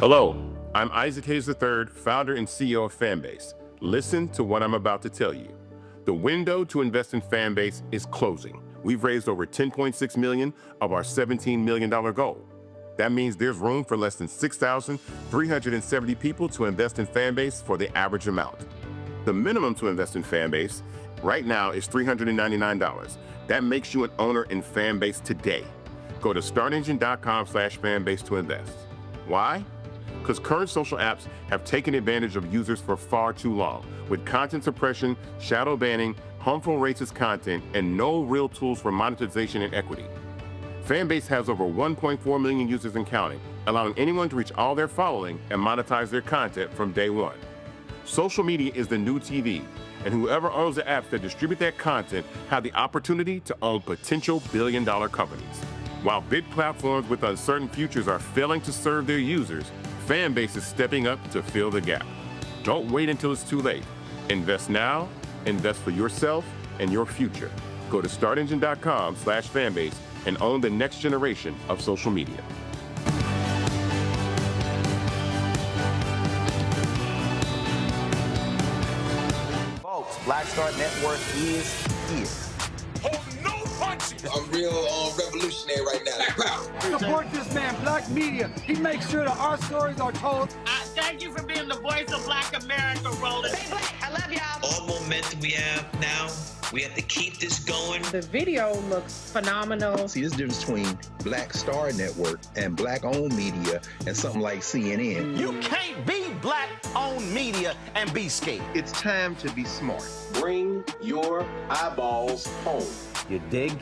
Hello, I'm Isaac Hayes III, founder and CEO of Fanbase. Listen to what I'm about to tell you. The window to invest in Fanbase is closing. We've raised over $10.6 million of our $17 million goal. That means there's room for less than 6,370 people to invest in Fanbase for the average amount. The minimum to invest in Fanbase right now is $399. That makes you an owner in Fanbase today. Go to startengine.com/fanbase to invest. Why? Because current social apps have taken advantage of users for far too long, with content suppression, shadow banning, harmful racist content, and no real tools for monetization and equity. Fanbase has over 1.4 million users and counting, allowing anyone to reach all their following and monetize their content from day one. Social media is the new TV, and whoever owns the apps that distribute that content have the opportunity to own potential billion-dollar companies. While big platforms with uncertain futures are failing to serve their users, Fanbase is stepping up to fill the gap. Don't wait until it's too late. Invest now, invest for yourself and your future. Go to startengine.com/fanbase and own the next generation of social media. Folks, Black Star Network is here. Hold no punches. I'm real revolutionary right now. Black power. Support this man, Black Media. He makes sure that our stories are told. Thank you for being the voice of Black America, Roland. Stay black. I love y'all. All momentum we have now, we have to keep this going. The video looks phenomenal. See, this difference between Black Star Network and Black-owned media and something like CNN. You can't be Black-owned media and be scared. It's time to be smart. Bring your eyeballs home. You dig?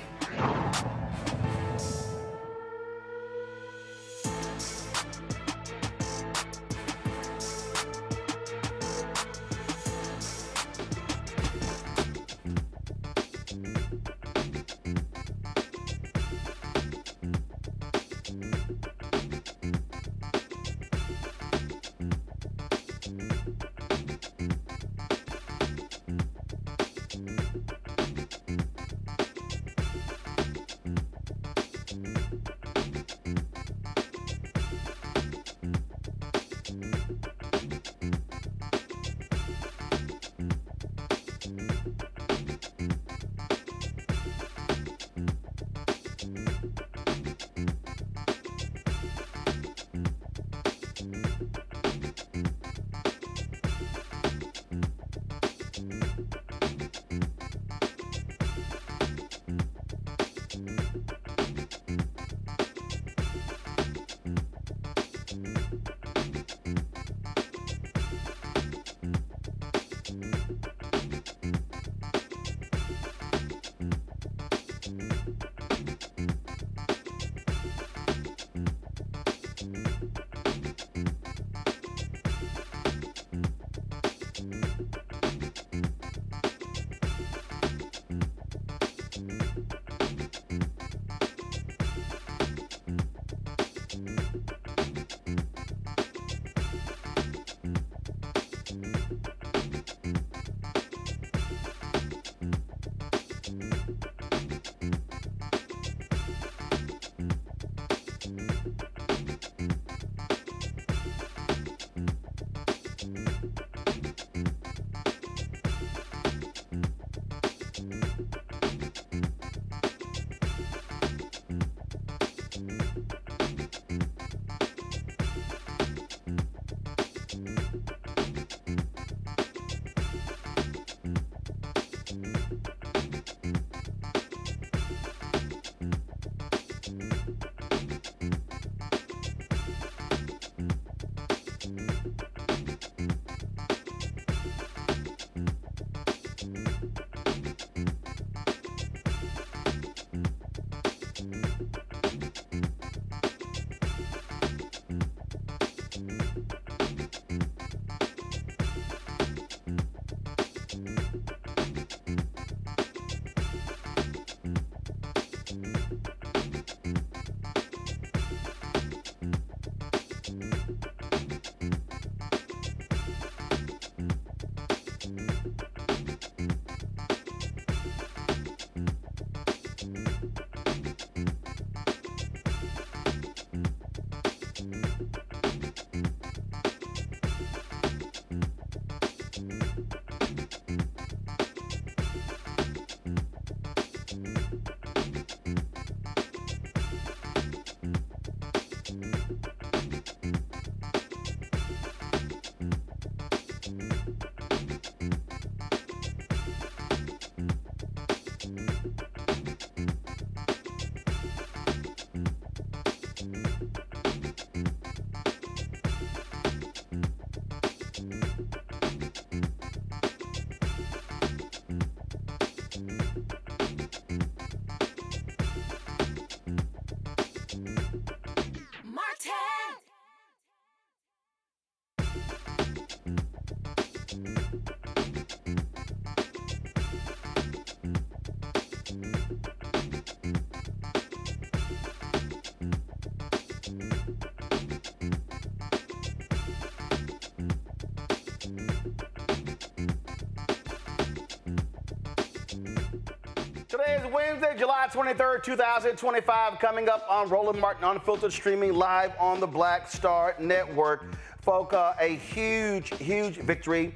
Wednesday, July 23rd, 2025, coming up on Roland Martin Unfiltered, streaming live on the Black Star Network. Folk, a huge victory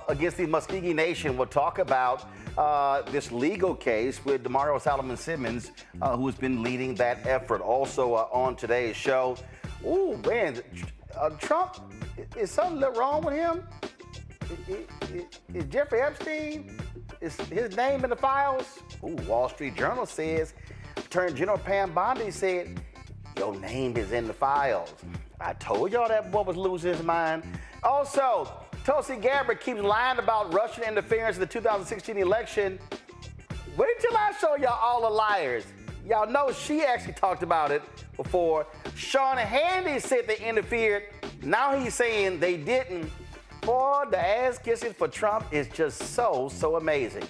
against the Muskogee Nation. We'll talk about this legal case with Damario Solomon-Simmons, who has been leading that effort. Also on today's show, ooh, man, Trump, is something wrong with him? Is Jeffrey Epstein, is his name in the files? Ooh, Wall Street Journal says, Attorney General Pam Bondi said, your name is in the files. I told y'all that boy was losing his mind. Also, Tulsi Gabbard keeps lying about Russian interference in the 2016 election. Wait till I show y'all all the liars. Y'all know she actually talked about it before. Sean Hannity said they interfered. Now he's saying they didn't. Boy, the ass kissing for Trump is just so amazing.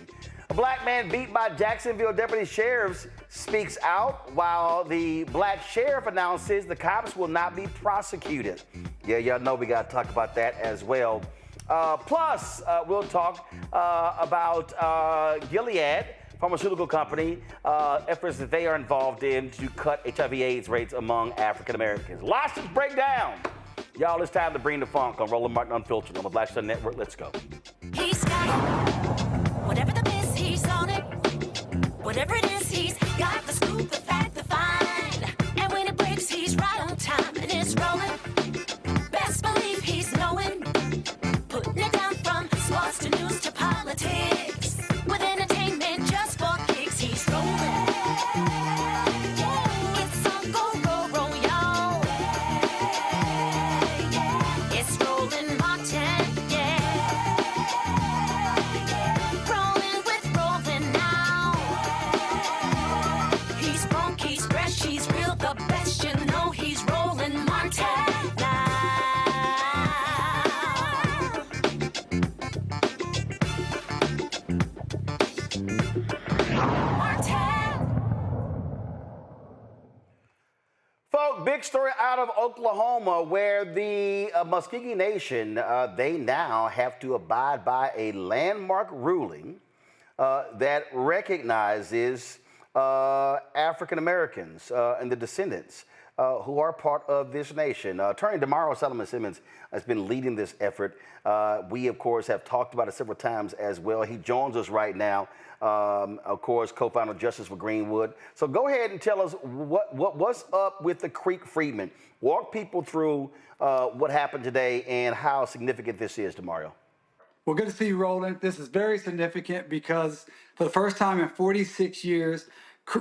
A black man beat by Jacksonville deputy sheriffs speaks out while the black sheriff announces the cops will not be prosecuted. Yeah, y'all know we got to talk about that as well. Plus, we'll talk about Gilead pharmaceutical company, efforts that they are involved in to cut HIV/AIDS rates among African Americans. Lots to break down. Y'all, it's time to bring the funk on Roland Martin Unfiltered on the Black Star Network. Let's go. He's got it. Whatever the miss, he's on it. Whatever it is, he's got the scoop, the fact, the find. And when it breaks, he's right on time and it's rolling. Best believe he's knowing. Putting it down from sports to news to politics. With entertainment just for kicks, he's rolling. It's on go, roll, y'all. It's Roland Martin, yeah. Rolling with Roland now. He's funk, he's fresh, he's real, the best, you know he's Roland Martin now. Folk, big story out of Oklahoma where the Muskogee Nation, they now have to abide by a landmark ruling that recognizes African Americans and the descendants who are part of this nation. Attorney Damario Solomon-Simmons has been leading this effort. We, of course, have talked about it several times as well. He joins us right now. Of course, co-founder of Justice for Greenwood. So go ahead and tell us what's up with the Creek Freedmen. Walk people through what happened today and how significant this is, Damario. Well, good to see you, Roland. This is very significant because for the first time in 46 years,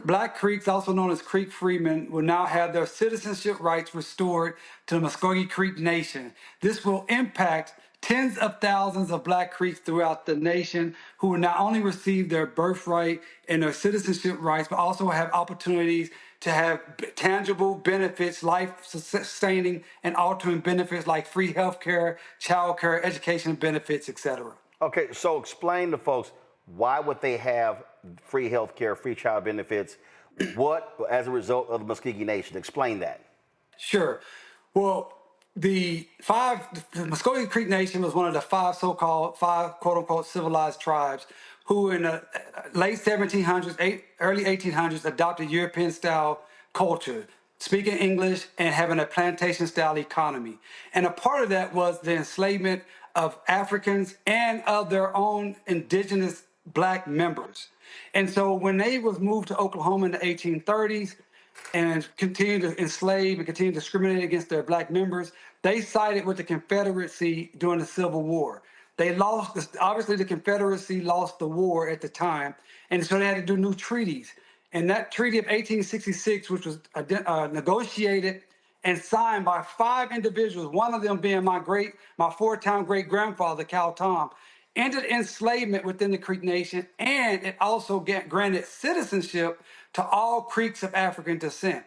Black Creeks, also known as Creek Freedmen, will now have their citizenship rights restored to the Muskogee Creek Nation. This will impact tens of thousands of Black Creeks throughout the nation who will not only receive their birthright and their citizenship rights, but also have opportunities to have tangible benefits, life-sustaining and altering benefits like free health care, child care, education benefits, etc. Okay, so explain to folks, why would they have free health care, free child benefits? What, as a result of the Muskogee Nation? Explain that. Sure. Well, the Muskogee Creek Nation was one of the five quote-unquote civilized tribes who in the late 1700s, early 1800s adopted European-style culture, speaking English and having a plantation-style economy. And a part of that was the enslavement of Africans and of their own indigenous Black members. And so when they was moved to Oklahoma in the 1830s and continued to enslave and continue to discriminate against their Black members, they sided with the Confederacy during the Civil War. They lost, obviously the Confederacy lost the war at the time, and so they had to do new treaties. And that treaty of 1866, which was negotiated and signed by five individuals, one of them being my four-time great-grandfather, Cal Tom, ended enslavement within the Creek Nation, and it also granted citizenship to all Creeks of African descent.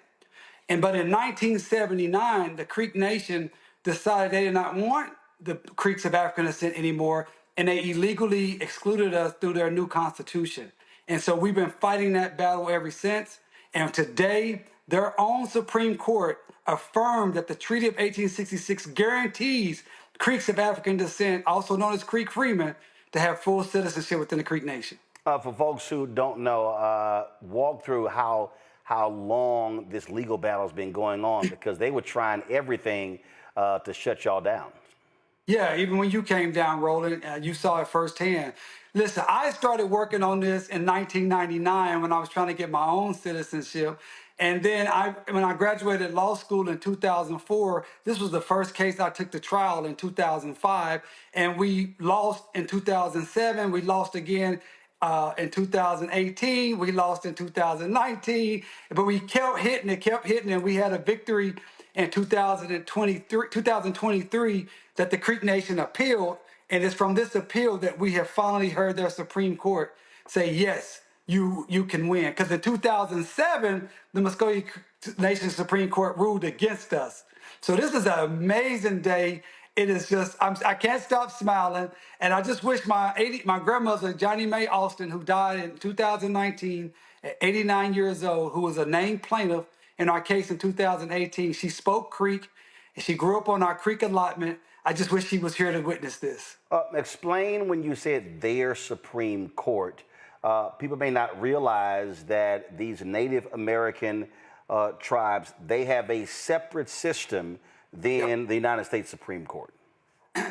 But in 1979, the Creek Nation decided they did not want the Creeks of African descent anymore, and they illegally excluded us through their new constitution. And so we've been fighting that battle ever since. And today, their own Supreme Court affirmed that the Treaty of 1866 guarantees Creeks of African descent, also known as Creek Freemen, to have full citizenship within the Creek Nation. For folks who don't know, walk through how long this legal battle's been going on, because they were trying everything to shut y'all down. Yeah, even when you came down, Roland, you saw it firsthand. Listen, I started working on this in 1999 when I was trying to get my own citizenship. And then when I graduated law school in 2004, this was the first case I took to trial in 2005. And we lost in 2007. We lost again in 2018. We lost in 2019. But we kept hitting, and we had a victory in 2023 that the Creek Nation appealed, and it's from this appeal that we have finally heard their Supreme Court say, yes, you can win. Because in 2007, the Muscogee Nation Supreme Court ruled against us. So this is an amazing day. It is just, I can't stop smiling. And I just wish my grandmother, Johnny Mae Austin, who died in 2019 at 89 years old, who was a named plaintiff in our case in 2018, she spoke Creek, and she grew up on our Creek allotment. I just wish she was here to witness this. Explain when you said their Supreme Court. People may not realize that these Native American tribes, they have a separate system than the United States Supreme Court.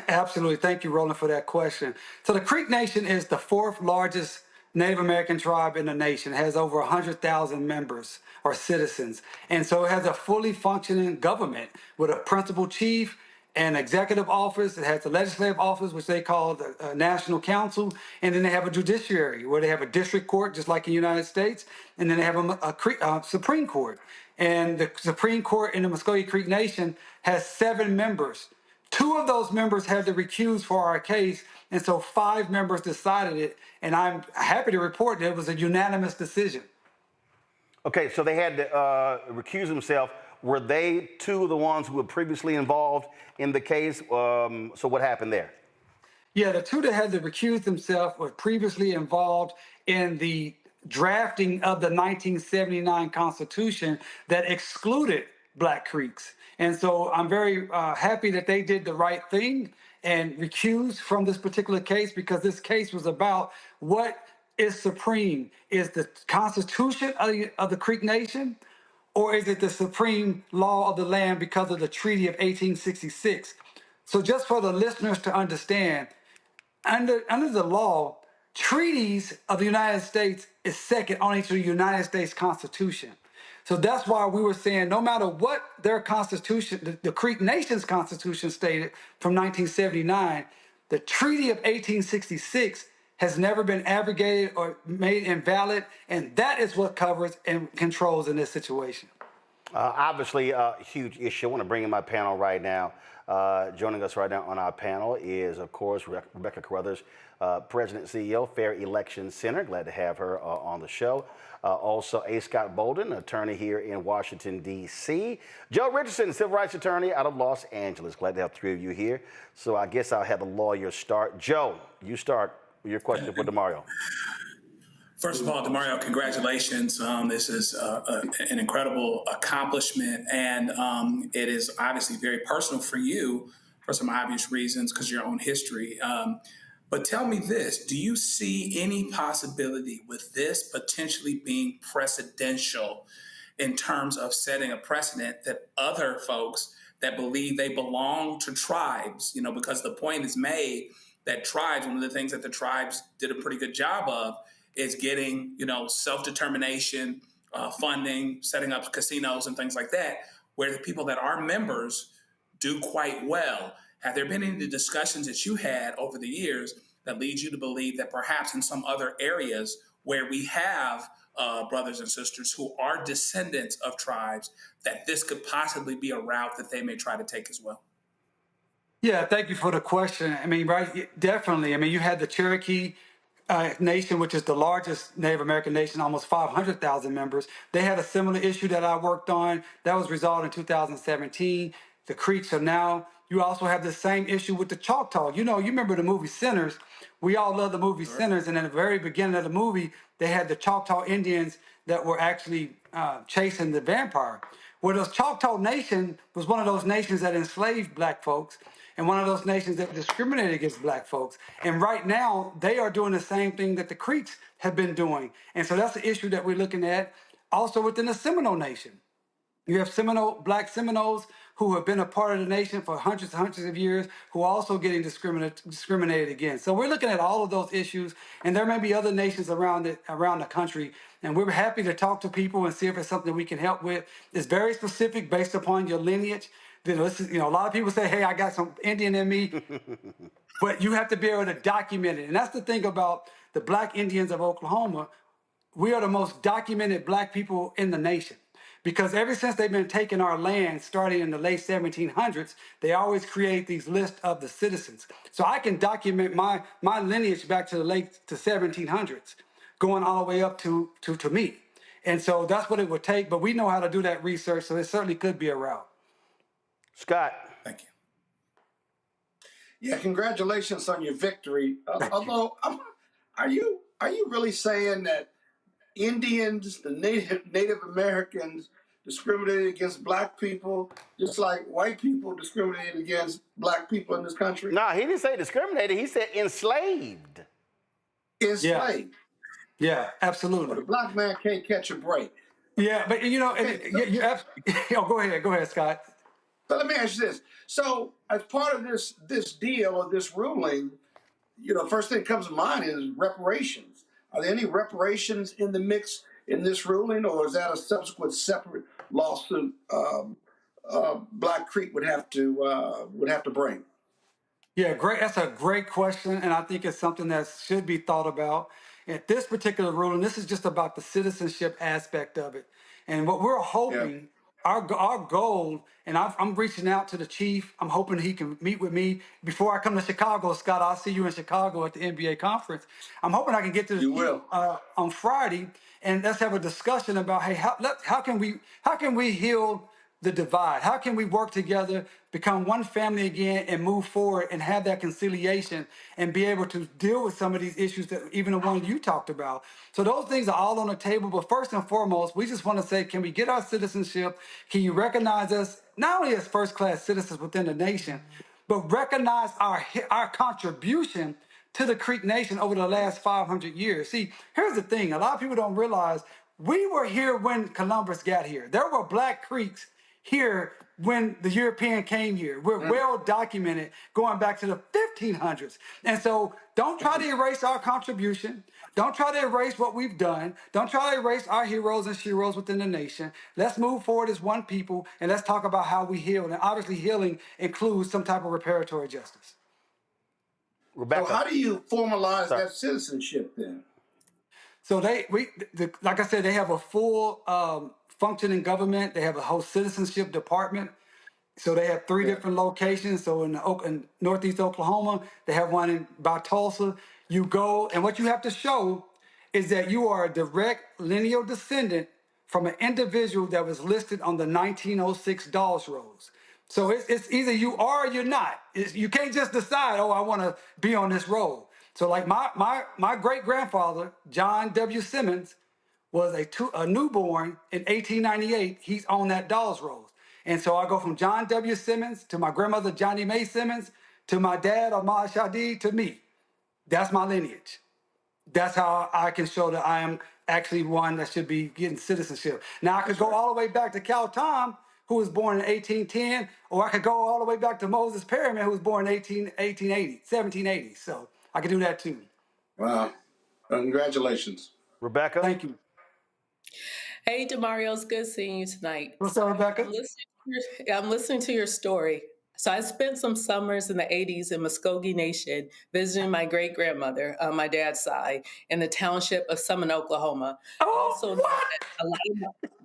Absolutely. Thank you, Roland, for that question. So the Creek Nation is the fourth largest Native American tribe in the nation. It has over 100,000 members or citizens. And so it has a fully functioning government with a principal chief and executive office. It has a legislative office, which they call the National Council. And then they have a judiciary where they have a district court, just like in the United States. And then they have a Supreme Court. And the Supreme Court in the Muscogee Creek Nation has 7 members. 2 of those members had to recuse for our case, and so 5 members decided it, and I'm happy to report that it was a unanimous decision. Okay, so they had to recuse themselves. Were they 2 of the ones who were previously involved in the case? So what happened there? Yeah, the 2 that had to recuse themselves were previously involved in the drafting of the 1979 Constitution that excluded Black Creeks. And so I'm very happy that they did the right thing and recused from this particular case, because this case was about what is supreme. Is the Constitution of the Creek Nation, or is it the supreme law of the land because of the Treaty of 1866? So just for the listeners to understand, under the law, treaties of the United States is second only to the United States Constitution. So that's why we were saying no matter what their constitution, the Creek Nation's constitution stated from 1979, the Treaty of 1866 has never been abrogated or made invalid, and that is what covers and controls in this situation. Obviously, a huge issue. I want to bring in my panel right now. Joining us right now on our panel is, of course, Rebecca Carruthers, President and CEO, Fair Election Center. Glad to have her on the show. Also, A. Scott Bolden, attorney here in Washington, D.C. Joe Richardson, civil rights attorney out of Los Angeles. Glad to have 3 of you here. So I guess I'll have the lawyer start. Joe, you start with your question for Damario. First of all, Damario, congratulations. This is an incredible accomplishment, and it is obviously very personal for you for some obvious reasons because of your own history. But tell me this, do you see any possibility with this potentially being precedential in terms of setting a precedent that other folks that believe they belong to tribes, because the point is made that tribes, one of the things that the tribes did a pretty good job of is getting, self-determination, funding, setting up casinos and things like that, where the people that are members do quite well. Have there been any discussions that you had over the years that lead you to believe that perhaps in some other areas where we have brothers and sisters who are descendants of tribes, that this could possibly be a route that they may try to take as well? Yeah, thank you for the question. Right, definitely. You had the Cherokee Nation, which is the largest Native American nation, almost 500,000 members. They had a similar issue that I worked on. That was resolved in 2017. The Creeks are now. You also have the same issue with the Choctaw. You remember the movie Sinners. We all love the movie Sinners. And at the very beginning of the movie, they had the Choctaw Indians that were actually chasing the vampire. Well, the Choctaw Nation was one of those nations that enslaved Black folks. and one of those nations that discriminated against black folks. And right now, they are doing the same thing that the Creeks have been doing. And so that's the issue that we're looking at. Also within the Seminole Nation. You have black Seminoles who have been a part of the nation for hundreds and hundreds of years, who are also getting discriminated against. So we're looking at all of those issues, and there may be other nations around the country, and we're happy to talk to people and see if it's something we can help with. It's very specific based upon your lineage. A lot of people say, hey, I got some Indian in me, but you have to be able to document it. And that's the thing about the Black Indians of Oklahoma. We are the most documented black people in the nation. Because ever since they've been taking our land, starting in the late 1700s, they always create these lists of the citizens. So I can document my lineage back to the late 1700s, going all the way up to me. And so that's what it would take. But we know how to do that research, so it certainly could be a route. Scott. Thank you. Yeah, congratulations on your victory. Although, are you really saying that Indians, the Native Americans, discriminated against black people, just like white people discriminated against black people in this country? No, he didn't say discriminated. He said enslaved. Enslaved. Yeah, absolutely. Well, the black man can't catch a break. Yeah, but go ahead, Scott. So let me ask you this. So as part of this deal or this ruling, first thing that comes to mind is reparations. Are there any reparations in the mix in this ruling, or is that a subsequent separate lawsuit Black Creek would have to bring? Yeah, great. That's a great question, and I think it's something that should be thought about. At this particular ruling, this is just about the citizenship aspect of it, and what we're hoping. Our goal, and I'm reaching out to the chief. I'm hoping he can meet with me before I come to Chicago. Scott, I'll see you in Chicago at the NBA conference. I'm hoping I can get to the chief on Friday, and let's have a discussion about, hey, how can we heal the divide? How can we work together, become one family again, and move forward and have that conciliation and be able to deal with some of these issues that even the one you talked about? So those things are all on the table. But first and foremost, we just want to say, can we get our citizenship? Can you recognize us not only as first-class citizens within the nation, but recognize our contribution to the Creek Nation over the last 500 years? See, here's the thing. A lot of people don't realize we were here when Columbus got here. There were Black Creeks here when the European came here. We're well documented going back to the 1500s. And so don't try to erase our contribution. Don't try to erase what we've done. Don't try to erase our heroes and sheroes within the nation. Let's move forward as one people, and let's talk about how we heal. And obviously healing includes some type of reparatory justice. Rebecca. So how do you formalize that citizenship then? So like I said, they have a full functioning government. They have a whole citizenship department. So they have three different locations. So in Northeast Oklahoma, they have one by Tulsa. You go, and what you have to show is that you are a direct lineal descendant from an individual that was listed on the 1906 Dawes Rolls. So it's either you are or you're not. You can't just decide, oh, I want to be on this roll. So like my great-grandfather, John W. Simmons, was a newborn in 1898. He's on that Dawes Rolls. And so I go from John W. Simmons to my grandmother, Johnny Mae Simmons, to my dad, Ahmad Shadi, to me. That's my lineage. That's how I can show that I am actually one that should be getting citizenship. Now, I could go all the way back to Cal Tom, who was born in 1810, or I could go all the way back to Moses Perryman, who was born in 1780. So I could do that too. Wow. Congratulations. Rebecca. Thank you. Hey, Damario, it's good seeing you tonight. What's up, Rebecca? I'm listening to your story. So I spent some summers in the 80s in Muskogee Nation visiting my great-grandmother on my dad's side in the township of Summit, Oklahoma.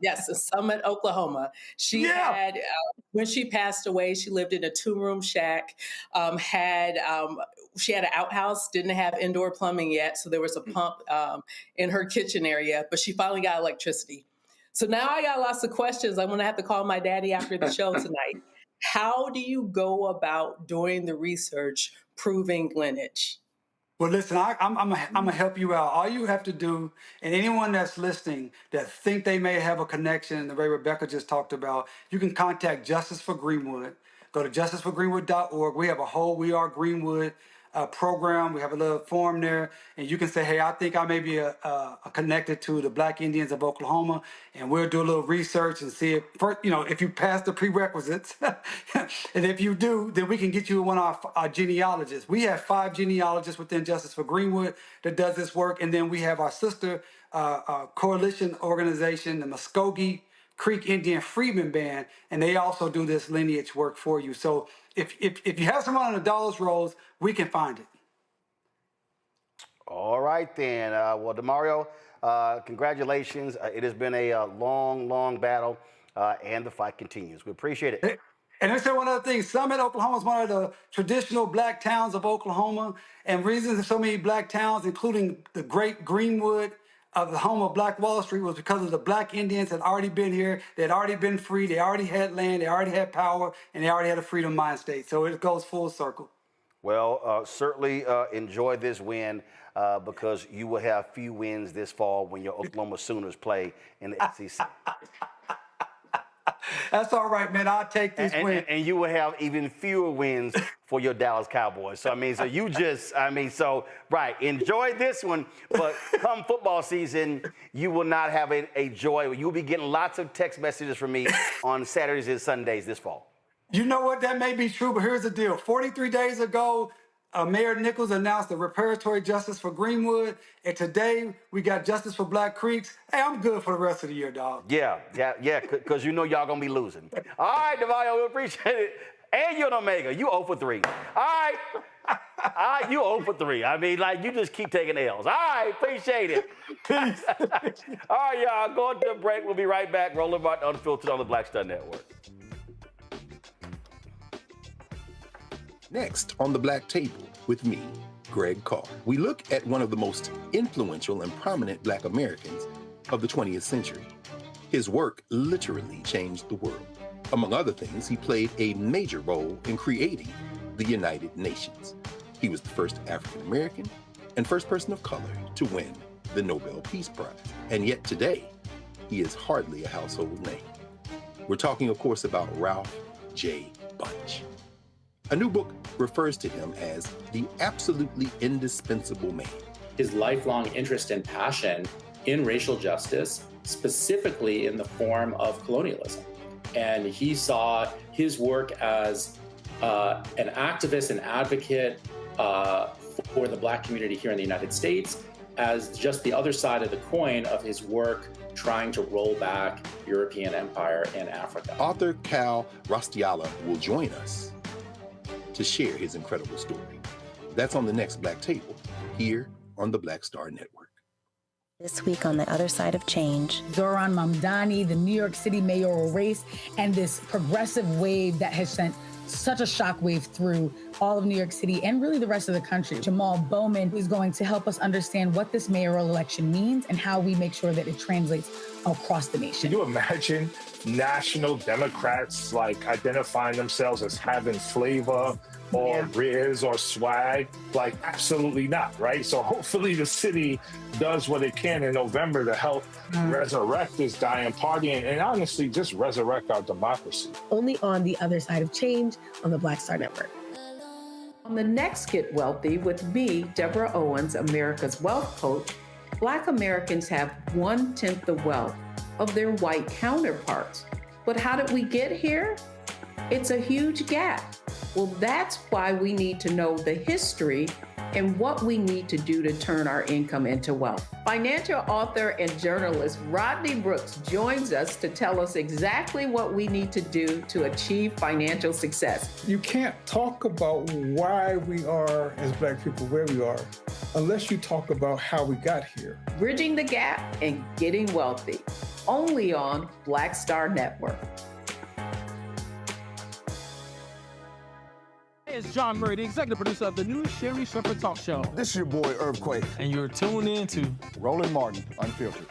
Yes, in Summit, Oklahoma. She had, when she passed away, she lived in a 2-room shack, she had an outhouse, didn't have indoor plumbing yet, so there was a pump in her kitchen area, but she finally got electricity. So now I got lots of questions. I'm going to have to call my daddy after the show tonight. How do you go about doing the research, proving lineage? Well, listen, I'm gonna help you out. All you have to do, and anyone that's listening that think they may have a connection, the way Rebecca just talked about, you can contact Justice for Greenwood. Go to justiceforgreenwood.org. We have a whole We Are Greenwood program. We have a little form there, and you can say, hey, I think I may be connected to the Black Indians of Oklahoma, and we'll do a little research and see if you pass the prerequisites. And if you do, then we can get you one of our genealogists. We have 5 genealogists within Justice for Greenwood that does this work, and then we have our sister coalition organization, the Muskogee Creek Indian Freedmen Band, and they also do this lineage work for you. So if you have someone on the Dollar's Rolls, we can find it. All right then. Well, Damario, congratulations. It has been a long battle, and the fight continues. We appreciate it. And let's say one other thing. Summit, Oklahoma is one of the traditional black towns of Oklahoma, and reasons there's so many black towns, including the great Greenwood, of the home of Black Wall Street, was because of the Black Indians had already been here. They had already been free. They already had land. They already had power, and they already had a freedom mind state. So it goes full circle. Well, certainly enjoy this win because you will have few wins this fall when your Oklahoma Sooners play in the SEC. That's all right, man. I'll take this win. And you will have even fewer wins for your Dallas Cowboys. So, right, enjoy this one, but come football season, you will not have a joy. You'll be getting lots of text messages from me on Saturdays and Sundays this fall. You know what? That may be true, but here's the deal. 43 days ago, Mayor Nichols announced the reparatory justice for Greenwood, and today we got justice for Black Creeks. Hey, I'm good for the rest of the year, dog. Yeah, because you know y'all gonna be losing. All right, Damario, we appreciate it. And you're an Omega. You 0 for 3. All right, you 0 for 3. You just keep taking L's. All right, appreciate it. Peace. All right, y'all, going to a break. We'll be right back. Roland Martin Unfiltered on the Black Star Network. Next on the Black Table with me, Greg Carr, we look at one of the most influential and prominent Black Americans of the 20th century. His work literally changed the world. Among other things, he played a major role in creating the United Nations. He was the first African American and first person of color to win the Nobel Peace Prize. And yet today, he is hardly a household name. We're talking, of course, about Ralph J. Bunche. A new book refers to him as the absolutely indispensable man. His lifelong interest and passion in racial justice, specifically in the form of colonialism. And he saw his work as an activist and advocate for the Black community here in the United States as just the other side of the coin of his work trying to roll back European empire in Africa. Author Cal Rostiala will join us to share his incredible story. That's on the next Black Table, here on the Black Star Network. This week on The Other Side of Change. Zohran Mamdani, the New York City mayoral race, and this progressive wave that has sent such a shockwave through all of New York City and really the rest of the country. Jamal Bowman is going to help us understand what this mayoral election means and how we make sure that it translates across the nation. Can you imagine national Democrats identifying themselves as having flavor or riz or swag? Absolutely not, right? So hopefully the city does what it can in November to help resurrect this dying party and honestly just resurrect our democracy. Only on The Other Side of Change on the Black Star Network. On the next Get Wealthy with me, Deborah Owens, America's Wealth Coach, Black Americans have 1/10 the wealth of their white counterparts. But how did we get here? It's a huge gap. Well, that's why we need to know the history and what we need to do to turn our income into wealth. Financial author and journalist Rodney Brooks joins us to tell us exactly what we need to do to achieve financial success. You can't talk about why we are, as Black people, where we are, unless you talk about how we got here. Bridging the Gap and Getting Wealthy, only on Black Star Network. It's John Murray, the executive producer of the new Sherry Shepherd Talk Show. This is your boy, Earthquake. And you're tuned in to Roland Martin Unfiltered.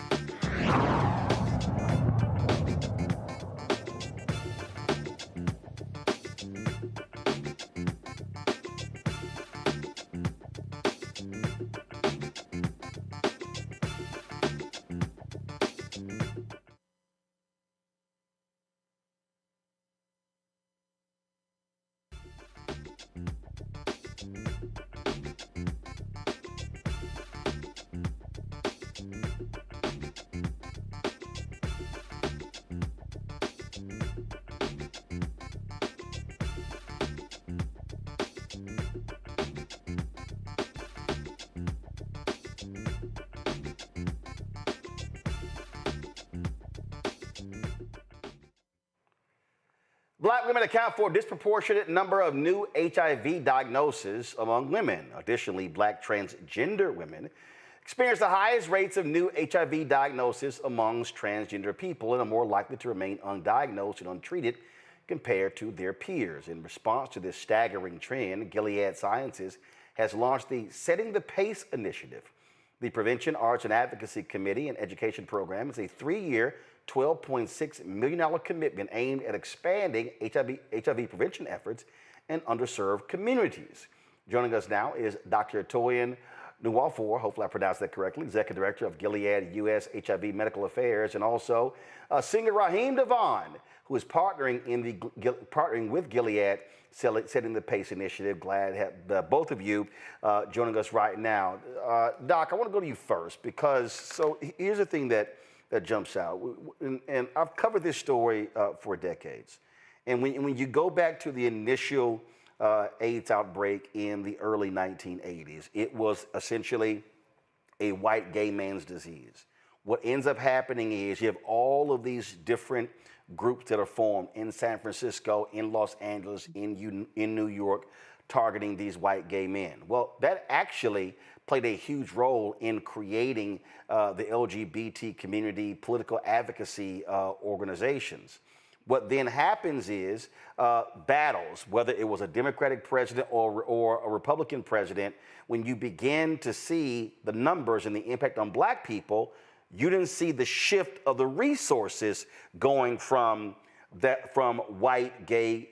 Black women account for a disproportionate number of new HIV diagnoses among women. Additionally, black transgender women experience the highest rates of new HIV diagnosis amongst transgender people and are more likely to remain undiagnosed and untreated compared to their peers. In response to this staggering trend, Gilead Sciences has launched the Setting the Pace initiative. The Prevention, Arts, and Advocacy Committee and Education Program is a 3-year, $12.6 million commitment aimed at expanding HIV prevention efforts in underserved communities. Joining us now is Dr. Toyin Nwafor, hopefully I pronounced that correctly, Executive Director of Gilead U.S. HIV Medical Affairs, and also singer Raheem DeVaughn, who is partnering with Gilead, Setting the Pace initiative. Glad to have both of you joining us right now. Doc, I want to go to you first because here's the thing that jumps out, and I've covered this story for decades. And when you go back to the initial AIDS outbreak in the early 1980s, it was essentially a white gay man's disease. What ends up happening is you have all of these different groups that are formed in San Francisco, in Los Angeles, in New York, targeting these white gay men. Well, that actually played a huge role in creating the LGBT community, political advocacy organizations. What then happens is battles, whether it was a Democratic president or a Republican president, when you begin to see the numbers and the impact on black people, you didn't see the shift of the resources going from white, gay,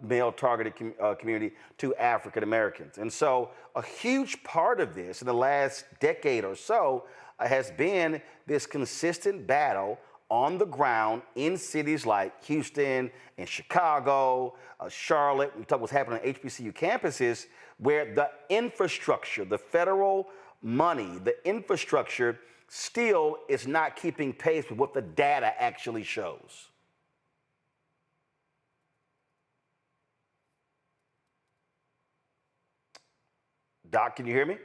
male-targeted community to African Americans. And so a huge part of this in the last decade or so has been this consistent battle on the ground in cities like Houston and Chicago, Charlotte. We talk what's happening on HBCU campuses, where the infrastructure, the federal money, the infrastructure still is not keeping pace with what the data actually shows. Doc, can you hear me?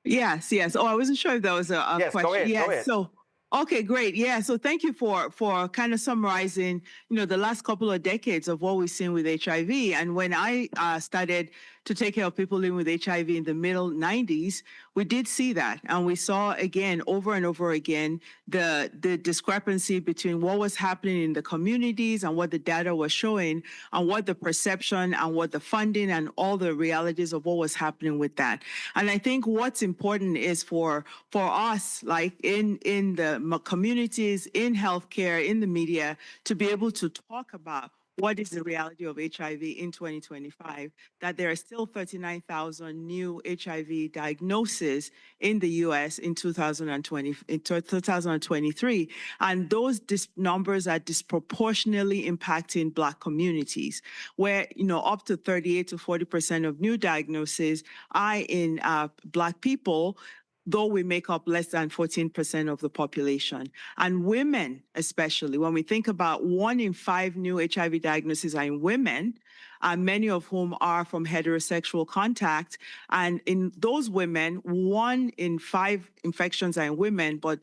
Yes. Oh, I wasn't sure if that was a yes, question. Go ahead, yes. Go ahead. So, okay, great. Yeah. So thank you for kind of summarizing, the last couple of decades of what we've seen with HIV. And when I started to take care of people living with HIV in the middle 90s, we did see that. And we saw again, over and over again, the discrepancy between what was happening in the communities and what the data was showing and what the perception and what the funding and all the realities of what was happening with that. And I think what's important is for us, like in the communities, in healthcare, in the media, to be able to talk about what is the reality of HIV in 2025, that there are still 39,000 new HIV diagnoses in the US in 2023. And those numbers are disproportionately impacting Black communities, where, up to 38 to 40% of new diagnoses are in Black people, though we make up less than 14% of the population. And women, especially, when we think about 1 in 5 new HIV diagnoses are in women, many of whom are from heterosexual contact. And in those women, 1 in 5 infections are in women, but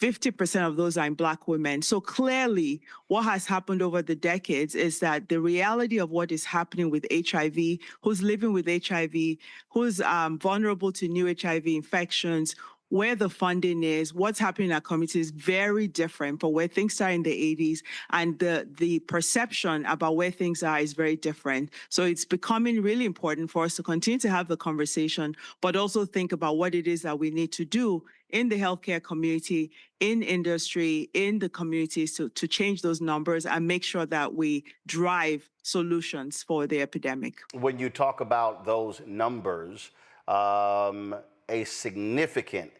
50% of those are in Black women. So clearly, what has happened over the decades is that the reality of what is happening with HIV, who's living with HIV, who's vulnerable to new HIV infections, where the funding is, what's happening in our community is very different from where things are in the 80s, and the perception about where things are is very different. So it's becoming really important for us to continue to have the conversation, but also think about what it is that we need to do in the healthcare community, in industry, in the communities to change those numbers and make sure that we drive solutions for the epidemic. When you talk about those numbers, a significant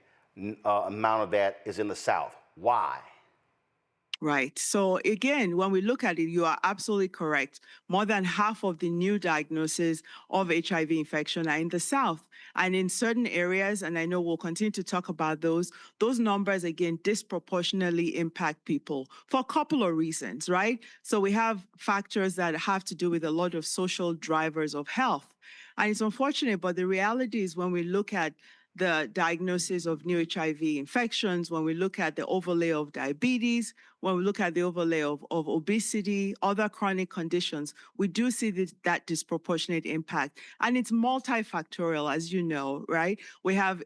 amount of that is in the South. Why? Right. So again, when we look at it, you are absolutely correct. More than half of the new diagnoses of HIV infection are in the South. And in certain areas, and I know we'll continue to talk about those numbers, again, disproportionately impact people for a couple of reasons, right? So we have factors that have to do with a lot of social drivers of health. And it's unfortunate, but the reality is when we look at the diagnosis of new HIV infections, when we look at the overlay of diabetes, when we look at the overlay of obesity, other chronic conditions, we do see that disproportionate impact. And it's multifactorial, as you know, right? We have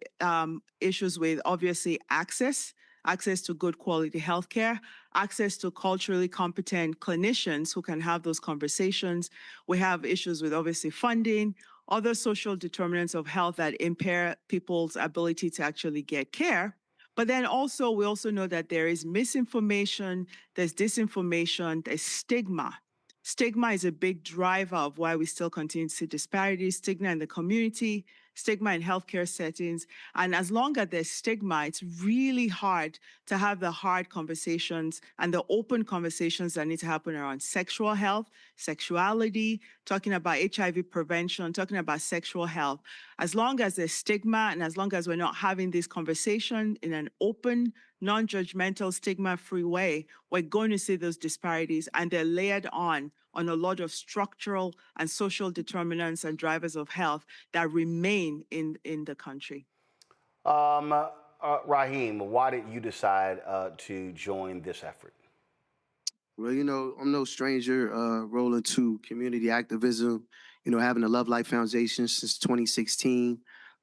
issues with, obviously, access to good quality healthcare, access to culturally competent clinicians who can have those conversations. We have issues with, obviously, funding, other social determinants of health that impair people's ability to actually get care. But then also, we also know that there is misinformation, there's disinformation, there's stigma. Stigma is a big driver of why we still continue to see disparities, stigma in the community, stigma in healthcare settings. And as long as there's stigma, it's really hard to have the hard conversations and the open conversations that need to happen around sexual health, sexuality, talking about HIV prevention, talking about sexual health. As long as there's stigma and as long as we're not having this conversation in an open, non-judgmental, stigma-free way, we're going to see those disparities, and they're layered on a lot of structural and social determinants and drivers of health that remain in the country. Raheem, why did you decide to join this effort? Well, you know, I'm no stranger, Roland, to community activism. You know, having the Love Life Foundation since 2016.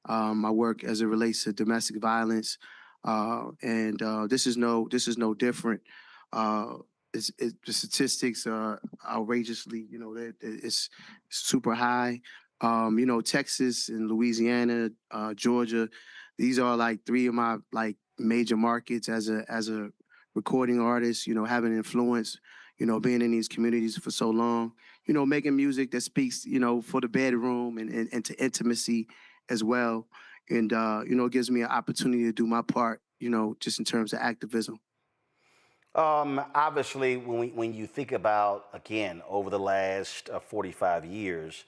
I work as it relates to domestic violence, and this is no different. The statistics are outrageously, you know, it's super high. You know, Texas and Louisiana, Georgia, these are like three of my like major markets as a recording artist, you know, having influence, you know, being in these communities for so long, you know, making music that speaks, you know, for the bedroom and to intimacy as well. And, you know, it gives me an opportunity to do my part, you know, just in terms of activism. Obviously, when you think about, again, over the last 45 years,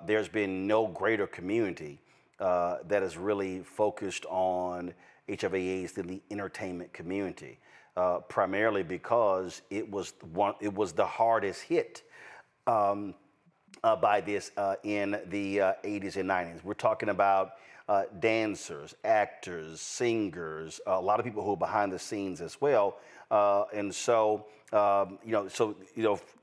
there's been no greater community that is really focused on HIV/AIDS than the entertainment community, primarily because it was the hardest hit by this in the 80s and 90s. We're talking about dancers, actors, singers, a lot of people who are behind the scenes as well. And so,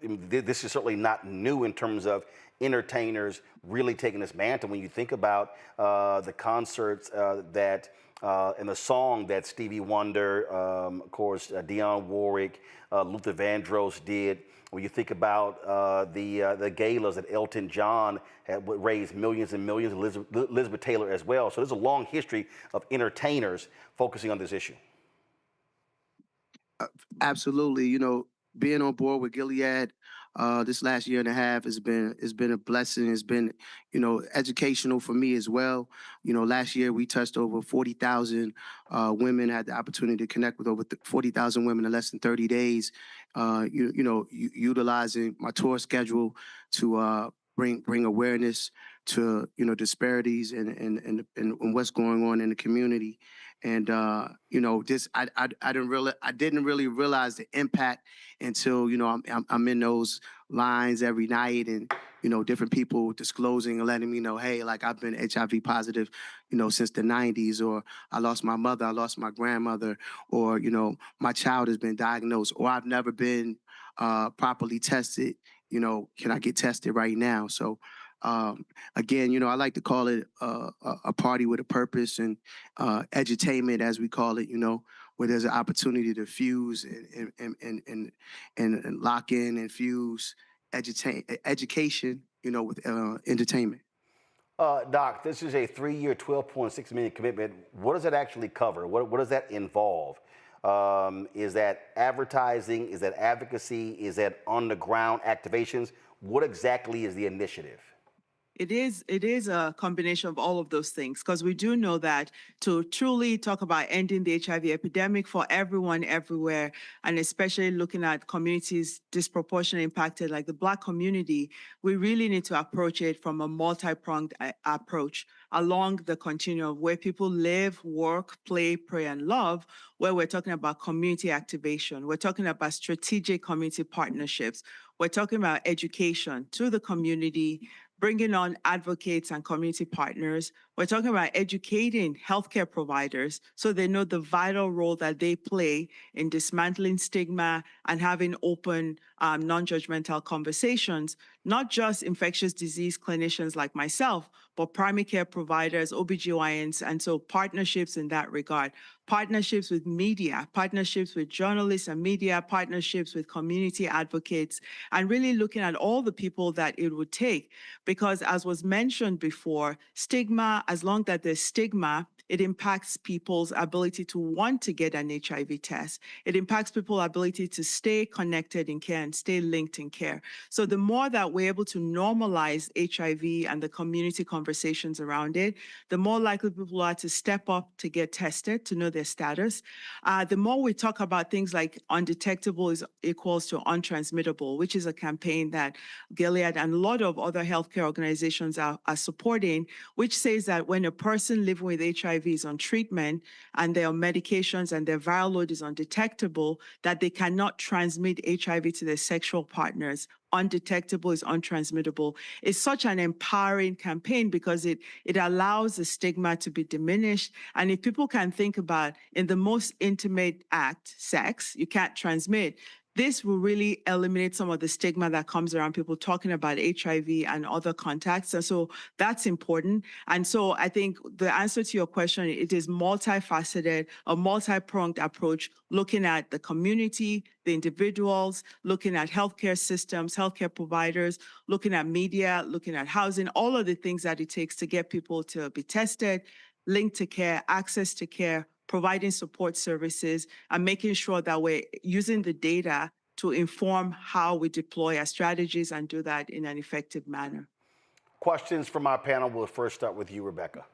this is certainly not new in terms of entertainers really taking this mantle. When you think about the concerts and the song that Stevie Wonder, of course, Dionne Warwick, Luther Vandross did. When you think about the galas that Elton John had raised millions and millions, Elizabeth Taylor as well. So there's a long history of entertainers focusing on this issue. Absolutely. You know, being on board with Gilead this last year and a half has been a blessing. It's been, you know, educational for me as well. You know, last year we touched over 40,000 women, had the opportunity to connect with over 40,000 women in less than 30 days. Utilizing my tour schedule to bring awareness to, you know, disparities and what's going on in the community. And you know, I didn't really realize the impact until, you know, I'm in those lines every night, and, you know, different people disclosing and letting me know, hey, like, I've been HIV positive, you know, since the 90s, or I lost my mother, I lost my grandmother, or, you know, my child has been diagnosed, or I've never been properly tested. You know, can I get tested right now? So again, you know, I like to call it a party with a purpose, and edutainment, as we call it, you know, where there's an opportunity to fuse and lock in and fuse education, you know, with entertainment. Doc, this is a 3-year, $12.6 million commitment. What does it actually cover? What does that involve? Is that advertising? Is that advocacy? Is that on-the-ground activations? What exactly is the initiative? It is a combination of all of those things, because we do know that to truly talk about ending the HIV epidemic for everyone, everywhere, and especially looking at communities disproportionately impacted, like the Black community, we really need to approach it from a multi-pronged approach along the continuum of where people live, work, play, pray, and love, where we're talking about community activation. We're talking about strategic community partnerships. We're talking about education to the community, bringing on advocates and community partners, We're talking about educating healthcare providers so they know the vital role that they play in dismantling stigma and having open, non-judgmental conversations, not just infectious disease clinicians like myself, but primary care providers, OBGYNs, and so partnerships in that regard. Partnerships with media, partnerships with journalists and media, partnerships with community advocates, and really looking at all the people that it would take. Because as was mentioned before, stigma, as long as there's stigma, it impacts people's ability to want to get an HIV test. It impacts people's ability to stay connected in care and stay linked in care. So the more that we're able to normalize HIV and the community conversations around it, the more likely people are to step up to get tested, to know their status. The more we talk about things like undetectable is equals to untransmittable, which is a campaign that Gilead and a lot of other healthcare organizations are supporting, which says that when a person living with HIV is on treatment and they're on medications and their viral load is undetectable, that they cannot transmit HIV to their sexual partners. Undetectable is untransmittable. It's such an empowering campaign because it allows the stigma to be diminished. And if people can think about in the most intimate act, sex, you can't transmit. This will really eliminate some of the stigma that comes around people talking about HIV and other contacts. And so that's important. And so I think the answer to your question, it is multifaceted, a multi-pronged approach, looking at the community, the individuals, looking at healthcare systems, healthcare providers, looking at media, looking at housing, all of the things that it takes to get people to be tested, linked to care, access to care, providing support services, and making sure that we're using the data to inform how we deploy our strategies and do that in an effective manner. Questions from our panel. We'll first start with you, Rebecca.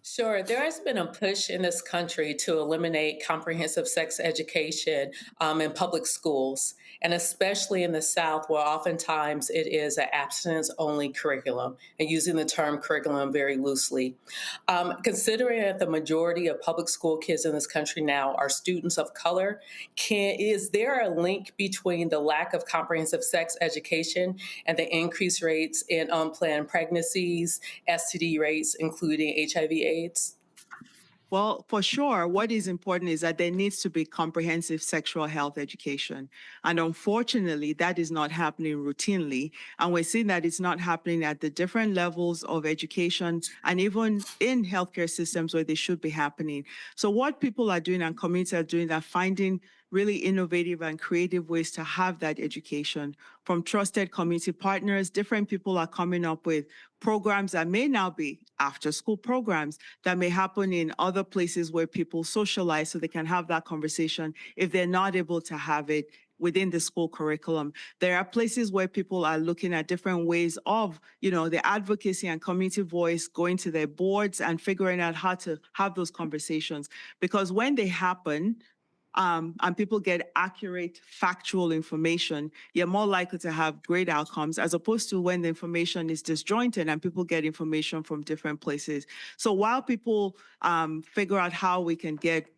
Sure. There has been a push in this country to eliminate comprehensive sex education in public schools, and especially in the South, where oftentimes it is an abstinence-only curriculum, and using the term curriculum very loosely. Considering that the majority of public school kids in this country now are students of color, is there a link between the lack of comprehensive sex education and the increased rates in unplanned pregnancies, STD rates, including HIV/AIDS? Well, for sure, what is important is that there needs to be comprehensive sexual health education. And unfortunately, that is not happening routinely. And we're seeing that it's not happening at the different levels of education and even in healthcare systems where they should be happening. So what people are doing and communities are doing are finding really innovative and creative ways to have that education from trusted community partners. Different people are coming up with programs that may now be after-school programs that may happen in other places where people socialize so they can have that conversation if they're not able to have it within the school curriculum. There are places where people are looking at different ways of, the advocacy and community voice, going to their boards and figuring out how to have those conversations. Because when they happen, and people get accurate, factual information, you're more likely to have great outcomes, as opposed to when the information is disjointed and people get information from different places. So while people figure out how we can get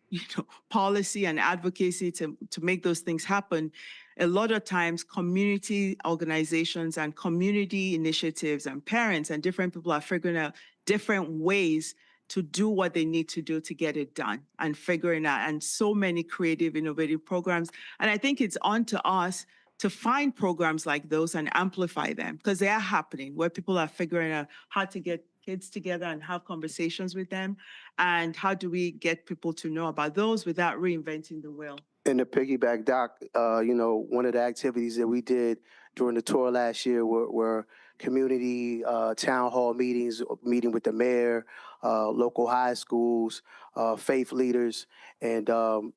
policy and advocacy to make those things happen, a lot of times community organizations and community initiatives and parents and different people are figuring out different ways to do what they need to do to get it done and figuring out, and so many creative, innovative programs. And I think it's on to us to find programs like those and amplify them, because they are happening, where people are figuring out how to get kids together and have conversations with them. And how do we get people to know about those without reinventing the wheel? And to piggyback, Doc, one of the activities that we did during the tour last year were community town hall meetings, meeting with the mayor, local high schools, faith leaders, and when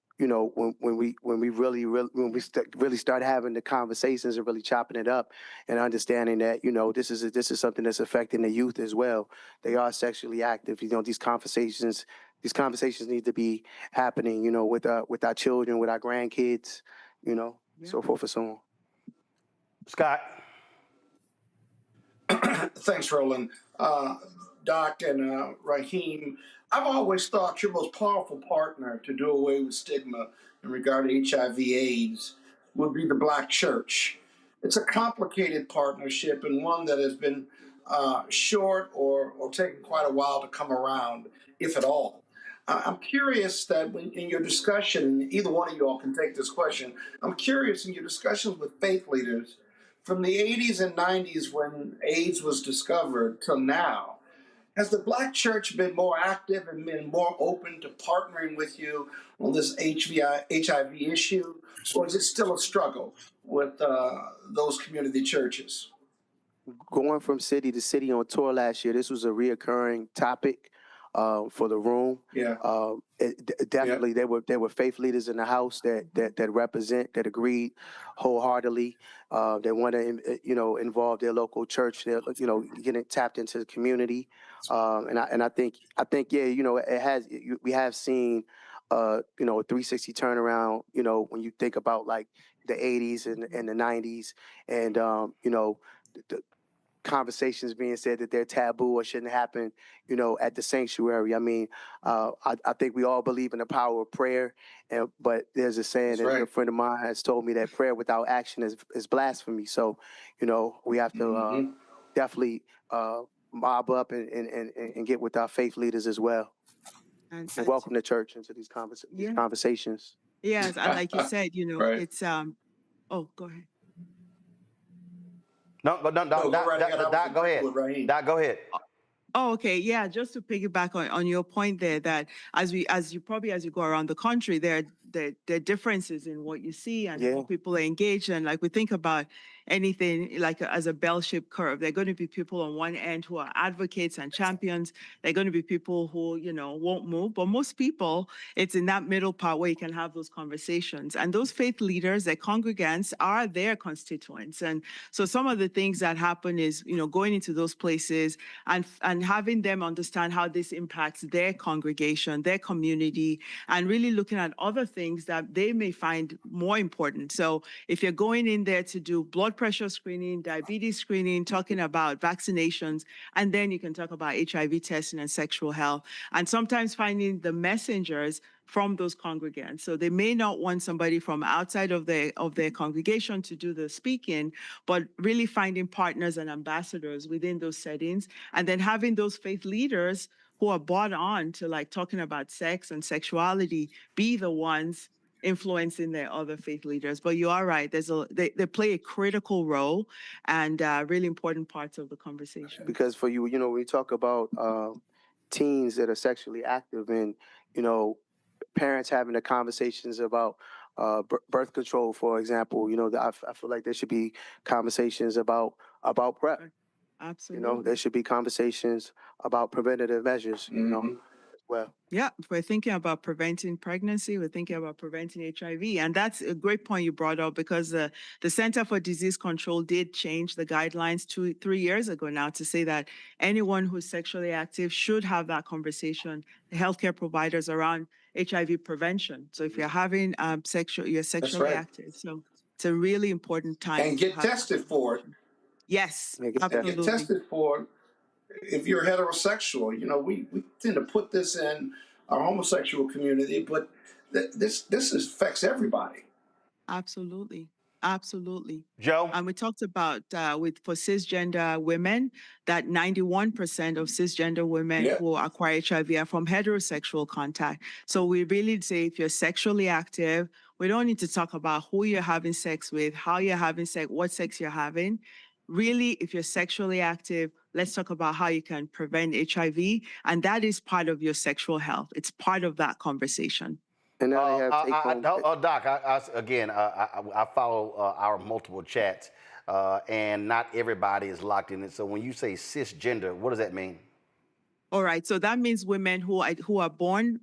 we really start having the conversations and really chopping it up and understanding that this is something that's affecting the youth as well. They are sexually active. These conversations need to be happening, with our children, with our grandkids, so forth and so on. Scott. Thanks, Roland. Doc and Raheem, I've always thought your most powerful partner to do away with stigma in regard to HIV/AIDS would be the Black church. It's a complicated partnership and one that has been short or taking quite a while to come around, if at all. I'm curious that in your discussion, either one of you all can take this question. I'm curious in your discussions with faith leaders from the 80s and 90s when AIDS was discovered till now, has the Black church been more active and been more open to partnering with you on this HIV issue, or is it still a struggle with those community churches? Going from city to city on tour last year, this was a reoccurring topic for the room. Yeah. Definitely, there were faith leaders in the house that agreed wholeheartedly. They want to involve their local church. They're getting tapped into the community, and I think it has. We have seen a 360 turnaround. When you think about like the 80s and the 90s, and the conversations being said that they're taboo or shouldn't happen, at the sanctuary. I mean, I think we all believe in the power of prayer, but there's a saying that a friend of mine has told me that prayer without action is blasphemy. So, we have to definitely mob up and get with our faith leaders as well, and welcome the church into these conversations. Yes, and like you said, it's Oh, go ahead. No, Doc, go ahead. Doc, go ahead. Oh, okay. Yeah, just to piggyback on your point there, that as you go around the country, there are differences in what you see and how people are engaged. And like we think about anything like as a bell-shaped curve, there are going to be people on one end who are advocates and champions. There are going to be people who, won't move. But most people, it's in that middle part where you can have those conversations. And those faith leaders, their congregants, are their constituents. And so some of the things that happen is, going into those places and having them understand how this impacts their congregation, their community, and really looking at other things that they may find more important. So if you're going in there to do blood pressure screening, diabetes screening, talking about vaccinations, and then you can talk about HIV testing and sexual health, and sometimes finding the messengers from those congregants. So they may not want somebody from outside of their congregation to do the speaking, but really finding partners and ambassadors within those settings, and then having those faith leaders who are bought on to like talking about sex and sexuality be the ones influencing their other faith leaders. But you are right. They play a critical role and really important parts of the conversation. Because for you, when we talk about teens that are sexually active and, parents having the conversations about birth control, for example, I feel like there should be conversations about PrEP. Absolutely. There should be conversations about preventative measures, as well. Yeah, if we're thinking about preventing pregnancy, we're thinking about preventing HIV. And that's a great point you brought up, because the Center for Disease Control did change the guidelines 2-3 years ago now to say that anyone who's sexually active should have that conversation, the healthcare providers, around HIV prevention. So if you're having you're sexually active. So it's a really important time. And get tested for it. Yes, absolutely. Get tested for it. If you're heterosexual, we tend to put this in our homosexual community, but this affects everybody. Absolutely. Joe? And we talked about for cisgender women, that 91% of cisgender women who acquire HIV are from heterosexual contact. So we really say if you're sexually active, we don't need to talk about who you're having sex with, how you're having sex, what sex you're having. Really, if you're sexually active, let's talk about how you can prevent HIV. And that is part of your sexual health. It's part of that conversation. And now they have Doc, I follow our multiple chats, and not everybody is locked in it. So when you say cisgender, what does that mean? All right, so that means women who are born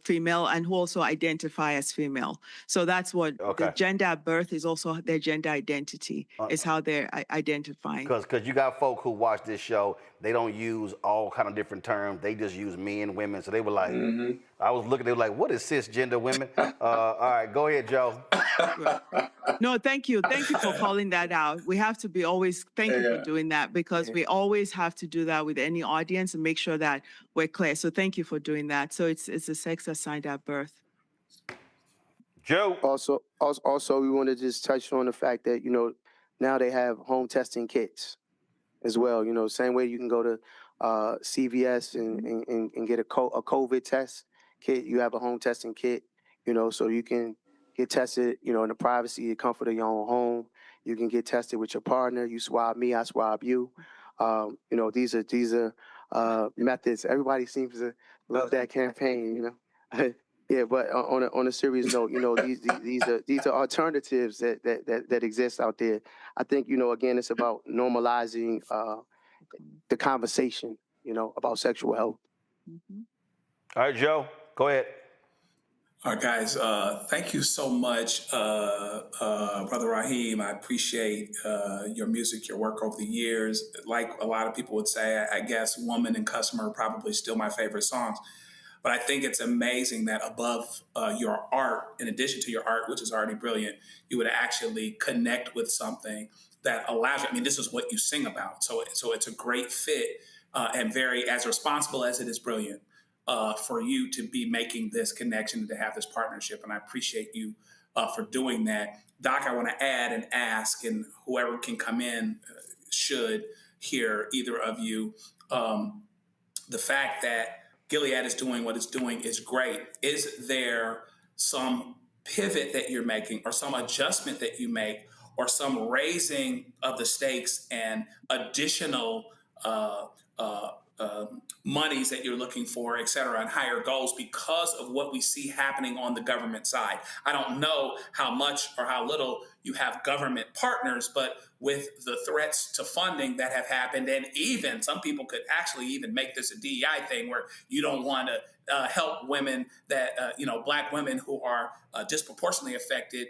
female and who also identify as female. So that's what the gender at birth is, also their gender identity, is how they're identifying. Because you got folk who watch this show, they don't use all kind of different terms. They just use men, women. So they were like, I was looking, they were like, what is cisgender women? All right, go ahead, Joe. No, thank you. Thank you for calling that out. We have to be always, thank you for doing that, because we always have to do that with any audience and make sure that we're clear. So thank you for doing that. So it's a sex assigned at birth. Joe. Also, we want to just touch on the fact that, now they have home testing kits. as well. You know, same way you can go to CVS and get a COVID test kit. You have a home testing kit, you know, so you can get tested, you know, in the privacy and comfort of your own home. You can get tested with your partner. You swab me, I swab you. You know, these are methods. Everybody seems to love that campaign, you know. Yeah, but on a serious note, you know, these are alternatives that exist out there. I think, you know, again, it's about normalizing the conversation, you know, about sexual health. All right, Joe, go ahead. All right, guys, thank you so much, Brother Raheem. I appreciate your music, your work over the years. Like a lot of people would say, I guess Woman and Customer are probably still my favorite songs. But I think it's amazing that above your art, in addition to your art, which is already brilliant, you would actually connect with something that allows you. I mean, this is what you sing about. So it's a great fit and very as responsible as it is brilliant for you to be making this connection and to have this partnership. And I appreciate you for doing that. Doc, I want to add and ask, and whoever can come in should hear either of you, the fact that Gilead is doing what it's doing is great. Is there some pivot that you're making or some adjustment that you make or some raising of the stakes and additional monies that you're looking for, et cetera, and higher goals because of what we see happening on the government side? I don't know how much or how little you have government partners, but with the threats to funding that have happened, and even some people could actually even make this a DEI thing where you don't want to help women that, Black women who are disproportionately affected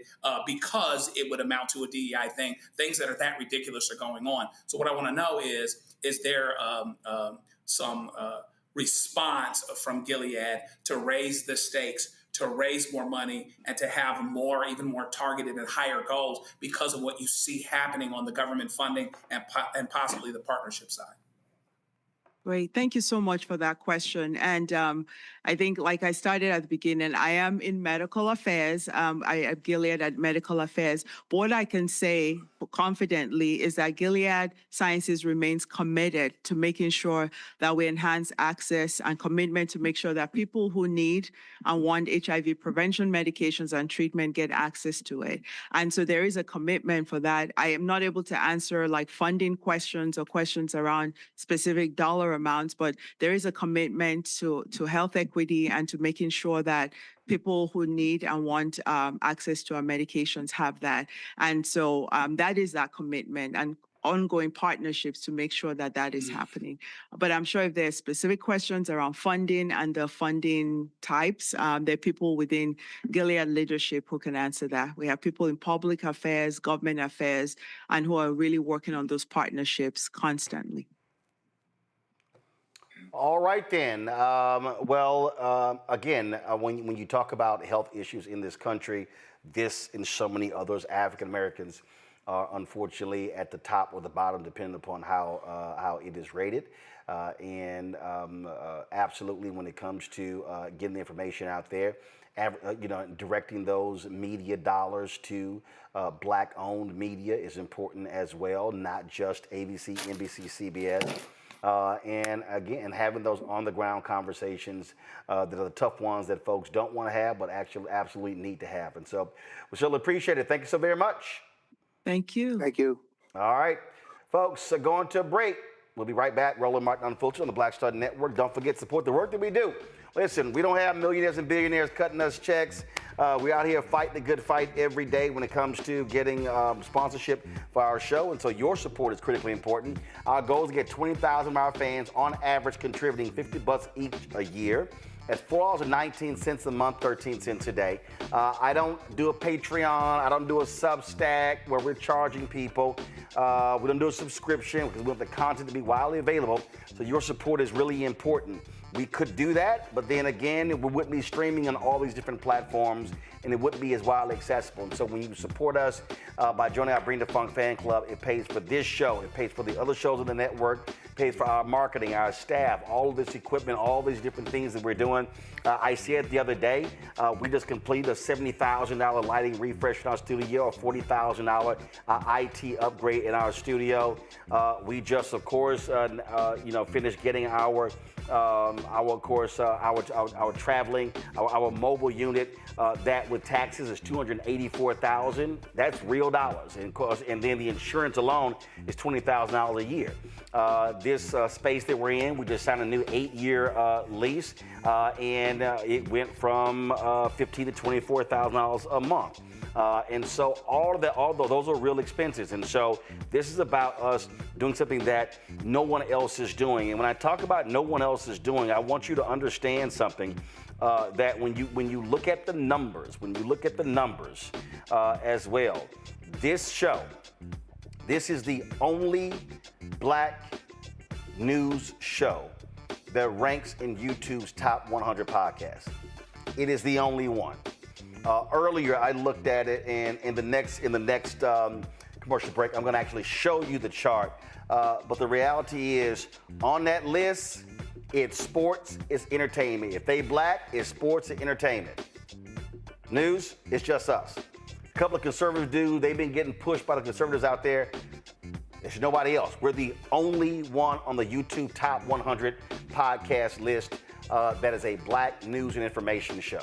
because it would amount to a DEI thing. Things that are that ridiculous are going on. So what I want to know is there some response from Gilead to raise the stakes, to raise more money, and to have even more targeted and higher goals because of what you see happening on the government funding and possibly the partnership side? Great. Thank you so much for that question. And I think, like I started at the beginning, I am in medical affairs. I am Gilead at medical affairs. But what I can say confidently is that Gilead Sciences remains committed to making sure that we enhance access and commitment to make sure that people who need and want HIV prevention medications and treatment get access to it. And so there is a commitment for that. I am not able to answer like funding questions or questions around specific dollar amounts, but there is a commitment to health equity and to making sure that people who need and want access to our medications have that. And so that is that commitment and ongoing partnerships to make sure that that is happening. But I'm sure if there are specific questions around funding and the funding types, there are people within Gilead leadership who can answer that. We have people in public affairs, government affairs, and who are really working on those partnerships constantly. All right, then. Again, when you talk about health issues in this country, this and so many others, African Americans are unfortunately at the top or the bottom, depending upon how it is rated. Absolutely, when it comes to getting the information out there, directing those media dollars to Black-owned media is important as well, not just ABC, NBC, CBS. And again, having those on-the-ground conversations that are the tough ones that folks don't want to have, but actually absolutely need to have. And so we certainly appreciate it. Thank you so very much. Thank you. Thank you. All right, folks, going to a break. We'll be right back. Roland Martin Unfiltered on the Black Star Network. Don't forget to support the work that we do. Listen, we don't have millionaires and billionaires cutting us checks. We're out here fighting the good fight every day when it comes to getting sponsorship for our show, and so your support is critically important. Our goal is to get 20,000 of our fans on average contributing $50 each a year. That's $4.19 a month, 13 cents a day. I don't do a Patreon. I don't do a Substack where we're charging people. We don't do a subscription because we want the content to be widely available. So your support is really important. we could do that, but then again, we wouldn't be streaming on all these different platforms, and it wouldn't be as widely accessible. And so when you support us by joining our Bring the Funk fan club, it pays for this show, it pays for the other shows on the network, pays for our marketing, our staff, all of this equipment, all these different things that we're doing. I said the other day, we just completed a $70,000 lighting refresh in our studio, a $40,000 IT upgrade in our studio. We just, of course, finished getting our traveling, our mobile unit. That with taxes is $284,000. That's real dollars, and then the insurance alone is $20,000 a year. This space that we're in, we just signed a new 8-year lease, and it went from $15,000 to $24,000 a month. And so all of that, although those are real expenses, and so this is about us doing something that no one else is doing. And when I talk about no one else is doing, I want you to understand something. That when you look at the numbers, as well, this show, this is the only black news show that ranks in YouTube's top 100 podcasts. It is the only one. Earlier, I looked at it, and in the next commercial break, I'm going to actually show you the chart. But the reality is, on that list, it's sports, it's entertainment. If they black, it's sports and entertainment. News, it's just us. A couple of conservative dudes, they've been getting pushed by the conservatives out there. There's nobody else. We're the only one on the YouTube Top 100 podcast list that is a black news and information show.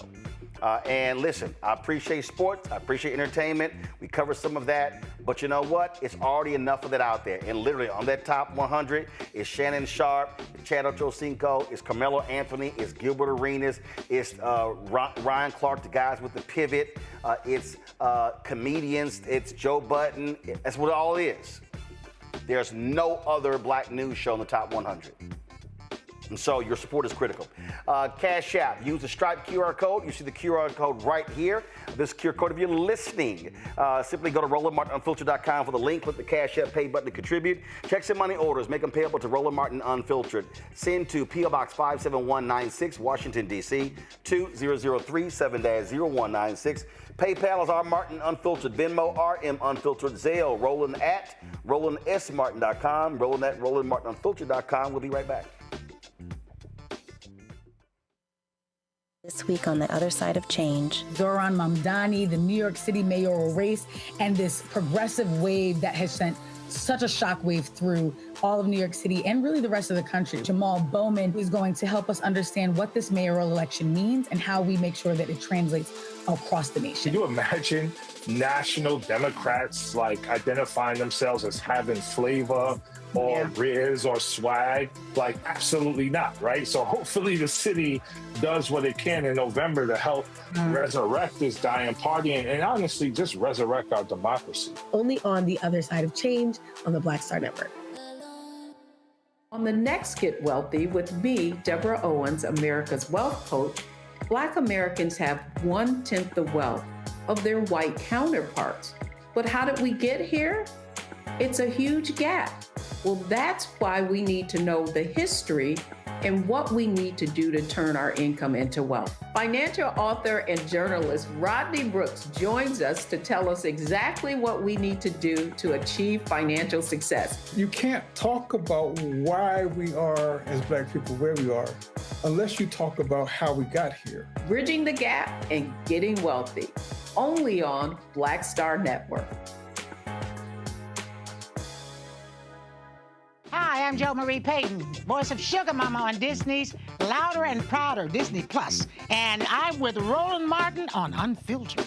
And listen, I appreciate sports, I appreciate entertainment. We cover some of that, but you know what? It's already enough of that out there. And literally on that top 100 is Shannon Sharp, Chad Ochocinco, it's Carmelo Anthony, it's Gilbert Arenas, it's Ryan Clark, the guys with the pivot, it's comedians, it's Joe Budden. That's what it all is. There's no other black news show in the top 100. And so your support is critical. Cash App, use the Stripe QR code. You see the QR code right here. This QR code, if you're listening, simply go to RolandMartinUnfiltered.com for the link. Click the Cash App pay button to contribute. Checks and money orders, make them payable to Roland Martin Unfiltered. Send to P.O. Box 57196, Washington, D.C. 20037-0196. PayPal is R Martin Unfiltered. Venmo, RM Unfiltered. Zelle, Roland at RolandSMartin.com. Roland at RolandMartinUnfiltered.com. We'll be right back. This week on the other side of change. Zohran Mamdani, the New York City mayoral race, and this progressive wave that has sent such a shockwave through all of New York City and really the rest of the country. Jamal Bowman is going to help us understand what this mayoral election means and how we make sure that it translates across the nation. Can you imagine national Democrats identifying themselves as having flavor or riz or swag? Absolutely not, right? So hopefully the city does what it can in November to help resurrect this dying party and honestly just resurrect our democracy. Only on the other side of change on the Black Star Network. On the next Get Wealthy with me, Deborah Owens, America's Wealth Coach, Black Americans have 1/10 the wealth of their white counterparts. But how did we get here? It's a huge gap. Well, that's why we need to know the history and what we need to do to turn our income into wealth. Financial author and journalist Rodney Brooks joins us to tell us exactly what we need to do to achieve financial success. You can't talk about why we are, as Black people, where we are, unless you talk about how we got here. Bridging the Gap and Getting Wealthy, only on Black Star Network. Hi, I'm Jo Marie Payton, voice of Sugar Mama on Disney's Louder and Prouder Disney Plus, and I'm with Roland Martin on Unfiltered.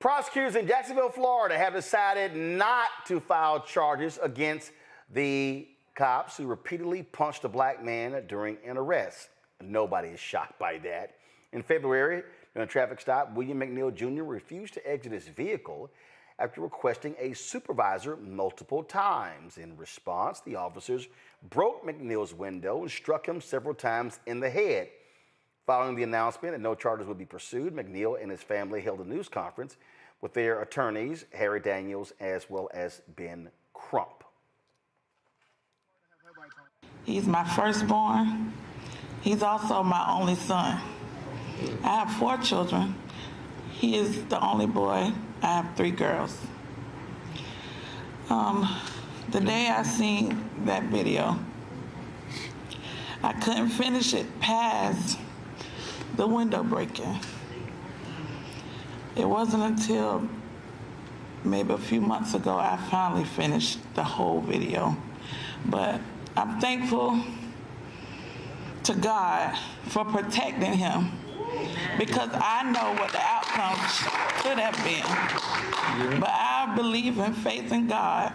Prosecutors in Jacksonville, Florida have decided not to file charges against the cops who repeatedly punched a black man during an arrest. Nobody is shocked by that. In February, during a traffic stop, William McNeil Jr. refused to exit his vehicle after requesting a supervisor multiple times. In response, the officers broke McNeil's window and struck him several times in the head. Following the announcement that no charges would be pursued, McNeil and his family held a news conference with their attorneys, Harry Daniels, as well as Ben Crump. He's my firstborn. He's also my only son. I have 4 children. He is the only boy. I have 3 girls. The day I seen that video, I couldn't finish it past the window breaking. It wasn't until maybe a few months ago I finally finished the whole video. But I'm thankful to God for protecting him, because I know what the outcome could have been. But I believe in faith in God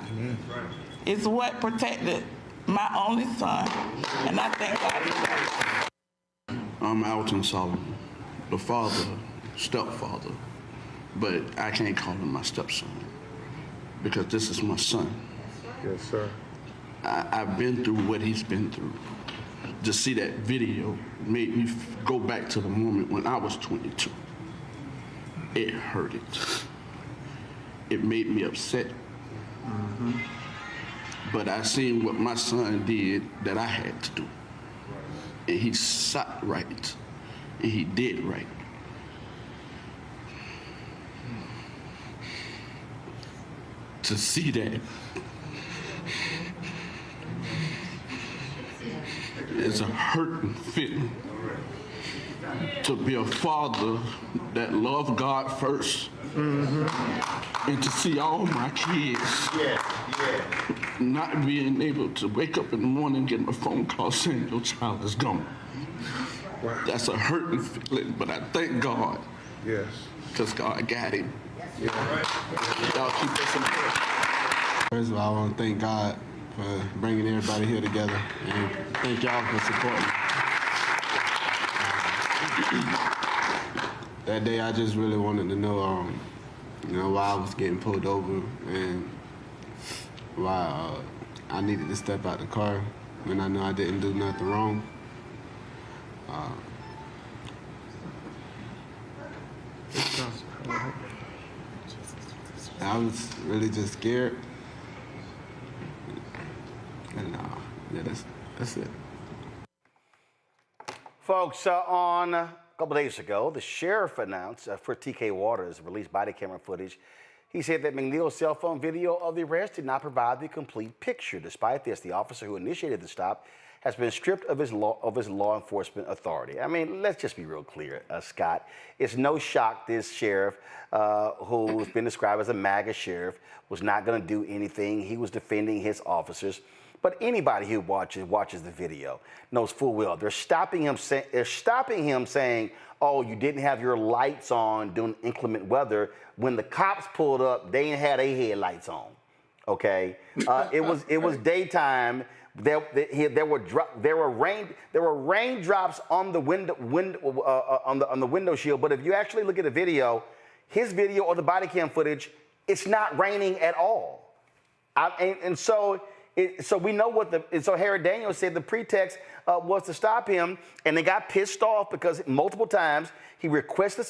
is what protected my only son, and I thank God for that. I'm Alton Solomon, the father, stepfather, but I can't call him my stepson because this is my son. Yes, sir. I've been through what he's been through. To see that video made me go back to the moment when I was 22. It hurted. It made me upset. But I seen what my son did that I had to do. And he sat right, and he did right. To see that, it's a hurting feeling to be a father that loved God first, and to see all my kids not being able to wake up in the morning and get a phone call saying your child is gone. That's a hurting feeling, but I thank God. Yes. Because God got him. Y'all keep us in prayer. First of all, I want to thank God for bringing everybody here together, and thank y'all for supporting. That day, I just really wanted to know, why I was getting pulled over and why I needed to step out the car when I knew I didn't do nothing wrong. I was really just scared. And that's it. Folks, on a couple days ago, the sheriff announced for TK Waters released body camera footage. He said that McNeil's cell phone video of the arrest did not provide the complete picture. Despite this, the officer who initiated the stop has been stripped of his law enforcement authority. I mean, let's just be real clear, Scott. It's no shock this sheriff, who's been described as a MAGA sheriff, was not going to do anything. He was defending his officers. But anybody who watches the video knows full well they're stopping him saying, "Oh, you didn't have your lights on during inclement weather." When the cops pulled up, they didn't have their headlights on. Okay, it was daytime. There were raindrops on the on the window shield. But if you actually look at the video, his video or the body cam footage, it's not raining at all. So we know so Harry Daniels said the pretext was to stop him, and they got pissed off because multiple times he requested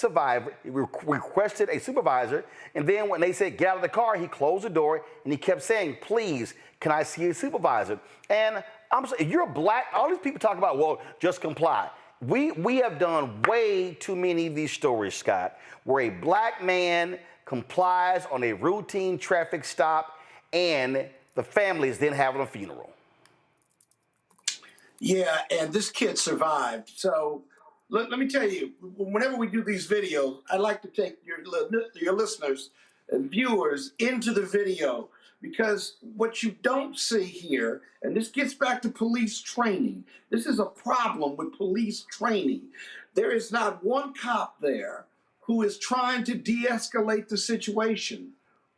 a supervisor, and then when they said get out of the car, he closed the door and he kept saying, "Please, can I see a supervisor?" And I'm saying, if you're a black, all these people talk about, well, just comply. We have done way too many of these stories, Scott, where a black man complies on a routine traffic stop and the family is then having a funeral. Yeah, and this kid survived. So let me tell you, whenever we do these videos, I like to take your listeners and viewers into the video, because what you don't see here, and this gets back to police training, this is a problem with police training. There is not one cop there who is trying to de-escalate the situation.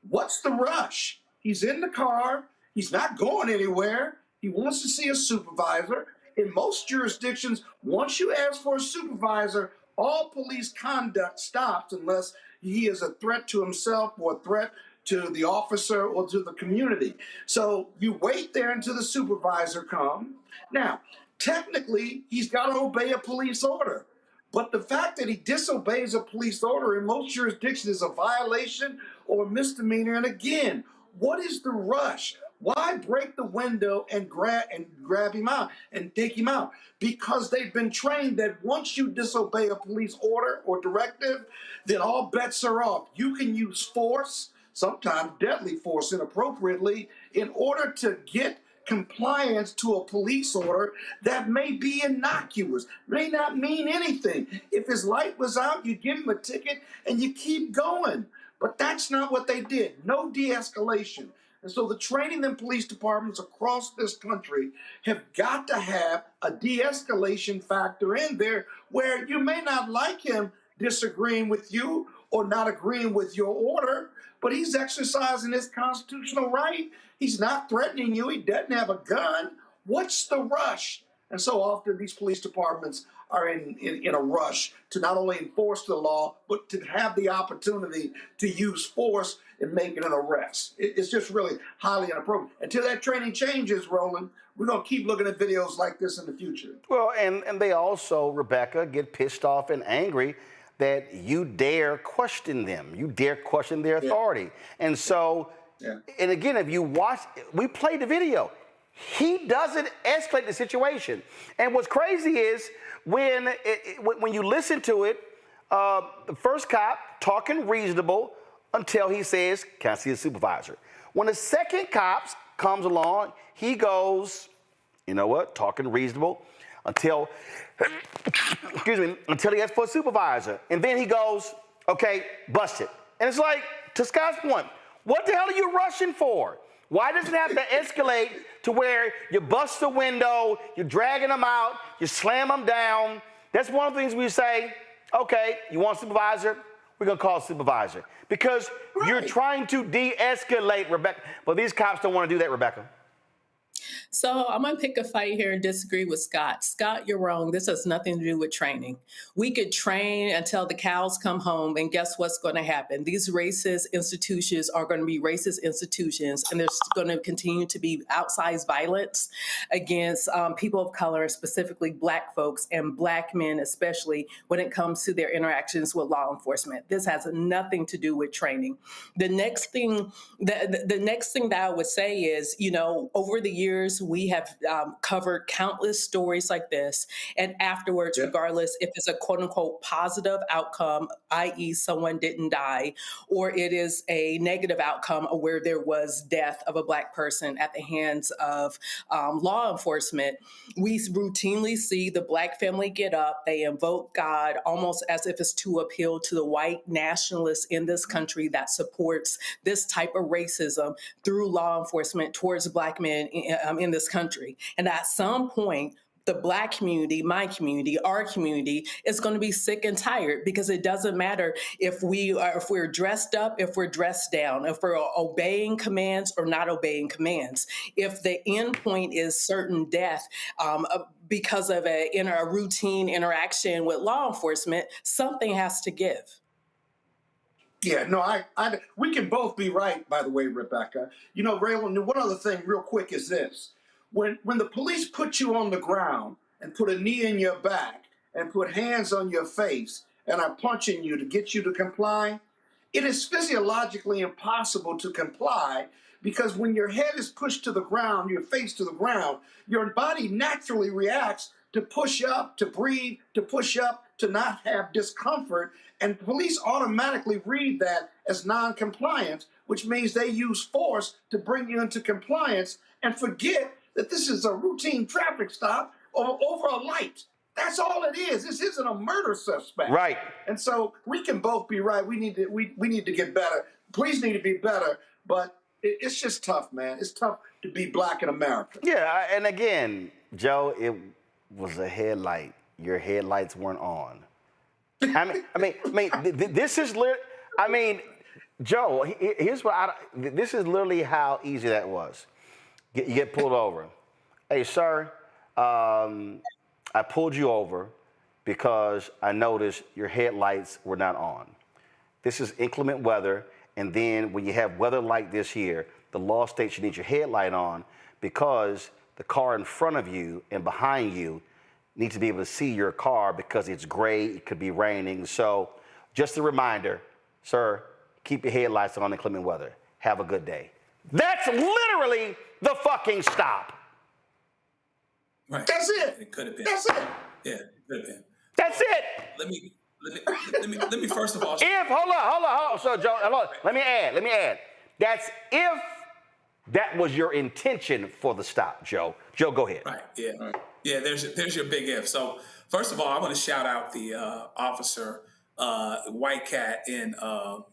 What's the rush? He's in the car. He's not going anywhere. He wants to see a supervisor. In most jurisdictions, once you ask for a supervisor, all police conduct stops unless he is a threat to himself or a threat to the officer or to the community. So you wait there until the supervisor comes. Now, technically, he's got to obey a police order. But the fact that he disobeys a police order in most jurisdictions is a violation or a misdemeanor. And again, what is the rush? Why break the window and grab him out and take him out? Because they've been trained that once you disobey a police order or directive, then all bets are off. You can use force, sometimes deadly force inappropriately, in order to get compliance to a police order that may be innocuous, may not mean anything. If his light was out, you give him a ticket and you keep going. But that's not what they did. No de-escalation. And so the training in police departments across this country have got to have a de-escalation factor in there where you may not like him disagreeing with you or not agreeing with your order, but he's exercising his constitutional right. He's not threatening you. He doesn't have a gun. What's the rush? And so often these police departments are in a rush to not only enforce the law, but to have the opportunity to use force in making an arrest. It's just really highly inappropriate. Until that training changes, Roland, we're going to keep looking at videos like this in the future. Well, and they also, Rebecca, get pissed off and angry that you dare question them. You dare question their authority. And so, and again, if you watch, we played the video. He doesn't escalate the situation. And what's crazy is when you listen to it, the first cop talking reasonable until he says, "Can I see a supervisor?" When the second cop comes along, he goes, "You know what? Talking reasonable until, excuse me, until he asks for a supervisor." And then he goes, "Okay, bust it." And it's like, to Scott's point, what the hell are you rushing for? Why does it have to escalate to where you bust the window, you're dragging them out, you slam them down? That's one of the things we say, okay, you want a supervisor? We're going to call a supervisor. Because you're trying to de-escalate, Rebecca. But these cops don't want to do that, Rebecca. So I'm going to pick a fight here and disagree with Scott. Scott, you're wrong. This has nothing to do with training. We could train until the cows come home, and guess what's going to happen? These racist institutions are going to be racist institutions, and there's going to continue to be outsized violence against people of color, specifically Black folks and Black men, especially when it comes to their interactions with law enforcement. This has nothing to do with training. The next thing that I would say is, you know, over the years, we have covered countless stories like this. And afterwards, regardless if it's a quote unquote positive outcome, i.e. someone didn't die, or it is a negative outcome where there was death of a Black person at the hands of law enforcement, we routinely see the Black family get up, they invoke God almost as if it's to appeal to the white nationalists in this country that supports this type of racism through law enforcement towards Black men in this country. And at some point, the Black community, my community, our community is going to be sick and tired, because it doesn't matter if we're dressed up, if we're dressed down, if we're obeying commands or not obeying commands. If the end point is certain death because of a routine interaction with law enforcement, something has to give. Yeah, no, we can both be right, by the way, Rebecca. You know, Roland, one other thing real quick is this. When the police put you on the ground and put a knee in your back and put hands on your face and are punching you to get you to comply, it is physiologically impossible to comply, because when your head is pushed to the ground, your face to the ground, your body naturally reacts to push up, to breathe, to push up, to not have discomfort. And police automatically read that as non-compliance, which means they use force to bring you into compliance and forget that this is a routine traffic stop over a light. That's all it is. This isn't a murder suspect. Right. And so we can both be right. We need to get better. Police need to be better, but it's just tough, man. It's tough to be Black in America. Yeah, and again, Joe, it was a headlight. Your headlights weren't on. I mean, this is Joe, here's what this is literally how easy that was. You get pulled over. Hey, sir, I pulled you over because I noticed your headlights were not on. This is inclement weather, and then when you have weather like this here, the law states you need your headlight on because the car in front of you and behind you need to be able to see your car because it's gray, it could be raining. So just a reminder, sir, keep your headlights on in inclement weather. Have a good day. That's literally the fucking stop. Right. That's it. It could have been. That's it. Yeah, it could have been. That's it. Let me first of all. Hold on. So, Joe, hold on. Let me add. That's if that was your intention for the stop, Joe. Joe, go ahead. Right. Yeah. Right. Yeah. There's your big if. So, first of all, I want to shout out the officer, white cat in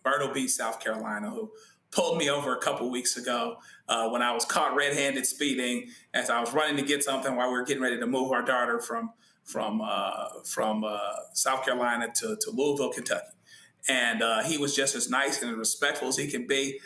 Myrtle Beach, South Carolina, who pulled me over a couple weeks ago when I was caught red-handed speeding as I was running to get something while we were getting ready to move our daughter from South Carolina to Louisville, Kentucky. And he was just as nice and as respectful as he can be.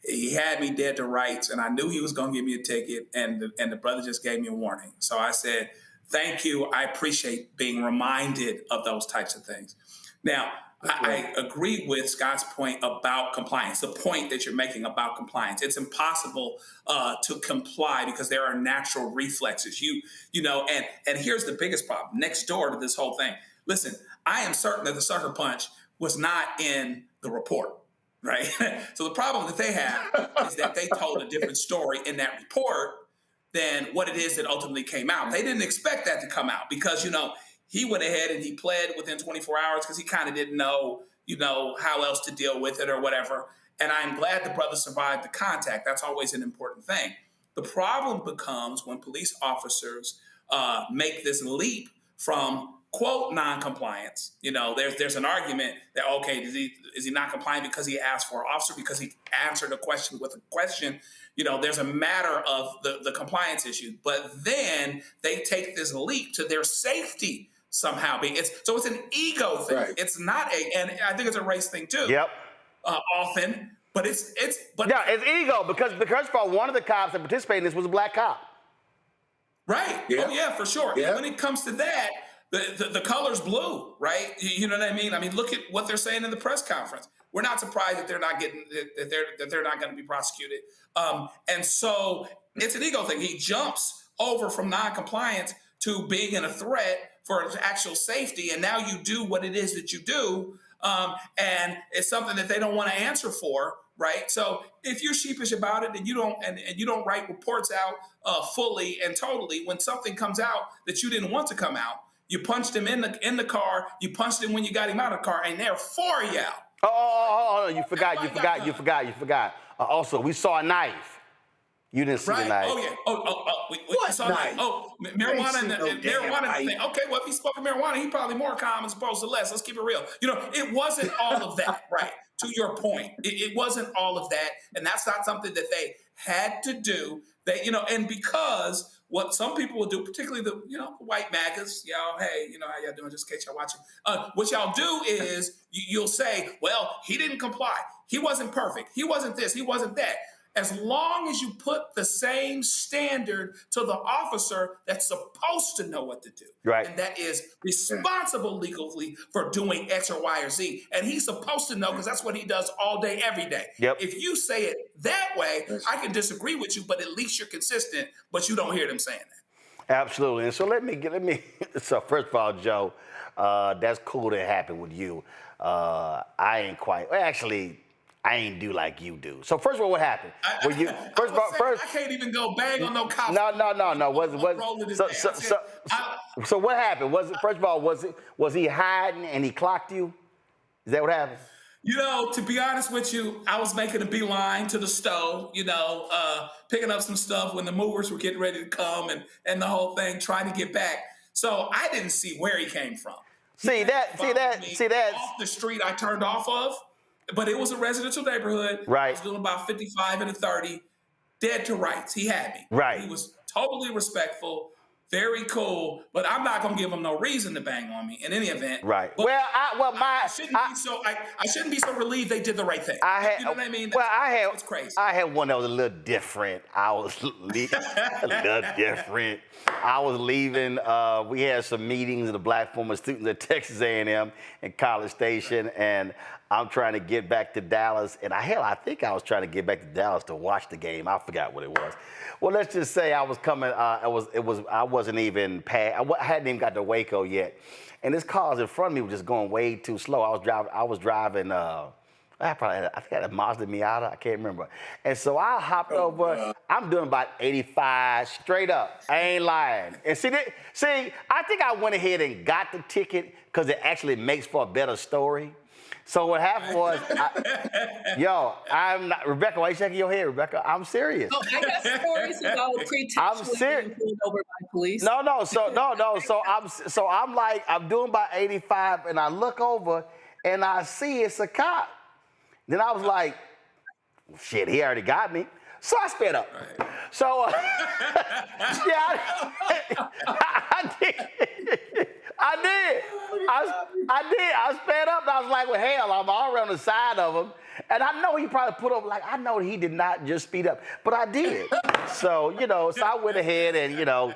He had me dead to rights, and I knew he was going to give me a ticket, and the brother just gave me a warning. So I said, thank you. I appreciate being reminded of those types of things. Now, I agree with Scott's point about compliance, the point that you're making about compliance. It's impossible to comply because there are natural reflexes. You know, and here's the biggest problem next door to this whole thing. Listen, I am certain that the sucker punch was not in the report, right? So the problem that they have is that they told a different story in that report than what it is that ultimately came out. They didn't expect that to come out because, you know, he went ahead and he pled within 24 hours because he kind of didn't know, you know, how else to deal with it or whatever. And I'm glad the brother survived the contact. That's always an important thing. The problem becomes when police officers make this leap from, quote, non-compliance. You know, there's an argument that, okay, is he not compliant because he asked for an officer, because he answered a question with a question? You know, there's a matter of the compliance issue. But then they take this leap to their safety somehow it's an ego thing. Right. It's not and I think it's a race thing too. Yep. Often, but it's ego because for one of the cops that participated in this was a black cop. Right. Yeah. Oh yeah, for sure. Yeah. When it comes to that, the color's blue, right? You know what I mean? I mean, look at what they're saying in the press conference. We're not surprised that they're not getting that they're not going to be prosecuted. And so it's an ego thing. He jumps over from non-compliance to being in a threat for actual safety, and now you do what it is that you do, and it's something that they don't want to answer for, right? So if you're sheepish about it and you don't write reports out fully and totally, when something comes out that you didn't want to come out, you punched him in the car, you punched him when you got him out of the car, and they're for you out. Oh, you forgot. Also, we saw a knife. You didn't see the knife. Oh, yeah. We saw knife? Marijuana and marijuana thing. Okay, well, if he spoke of marijuana, he probably more calm as opposed to less. Let's keep it real. You know, it wasn't all of that, right? To your point, it wasn't all of that. And that's not something that they had to do. They, you know, and because what some people will do, particularly the, you know, white MAGAs, y'all, hey, you know, how y'all doing, just in case y'all watching. What y'all do is you'll say, well, he didn't comply. He wasn't perfect. He wasn't this. He wasn't that. As long as you put the same standard to the officer that's supposed to know what to do, right, and that is responsible legally for doing X or Y or Z, and he's supposed to know because that's what he does all day, every day. Yep. If you say it that way, I can disagree with you, but at least you're consistent, but you don't hear them saying that. Absolutely. And so let me. So first of all, Joe, that's cool that happened with you. I ain't quite. Well, actually, I ain't do like you do. So first of all, what happened? I can't even go bang on no cop. No. So what happened? Was he hiding and he clocked you? Is that what happened? You know, to be honest with you, I was making a beeline to the stove, you know, picking up some stuff when the movers were getting ready to come and the whole thing, trying to get back. So I didn't see where he came from. See that. Off the street I turned off of. But it was a residential neighborhood. Right. I was doing about 55 and a 30, dead to rights. He had me. Right. He was totally respectful, very cool, but I'm not going to give him no reason to bang on me in any event. Right. But I shouldn't be so relieved they did the right thing. You know what I mean? It's crazy. I had one that was a little different. I was a little different. I was leaving. We had some meetings of the black former students at Texas A&M in College Station, and I'm trying to get back to Dallas, and I think I was trying to get back to Dallas to watch the game. I forgot what it was. Well, let's just say I was coming. I wasn't even past. I hadn't even got to Waco yet, and this cars in front of me was just going way too slow. I was driving. I think I had a Mazda Miata. I can't remember. And so I hopped over. I'm doing about 85 straight up. I ain't lying. And see, I think I went ahead and got the ticket because it actually makes for a better story. So what happened was, I'm not, Rebecca, why are you shaking your head, Rebecca? I'm serious. Oh, I got stories about pretextually being pulled over by police. So I'm like, I'm doing about 85, and I look over, and I see it's a cop. Then I was like, shit, he already got me. So I sped up. Right. So, I did. I sped up, and I was like, well, hell, I'm already on the side of him. And I know he probably put over, like, I know he did not just speed up, but I did. So, so I went ahead and,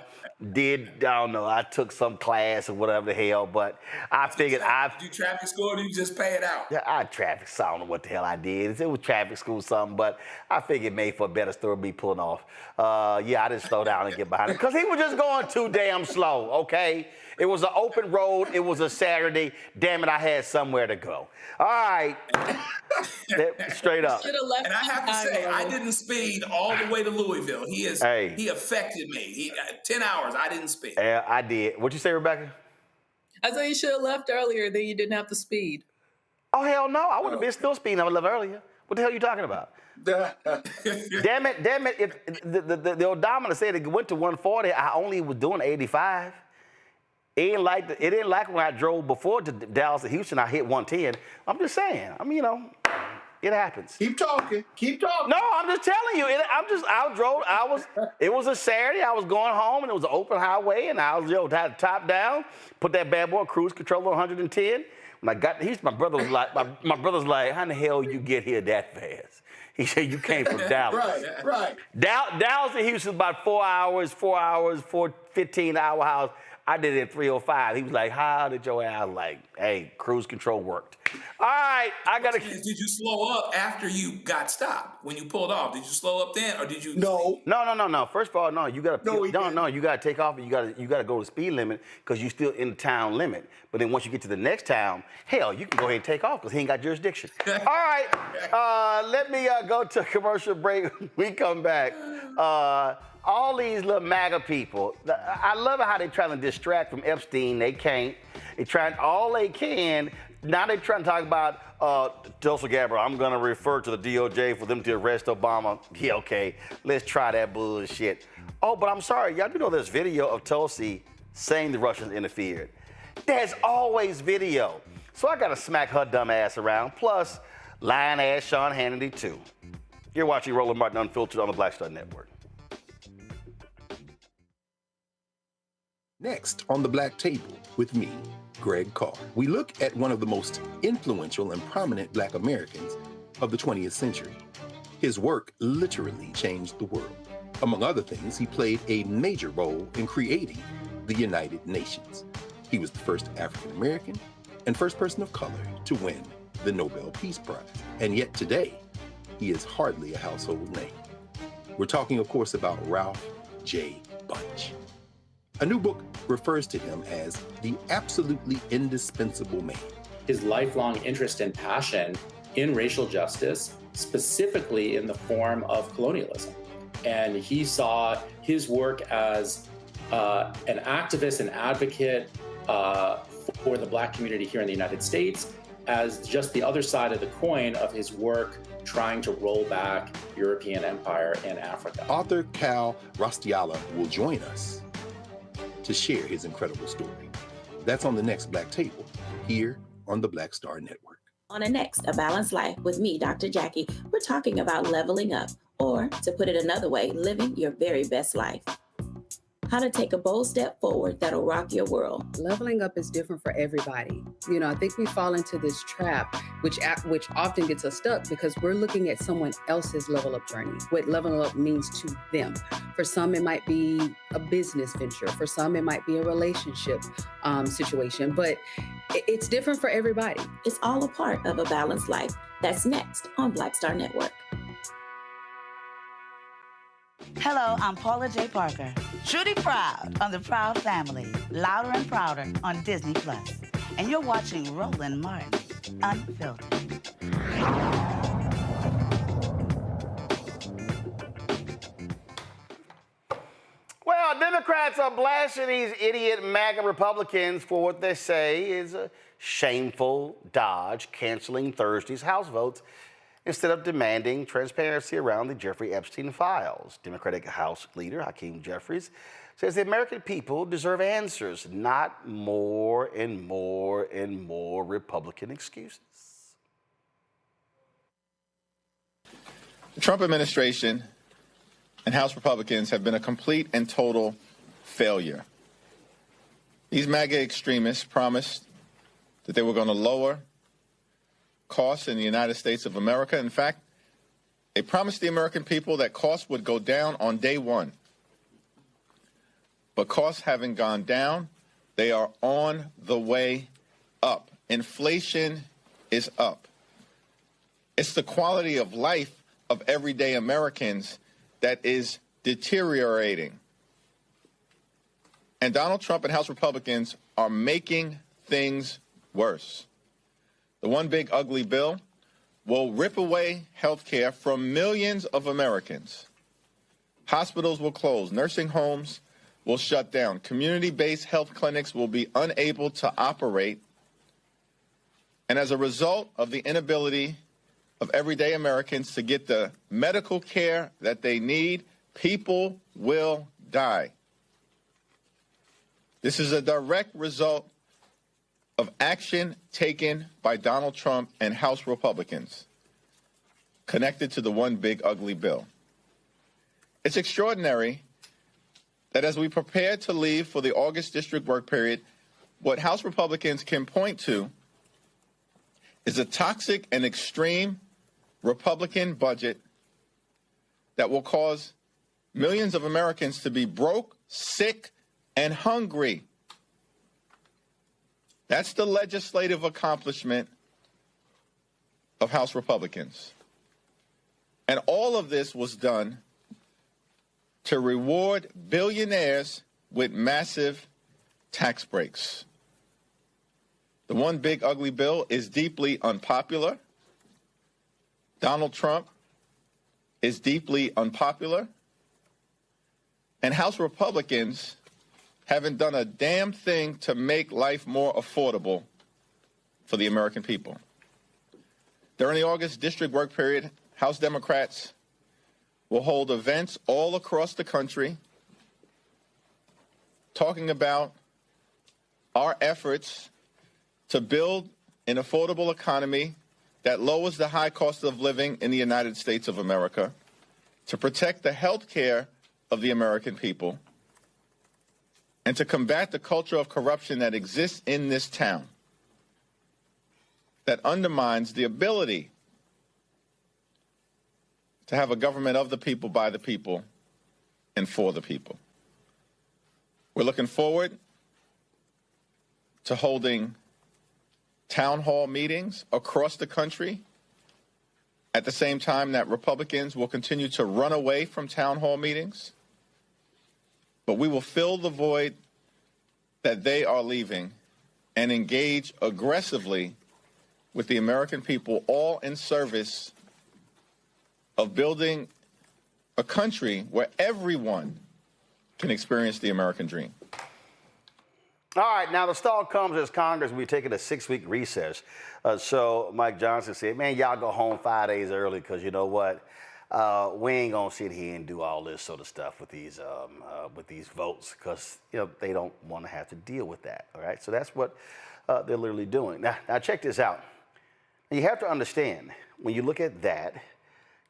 I took some class or whatever the hell, but I figured Did you traffic school or did you just pay it out? Yeah, I traffic school. I don't know what the hell I did. It was traffic school something, but I figured it made for a better story me pulling off. I didn't slow down and get behind him because he was just going too damn slow, okay? It was an open road. It was a Saturday. Damn it, I had somewhere to go. All right. Straight up. And I have to say, I didn't speed all the way to Louisville. He affected me. 10 hours, I didn't speed. Yeah, I did. What'd you say, Rebecca? I said you should have left earlier, then you didn't have to speed. Oh, hell no. I would have been still speeding. I would have left earlier. What the hell are you talking about? Damn it. If the odometer said it went to 140, I only was doing 85. It didn't like when I drove before to Dallas to Houston, I hit 110. I'm just saying. It happens. Keep talking. No, I'm just telling you. It was a Saturday. I was going home, and it was an open highway, and I was, had the top down, put that bad boy cruise control on 110. When I got to Houston, my brother was like, how in the hell you get here that fast? He said, you came from Dallas. Right. Dallas to Houston is about 4 hours, 15-hour house. I did it in 3:05. He was like, how did your ass? Like, hey, cruise control worked. All right, I got to. Did you slow up after you got stopped? When you pulled off, did you slow up then, or did you? No. First of all, no. You got to. You got to take off, and you got to go to the speed limit because you're still in the town limit. But then once you get to the next town, hell, you can go ahead and take off because he ain't got jurisdiction. All right, let me go to a commercial break. We come back. All these little MAGA people, I love how they trying to distract from Epstein. They can't. They trying all they can. Now they're trying to talk about Tulsi Gabbard. I'm going to refer to the DOJ for them to arrest Obama. Yeah, okay. Let's try that bullshit. Oh, but I'm sorry. Y'all do know there's video of Tulsi saying the Russians interfered. There's always video. So I got to smack her dumb ass around. Plus, lying ass Sean Hannity, too. You're watching Roland Martin Unfiltered on the Black Star Network. Next on the Black Table with me, Greg Carr, we look at one of the most influential and prominent Black Americans of the 20th century. His work literally changed the world. Among other things, he played a major role in creating the United Nations. He was the first African American and first person of color to win the Nobel Peace Prize. And yet today, he is hardly a household name. We're talking, of course, about Ralph J. Bunche. A new book refers to him as the absolutely indispensable man. His lifelong interest and passion in racial justice, specifically in the form of colonialism. And he saw his work as an activist and advocate for the Black community here in the United States as just the other side of the coin of his work trying to roll back European empire in Africa. Author Cal Rostiala will join us to share his incredible story. That's on the next Black Table, here on the Black Star Network. On the next A Balanced Life with me, Dr. Jackie, we're talking about leveling up, or to put it another way, living your very best life. How to take a bold step forward that'll rock your world. Leveling up is different for everybody. I think we fall into this trap, which often gets us stuck because we're looking at someone else's level up journey, what leveling up means to them. For some, it might be a business venture. For some, it might be a relationship situation. But It's different for everybody. It's all a part of a balanced life. That's next on Black Star Network. Hello, I'm Paula J. Parker. Truly proud of the Proud Family, Louder and Prouder on Disney+. And you're watching Roland Martin, Unfiltered. Well, Democrats are blasting these idiot MAGA Republicans for what they say is a shameful dodge, canceling Thursday's House votes instead of demanding transparency around the Jeffrey Epstein files. Democratic House Leader Hakeem Jeffries says the American people deserve answers, not more and more and more Republican excuses. The Trump administration and House Republicans have been a complete and total failure. These MAGA extremists promised that they were going to lower costs in the United States of America. In fact, they promised the American people that costs would go down on day one. But costs haven't gone down. They are on the way up. Inflation is up. It's the quality of life of everyday Americans that is deteriorating. And Donald Trump and House Republicans are making things worse. The one big ugly bill will rip away health care from millions of Americans. Hospitals will close. Nursing homes will shut down. Community-based health clinics will be unable to operate. And as a result of the inability of everyday Americans to get the medical care that they need, people will die. This is a direct result of action taken by Donald Trump and House Republicans connected to the one big ugly bill. It's extraordinary that as we prepare to leave for the August district work period, what House Republicans can point to is a toxic and extreme Republican budget that will cause millions of Americans to be broke, sick, and hungry. That's the legislative accomplishment of House Republicans. And all of this was done to reward billionaires with massive tax breaks. The one big ugly bill is deeply unpopular. Donald Trump is deeply unpopular. And House Republicans haven't done a damn thing to make life more affordable for the American people. During the August district work period, House Democrats will hold events all across the country talking about our efforts to build an affordable economy that lowers the high cost of living in the United States of America, to protect the health care of the American people, and to combat the culture of corruption that exists in this town that undermines the ability to have a government of the people, by the people, and for the people. We're looking forward to holding town hall meetings across the country at the same time that Republicans will continue to run away from town hall meetings. But we will fill the void that they are leaving and engage aggressively with the American people, all in service of building a country where everyone can experience the American dream. All right, now the stall comes as Congress will be taking a 6-week recess. So Mike Johnson said, man, y'all go home 5 days early because you know what? We ain't going to sit here and do all this sort of stuff with these votes because, you know, they don't want to have to deal with that, all right? So that's what they're literally doing. Now, check this out. You have to understand, when you look at that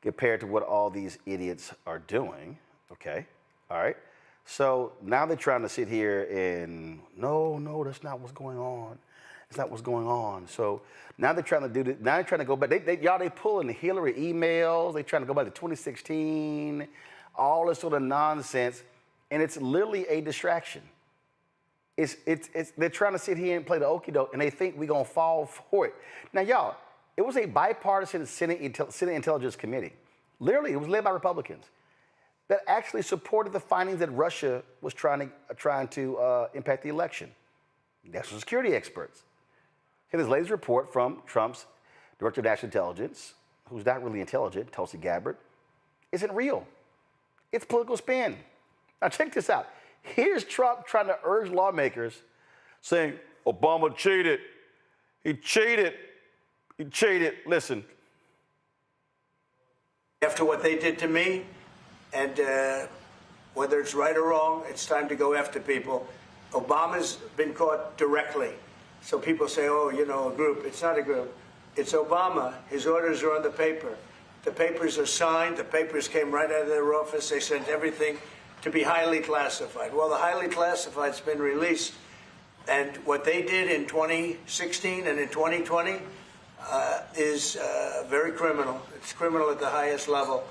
compared to what all these idiots are doing, okay, all right? So now they're trying to sit here and, no, that's not what's going on. It's not what's going on. So now they're trying to do this. Now they're trying to go back. They pulling the Hillary emails. They're trying to go back to 2016, all this sort of nonsense. And it's literally a distraction. They're trying to sit here and play the okie doke, and they think we're going to fall for it. Now, y'all, it was a bipartisan Senate Intelligence Committee. Literally, it was led by Republicans that actually supported the findings that Russia was trying to impact the election. National security experts. Here, this latest report from Trump's Director of National Intelligence, who's not really intelligent, Tulsi Gabbard, isn't real. It's political spin. Now, check this out. Here's Trump trying to urge lawmakers, saying, Obama cheated. He cheated. He cheated. Listen. After what they did to me, and whether it's right or wrong, it's time to go after people. Obama's been caught directly. So people say, oh, you know, a group. It's not a group. It's Obama. His orders are on the paper. The papers are signed. The papers came right out of their office. They sent everything to be highly classified. Well, the highly classified's been released. And what they did in 2016 and in 2020 is very criminal. It's criminal at the highest level.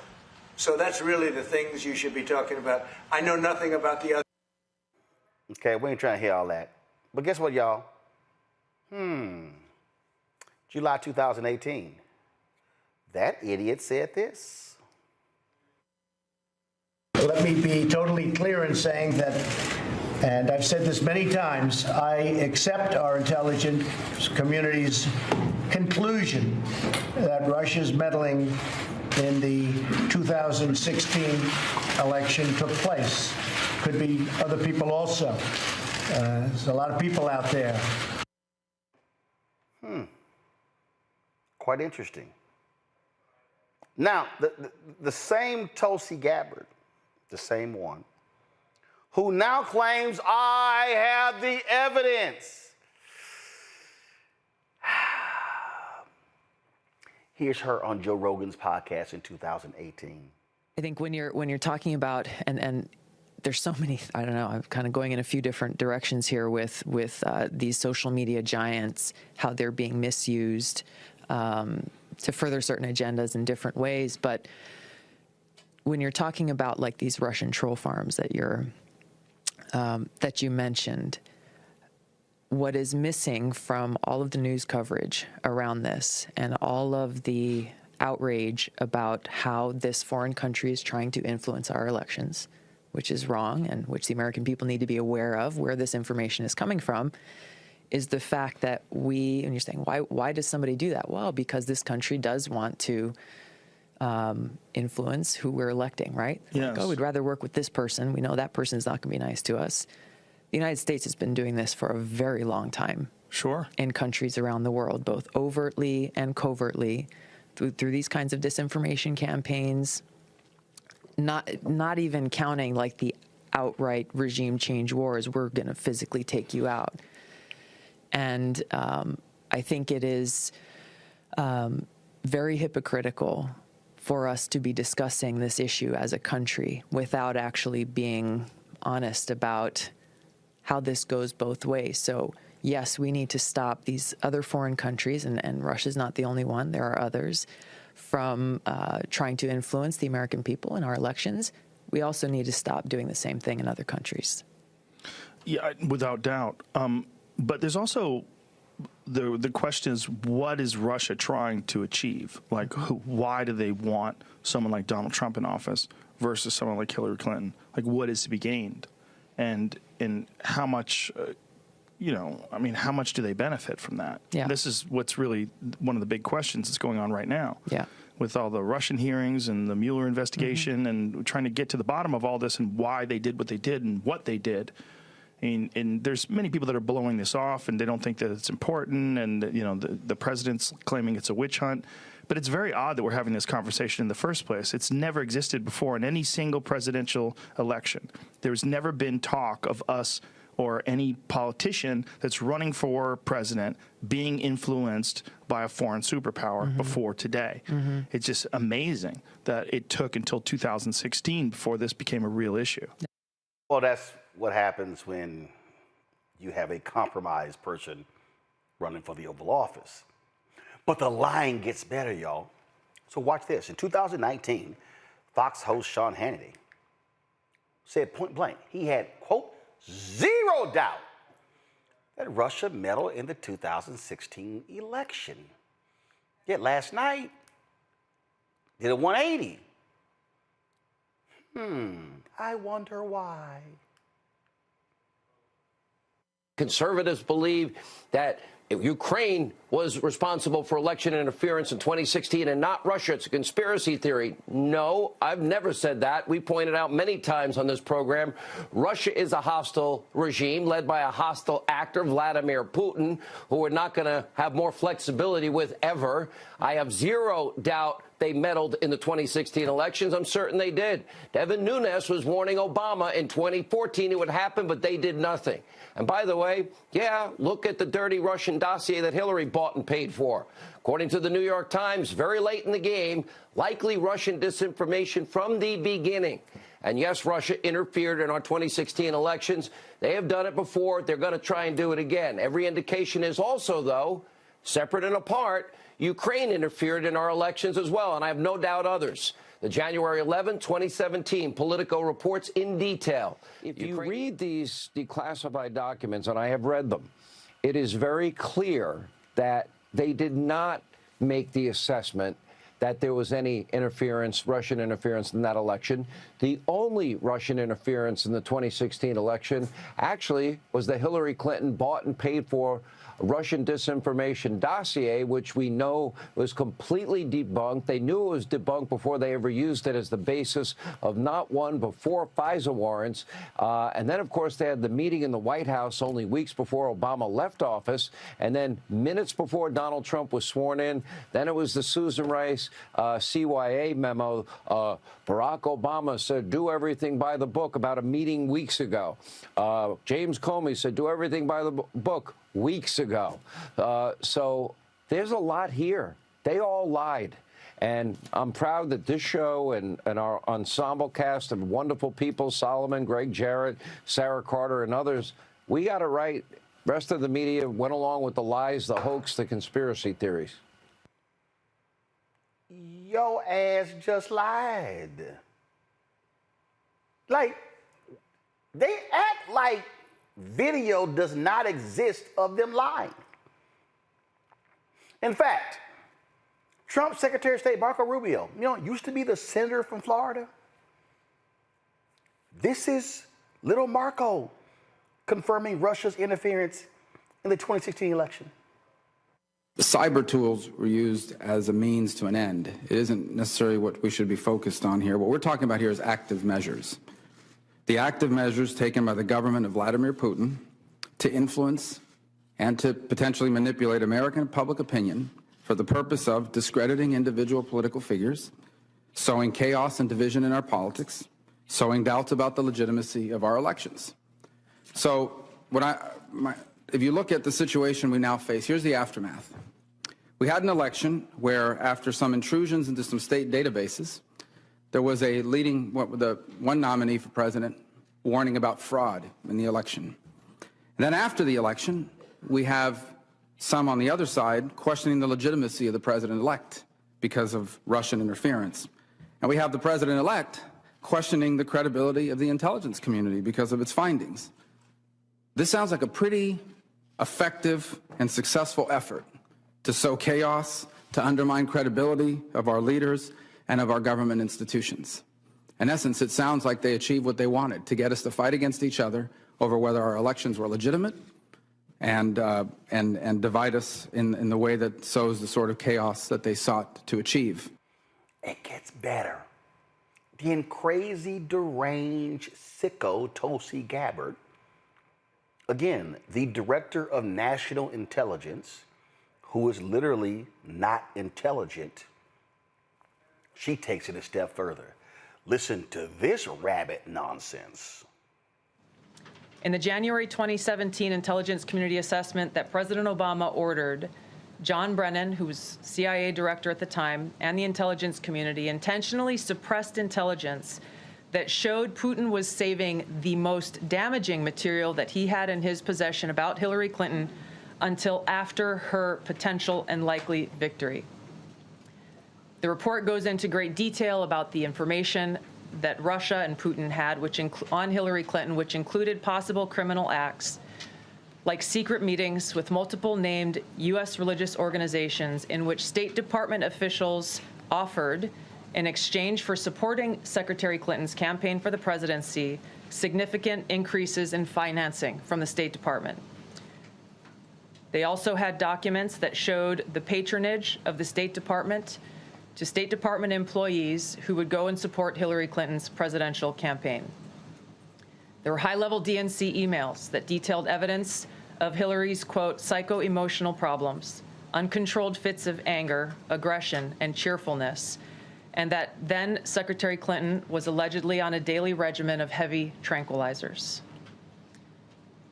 So that's really the things you should be talking about. I know nothing about the other. Okay, we ain't trying to hear all that. But guess what, y'all? July 2018. That idiot said this. Let me be totally clear in saying that, and I've said this many times, I accept our intelligence community's conclusion that Russia's meddling in the 2016 election took place. Could be other people also. There's a lot of people out there. Quite interesting. Now, the same Tulsi Gabbard, the same one, who now claims I have the evidence. Here's her on Joe Rogan's podcast in 2018. I think when you're talking about and there's so many, I don't know, I'm kind of going in a few different directions here with these social media giants, how they're being misused to further certain agendas in different ways. But when you're talking about like these Russian troll farms that you mentioned, what is missing from all of the news coverage around this and all of the outrage about how this foreign country is trying to influence our elections, which is wrong and which the American people need to be aware of where this information is coming from, is the fact that and you're saying, why does somebody do that? Well, because this country does want to influence who we're electing, right? Yes. Like, we'd rather work with this person. We know that person is not going to be nice to us. The United States has been doing this for a very long time. Sure. In countries around the world, both overtly and covertly, through these kinds of disinformation campaigns, not even counting like the outright regime change wars, we're going to physically take you out. And I think it is very hypocritical for us to be discussing this issue as a country without actually being honest about how this goes both ways. So yes, we need to stop these other foreign countries, and Russia's not the only one, there are others, from trying to influence the American people in our elections. We also need to stop doing the same thing in other countries. Yeah, without doubt. But there's also the question is, what is Russia trying to achieve? Like, why do they want someone like Donald Trump in office versus someone like Hillary Clinton? Like, what is to be gained? And how much, how much do they benefit from that? Yeah. This is what's really one of the big questions that's going on right now. Yeah. With all the Russian hearings and the Mueller investigation and trying to get to the bottom of all this and why they did what they did and what they did. And there's many people that are blowing this off and they don't think that it's important, and the president's claiming it's a witch hunt. But it's very odd that we're having this conversation in the first place. It's never existed before in any single presidential election. There's never been talk of us or any politician that's running for president being influenced by a foreign superpower before today. It's just amazing that it took until 2016 before this became a real issue. Well, that's what happens when you have a compromised person running for the Oval Office. But the lying gets better, y'all. So watch this. In 2019, Fox host Sean Hannity said point blank, he had, quote, zero doubt that Russia meddled in the 2016 election. Yet last night, did a 180. I wonder why. Conservatives believe that Ukraine was responsible for election interference in 2016 and not Russia. It's a conspiracy theory. No, I've never said that. We pointed out many times on this program, Russia is a hostile regime led by a hostile actor, Vladimir Putin, who we're not going to have more flexibility with ever. I have zero doubt they meddled in the 2016 elections. I'm certain they did. Devin Nunes was warning Obama in 2014 it would happen, but they did nothing. And by the way, yeah, look at the dirty Russian dossier that Hillary bought and paid for. According to the New York Times, very late in the game, likely Russian disinformation from the beginning. And yes, Russia interfered in our 2016 elections. They have done it before. They're going to try and do it again. Every indication is also, though, separate and apart, Ukraine interfered in our elections as well, and I have no doubt others. The January 11, 2017 Politico reports in detail. If you read these declassified documents, and I have read them, it is very clear that they did not make the assessment that there was any interference, Russian interference in that election. The only Russian interference in the 2016 election actually was the Hillary Clinton bought and paid for Russian disinformation dossier, which we know was completely debunked. They knew it was debunked before they ever used it as the basis of not one but four FISA warrants. And then, of course, they had the meeting in the White House only weeks before Obama left office. And then minutes before Donald Trump was sworn in, then it was the Susan Rice CYA memo. Barack Obama said, do everything by the book about a meeting weeks ago. James Comey said, do everything by the book weeks ago. So there's a lot here. They all lied. And I'm proud that this show and our ensemble cast of wonderful people, Solomon, Greg Jarrett, Sarah Carter, and others, we got it right. Rest of the media went along with the lies, the hoax, the conspiracy theories. Your ass just lied. Like, they act like video does not exist of them lying. In fact, Trump's Secretary of State, Marco Rubio, used to be the senator from Florida. This is little Marco confirming Russia's interference in the 2016 election. The cyber tools were used as a means to an end. It isn't necessarily what we should be focused on here. What we're talking about here is active measures. The active measures taken by the government of Vladimir Putin to influence and to potentially manipulate American public opinion for the purpose of discrediting individual political figures, sowing chaos and division in our politics, sowing doubts about the legitimacy of our elections. So if you look at the situation we now face, here's the aftermath. We had an election where, after some intrusions into some state databases, there was a one nominee for president warning about fraud in the election. And then after the election, we have some on the other side questioning the legitimacy of the president-elect because of Russian interference. And we have the president-elect questioning the credibility of the intelligence community because of its findings. This sounds like a pretty effective and successful effort to sow chaos, to undermine credibility of our leaders and of our government institutions. In essence, it sounds like they achieved what they wanted, to get us to fight against each other over whether our elections were legitimate and divide us in the way that sows the sort of chaos that they sought to achieve. It gets better. The crazy, deranged, sicko Tulsi Gabbard, again, the director of national intelligence, who is literally not intelligent, she takes it a step further. Listen to this rabbit nonsense. In the January 2017 intelligence community assessment that President Obama ordered, John Brennan, who was CIA director at the time, and the intelligence community intentionally suppressed intelligence that showed Putin was saving the most damaging material that he had in his possession about Hillary Clinton until after her potential and likely victory. The report goes into great detail about the information that Russia and Putin had on Hillary Clinton, which included possible criminal acts. like secret meetings with multiple named U.S. religious organizations in which State Department officials offered, in exchange for supporting Secretary Clinton's campaign for the presidency, significant increases in financing from the State Department. They also had documents that showed the patronage of the State Department to State Department employees who would go and support Hillary Clinton's presidential campaign. There were high-level DNC emails that detailed evidence of Hillary's, quote, psycho-emotional problems, uncontrolled fits of anger, aggression, and cheerfulness, and that then Secretary Clinton was allegedly on a daily regimen of heavy tranquilizers.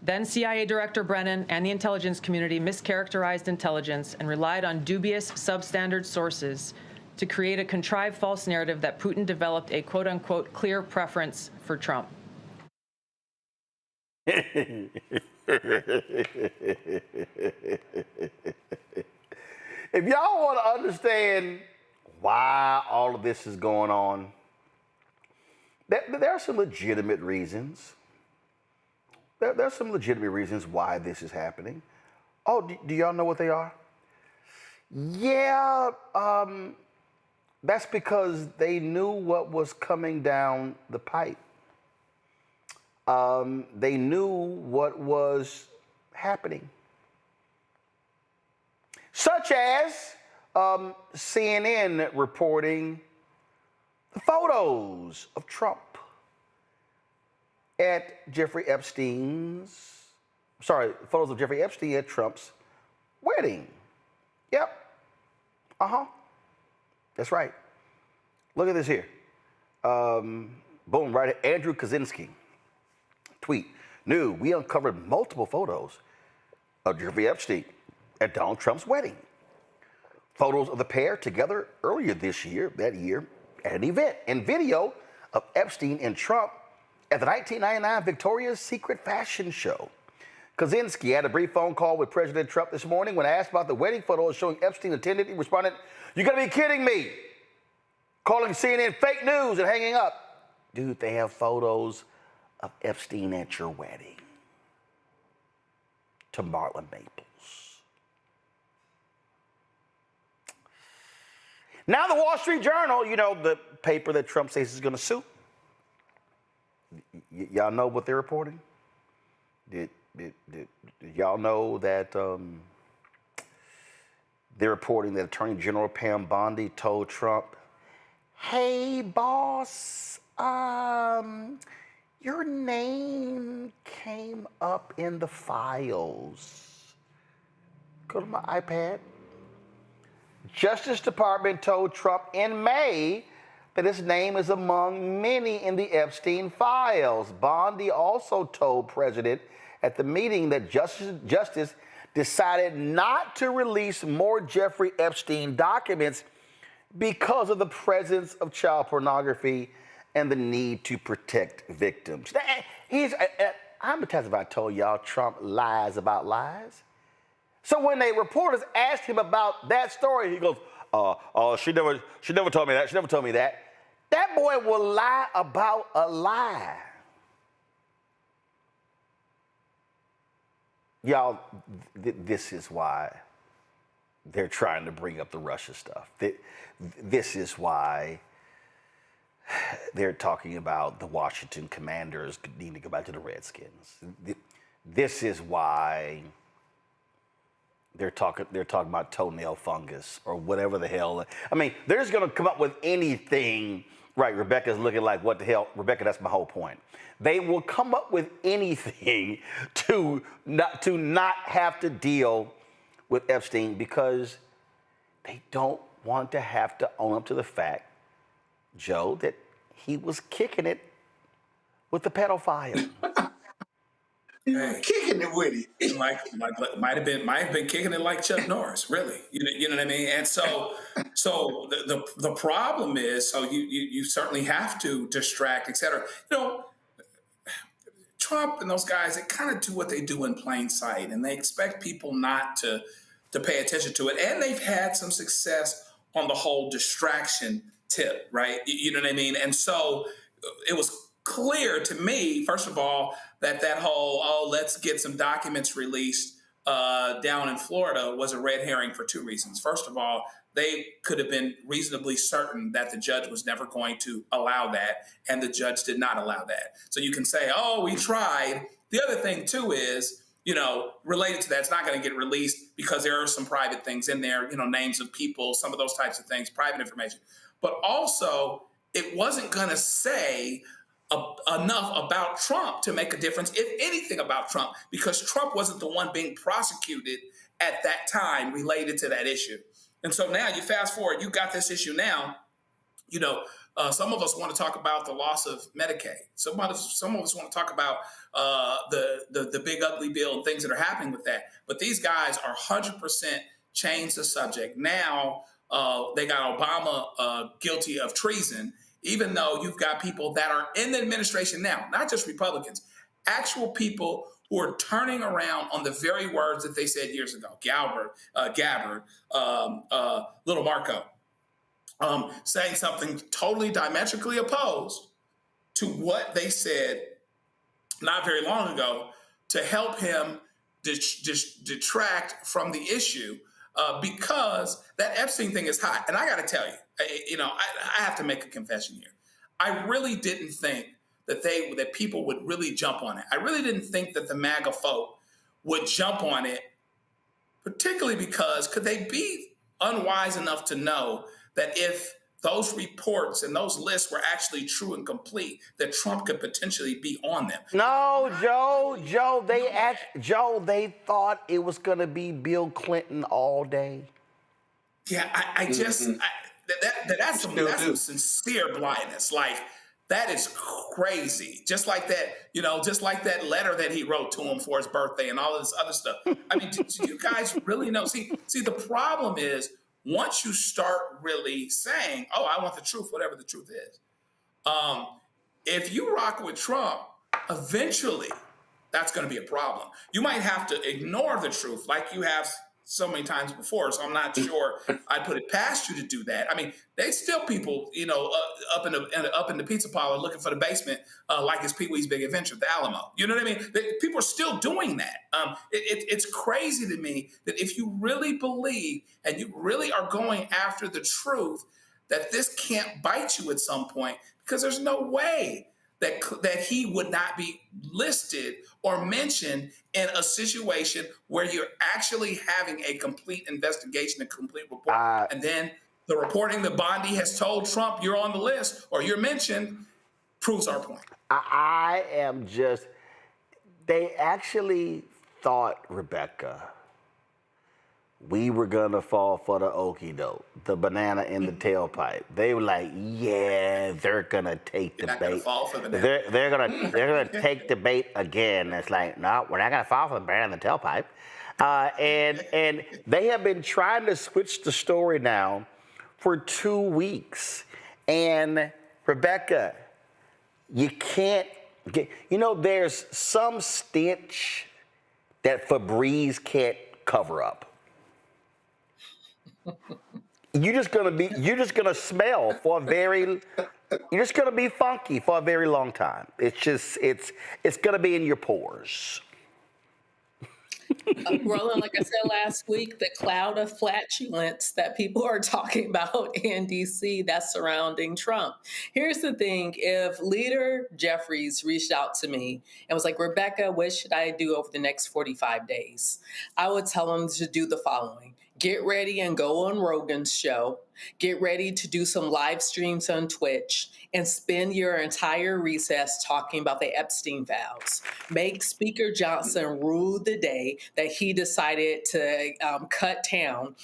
Then CIA Director Brennan and the intelligence community mischaracterized intelligence and relied on dubious substandard sources to create a contrived false narrative that Putin developed a quote-unquote clear preference for Trump. If y'all want to understand why all of this is going on, there are some legitimate reasons. There are some legitimate reasons why this is happening. Oh, do y'all know what they are? Yeah, that's because they knew what was coming down the pipe. They knew what was happening. Such as CNN reporting the photos of Trump at Jeffrey Epstein at Trump's wedding. Yep. That's right. Look at this here. Boom, right at Andrew Kaczynski. Tweet, new, we uncovered multiple photos of Jeffrey Epstein at Donald Trump's wedding. Photos of the pair together earlier that year, at an event, and video of Epstein and Trump at the 1999 Victoria's Secret fashion show. Kaczynski had a brief phone call with President Trump this morning. When asked about the wedding photos showing Epstein attended, he responded, "You gotta be kidding me," calling CNN fake news and hanging up. Dude, they have photos of Epstein at your wedding. To Marla Maples. Now the Wall Street Journal, you know, the paper that Trump says is going to sue. Y'all know what they're reporting? Did y'all know that they're reporting that Attorney General Pam Bondi told Trump, "Hey, boss, your name came up in the files. Go to my iPad." Justice Department told Trump in May that his name is among many in the Epstein files. Bondi also told President at the meeting that Justice decided not to release more Jeffrey Epstein documents because of the presence of child pornography and the need to protect victims. How many times have I told y'all Trump lies about lies? So when the reporters asked him about that story, he goes, she never told me that. She never told me that. That boy will lie about a lie. Y'all, this is why they're trying to bring up the Russia stuff. This is why they're talking about the Washington Commanders needing to go back to the Redskins. This is why they're talking about toenail fungus or whatever the hell. I mean, they're just going to come up with anything. Right, Rebecca's looking like, what the hell? Rebecca, that's my whole point. They will come up with anything to not have to deal with Epstein because they don't want to have to own up to the fact, Joe, that he was kicking it with the pedophile. Kicking it with it. might have been kicking it like Chuck Norris, really. You know what I mean? And so the problem is, so you certainly have to distract, et cetera. You know, Trump and those guys, they kind of do what they do in plain sight, and they expect people not to pay attention to it. And they've had some success on the whole distraction tip, right? You know what I mean? And so it was clear to me, first of all, that whole, oh, let's get some documents released down in Florida was a red herring for two reasons. First of all, they could have been reasonably certain that the judge was never going to allow that, and the judge did not allow that. So you can say, oh, we tried. The other thing, too, is, related to that, it's not going to get released because there are some private things in there, names of people, some of those types of things, private information. But also, it wasn't going to say enough about Trump to make a difference, if anything, about Trump, because Trump wasn't the one being prosecuted at that time related to that issue. And so now you fast forward, you got this issue now. Some of us want to talk about the loss of Medicaid. Some of us want to talk about the big ugly bill and things that are happening with that. But these guys are 100% changed the subject. Now they got Obama guilty of treason, even though you've got people that are in the administration now, not just Republicans, actual people who are turning around on the very words that they said years ago. Gabbard, Little Marco, saying something totally diametrically opposed to what they said not very long ago to help him detract from the issue because that Epstein thing is hot. And I got to tell you, I have to make a confession here. I really didn't think that people would really jump on it. I really didn't think that the MAGA folk would jump on it, particularly because could they be unwise enough to know that if those reports and those lists were actually true and complete, that Trump could potentially be on them? No, Joe, they thought it was going to be Bill Clinton all day. Yeah, that's some sincere blindness. Like, that is crazy. Just like that letter that he wrote to him for his birthday and all of this other stuff. I mean, do you guys really know? See, the problem is once you start really saying, oh, I want the truth, whatever the truth is. If you rock with Trump, eventually that's going to be a problem. You might have to ignore the truth like you have so many times before. So I'm not sure I put it past you to do that. I mean, they still people, up in the pizza parlor looking for the basement, like it's Pee-wee's Big Adventure, the Alamo. You know what I mean? People are still doing that. It's crazy to me that if you really believe and you really are going after the truth, that this can't bite you at some point, because there's no way that he would not be listed or mentioned in a situation where you're actually having a complete investigation, a complete report. And then the reporting that Bondi has told Trump you're on the list or you're mentioned proves our point. They actually thought, Rebecca, we were going to fall for the okie doke, the banana in the tailpipe. They were like, yeah, they're going to take the bait. They're going to take the bait again. It's like, no, we're not going to fall for the banana in the tailpipe. And they have been trying to switch the story now for 2 weeks. And Rebecca, you can't get, there's some stench that Febreze can't cover up. You're just gonna smell for you're just gonna be funky for a very long time. It's gonna be in your pores. Roland, like I said last week, the cloud of flatulence that people are talking about in DC that's surrounding Trump. Here's the thing. If Leader Jeffries reached out to me and was like, Rebecca, what should I do over the next 45 days? I would tell him to do the following. Get ready and go on Rogan's show. Get ready to do some live streams on Twitch and spend your entire recess talking about the Epstein files. Make Speaker Johnson rue the day that he decided to cut town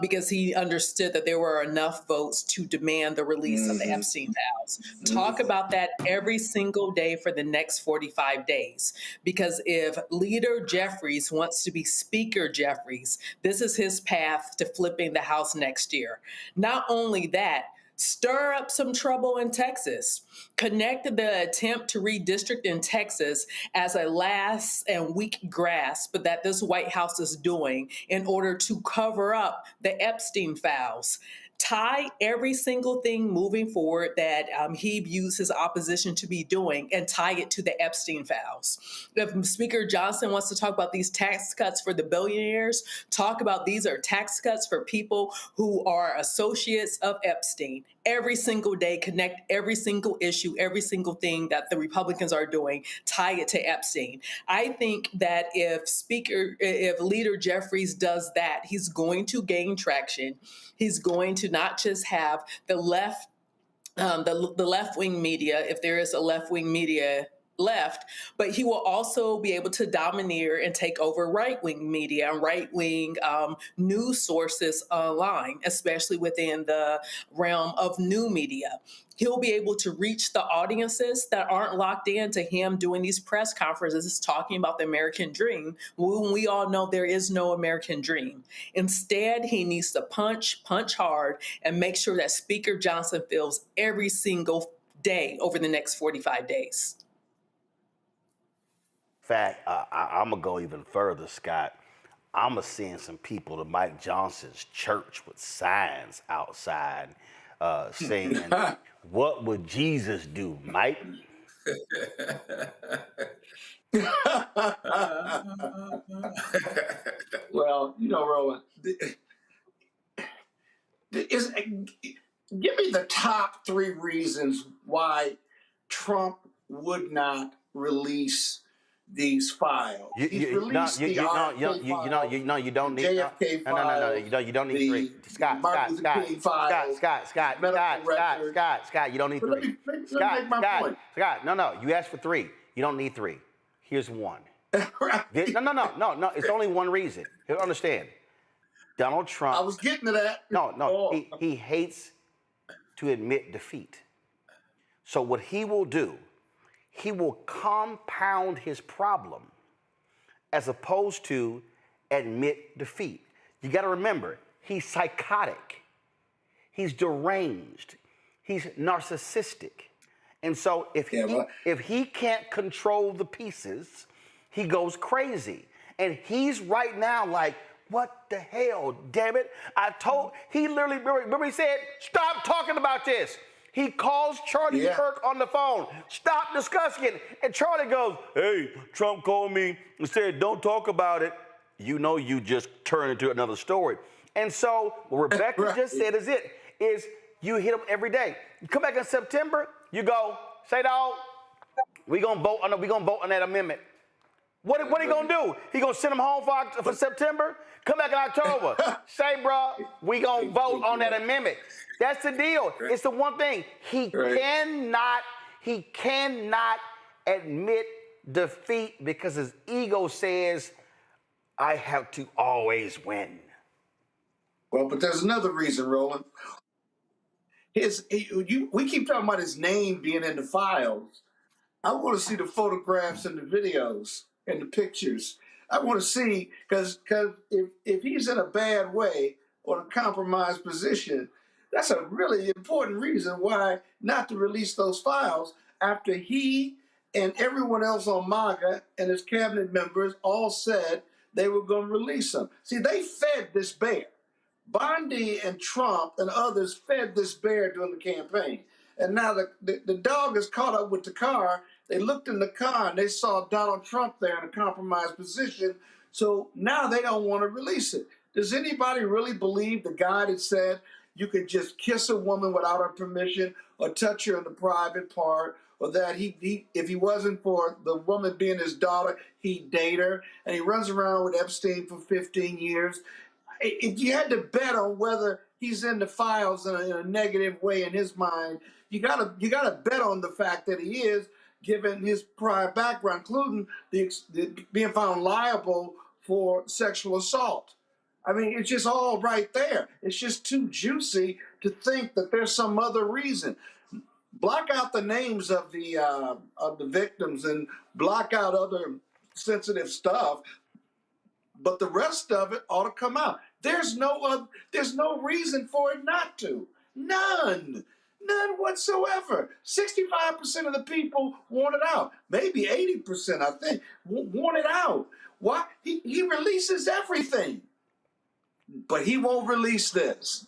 because he understood that there were enough votes to demand the release of the Epstein files. Talk about that every single day for the next 45 days. Because if Leader Jeffries wants to be Speaker Jeffries, this is his path to flipping the House next year. Not only that, stir up some trouble in Texas. Connect the attempt to redistrict in Texas as a last and weak grasp that this White House is doing in order to cover up the Epstein files. tie every single thing moving forward that he views his opposition to be doing and tie it to the Epstein files. If Speaker Johnson wants to talk about these tax cuts for the billionaires, talk about these are tax cuts for people who are associates of Epstein. Every single day, connect every single issue, every single thing that the Republicans are doing, tie it to Epstein. I think that if Leader Jeffries does that, he's going to gain traction. He's going to not just have the left, the left-wing media, if there is a left-wing media left, but he will also be able to domineer and take over right-wing media and right-wing news sources online, especially within the realm of new media. He'll be able to reach the audiences that aren't locked into him doing these press conferences talking about the American dream, when we all know there is no American dream. Instead, he needs to punch hard, and make sure that Speaker Johnson feels every single day over the next 45 days. Fact, I'm going to go even further, Scott. I'm going to send some people to Mike Johnson's church with signs outside saying, what would Jesus do, Mike? Well, Roland, give me the top 3 reasons why Trump would not release these files. He's released the RFK files, you don't need JFK files, you don't need 3. Scott, you don't need 3. Let me make my point. Scott, no, you asked for 3. You don't need 3. Here's 1. No, it's only one reason. You understand. Donald Trump. I was getting to that. No, he hates to admit defeat. So what he will do, he will compound his problem as opposed to admit defeat. You got to remember, he's psychotic. He's deranged. He's narcissistic. And so if he can't control the pieces, he goes crazy. And he's right now like, what the hell, damn it? He literally, remember he said, stop talking about this. He calls Charlie Kirk on the phone. Stop discussing it. And Charlie goes, hey, Trump called me and said, don't talk about it. You know you just turned into another story. And so what Rebecca just said is you hit him every day. You come back in September, you go, say, dog, we're going to vote on that amendment. What are you going to do? He going to send him home for September? Come back in October. Say, bro, we going to vote on that amendment. That's the deal. It's the one thing. He cannot admit defeat because his ego says, I have to always win. Well, but there's another reason, Roland. We keep talking about his name being in the files. I want to see the photographs and the videos and the pictures. I want to see, because if he's in a bad way or a compromised position, that's a really important reason why not to release those files after he and everyone else on MAGA and his cabinet members all said they were going to release them. See, they fed this bear. Bondi and Trump and others fed this bear during the campaign. And now the dog is caught up with the car. They looked in the car and they saw Donald Trump there in a compromised position. So now they don't want to release it. Does anybody really believe the guy that said you could just kiss a woman without her permission or touch her in the private part, or that if he wasn't for the woman being his daughter, he'd date her, and he runs around with Epstein for 15 years? If you had to bet on whether he's in the files in a negative way in his mind, you gotta bet on the fact that he is, given his prior background, including the being found liable for sexual assault. I mean, it's just all right there. It's just too juicy to think that there's some other reason. Block out the names of the victims and block out other sensitive stuff, but the rest of it ought to come out. There's no reason for it not to. None whatsoever. 65% of the people want it out. Maybe 80%, I think, want it out. Why? He releases everything, but he won't release this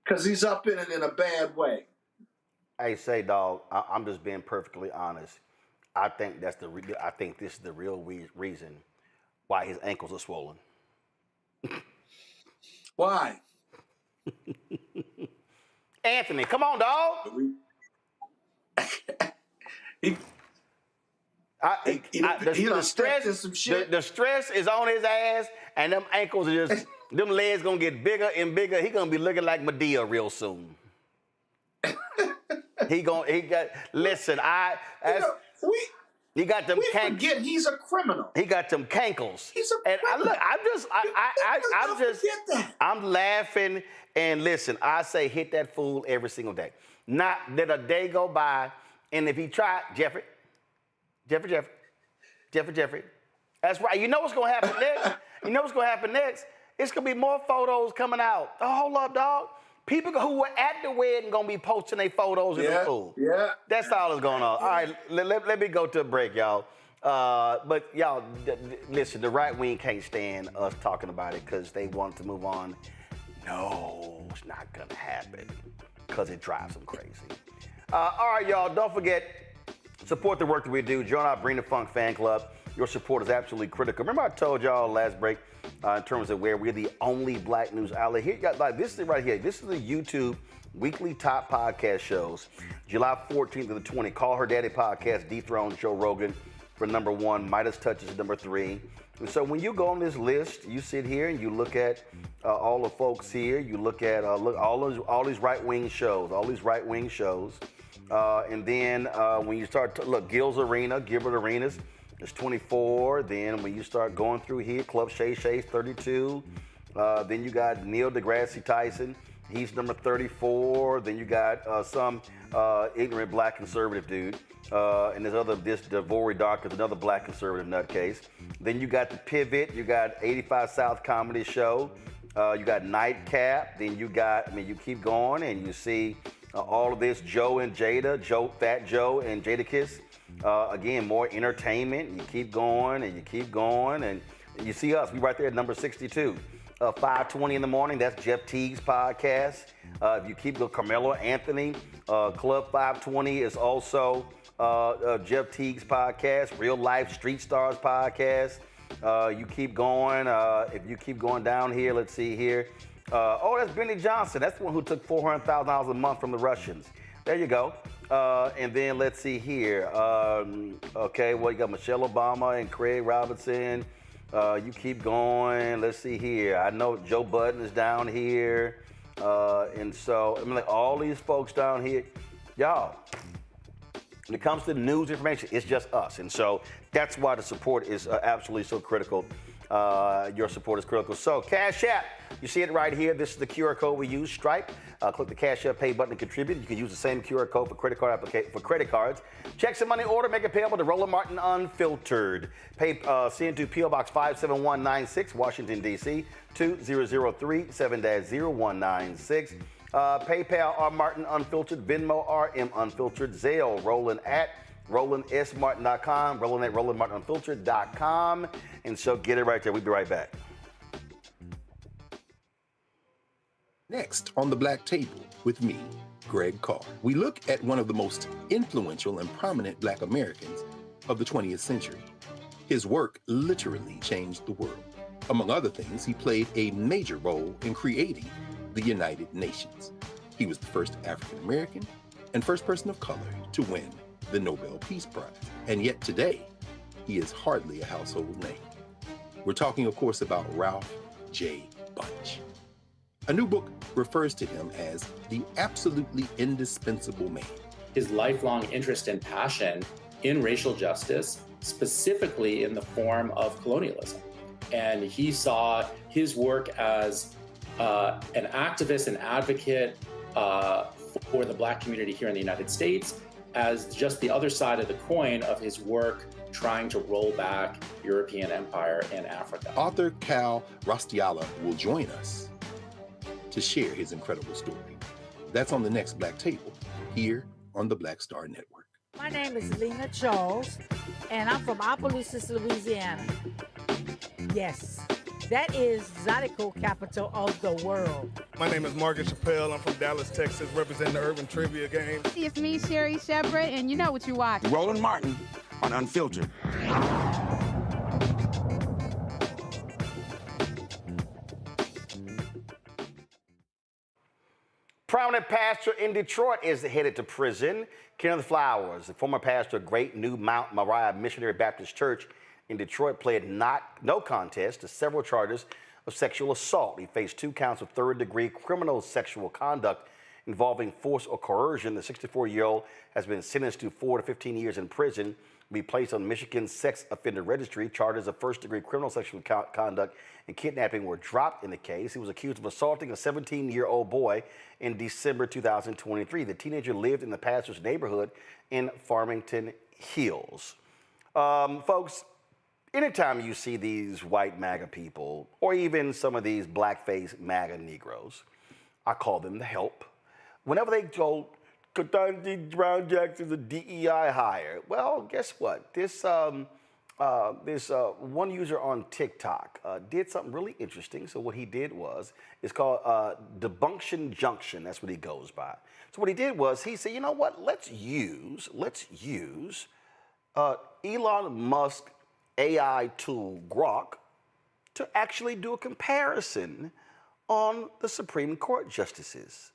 because he's up in it in a bad way. Hey, say, dog, I'm just being perfectly honest. I think this is the real reason why his ankles are swollen. Why? Anthony, come on, dog. The stress is on his ass, and them ankles are just, them legs gonna get bigger and bigger. He gonna be looking like Medea real soon. He got them forget he's a criminal. He got them cankles. He's a criminal. I'm laughing, and listen, I say hit that fool every single day. Not let a day go by, and if he tried, Jeffrey. That's right. You know what's gonna happen next? It's gonna be more photos coming out. Oh, hold up, dog. People who were at the wedding gonna be posting their photos in the pool. Yeah. That's all that's going on. All right, let me go to a break, y'all. But y'all, listen, the right wing can't stand us talking about it because they want to move on. No, it's not gonna happen because it drives them crazy. All right, y'all, don't forget, support the work that we do. Join our Bring the Funk fan club. Your support is absolutely critical. Remember I told y'all last break in terms of where we're the only black news outlet. Here, this is it right here. This is the YouTube weekly top podcast shows. July 14th to the 20th. Call Her Daddy podcast dethroned Joe Rogan for number 1. Midas Touches number 3. And so when you go on this list, you sit here and you look at all the folks here. You look at all these right-wing shows, and then when you start to look, Gilbert Arenas is 24. Then when you start going through here, Club Shay Shay's 32. Then you got Neil deGrasse Tyson. He's number 34. Then you got some ignorant black conservative dude. And this DeVaughn doctor, another black conservative nutcase. Then you got The Pivot. You got 85 South Comedy Show. You got Nightcap. Then you got, you keep going and you see all of this, Joe and Jada, Fat Joe and Jadakiss. Again, more entertainment. You keep going and you keep going. And you see us, we right there at number 62. 5:20 in the morning, that's Jeff Teague's podcast. If you keep going, Carmelo Anthony, Club 520 is also Jeff Teague's podcast. Real Life Street Stars podcast. You keep going. If you keep going down here, let's see here. That's Benny Johnson. That's the one who took $400,000 a month from the Russians. There you go. And then let's see here. You got Michelle Obama and Craig Robinson. You keep going. Let's see here. I know Joe Budden is down here. And so, all these folks down here, y'all, when it comes to news information, it's just us. And so that's why the support is absolutely so critical. Your support is critical. So Cash App, you see it right here. This is the QR code we use, Stripe. Click the Cash App Pay button to contribute. You can use the same QR code for credit cards. Check some money order, make it payable to Roland Martin Unfiltered. Send to P.O. Box 57196, Washington, D.C. 2003 7-0196. PayPal R Martin Unfiltered, Venmo RM Unfiltered, Zelle Roland at RolandSMartin.com, Roland at RolandMartinUnfiltered.com. And so get it right there. We'll be right back. Next on the Black Table with me, Greg Carr, we look at one of the most influential and prominent Black Americans of the 20th century. His work literally changed the world. Among other things, he played a major role in creating the United Nations. He was the first African American and first person of color to win the Nobel Peace Prize. And yet today, he is hardly a household name. We're talking, of course, about Ralph J. Bunche. A new book refers to him as the absolutely indispensable man. His lifelong interest and passion in racial justice, specifically in the form of colonialism. And he saw his work as an activist and advocate for the Black community here in the United States as just the other side of the coin of his work trying to roll back European empire in Africa. Author Cal Rostiala will join us to share his incredible story. That's on the next Black Table here on the Black Star Network. My name is Lena Charles, and I'm from Opelousas, Louisiana. Yes, That is Zydeco capital of the world. My name is Margaret Chappelle. I'm from Dallas, Texas, representing the Urban Trivia Game. It's me, Sherry Shepard, and you know what you watch. Roland Martin on Unfiltered. Prominent pastor in Detroit is headed to prison. Kenneth Flowers, the former pastor of Great New Mount Moriah Missionary Baptist Church in Detroit, pled no contest to several charges of sexual assault. He faced 2 counts of third-degree criminal sexual conduct involving force or coercion. The 64-year-old has been sentenced to 4 to 15 years in prison. Will be placed on Michigan's sex offender registry. Charges of first-degree criminal sexual conduct and kidnapping were dropped in the case. He was accused of assaulting a 17-year-old boy in December 2023. The teenager lived in the pastor's neighborhood in Farmington Hills. Folks, anytime you see these white MAGA people, or even some of these blackface MAGA Negroes, I call them the help. Whenever they go, Ketanji Brown Jackson's a DEI hire. Well, guess what? This one user on TikTok did something really interesting. So what he did was, it's called Debunction Junction. That's what he goes by. So what he did was, he said, you know what? Let's use Elon Musk AI tool Grok to actually do a comparison on the Supreme Court justices.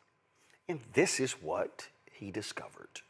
And this is what he discovered.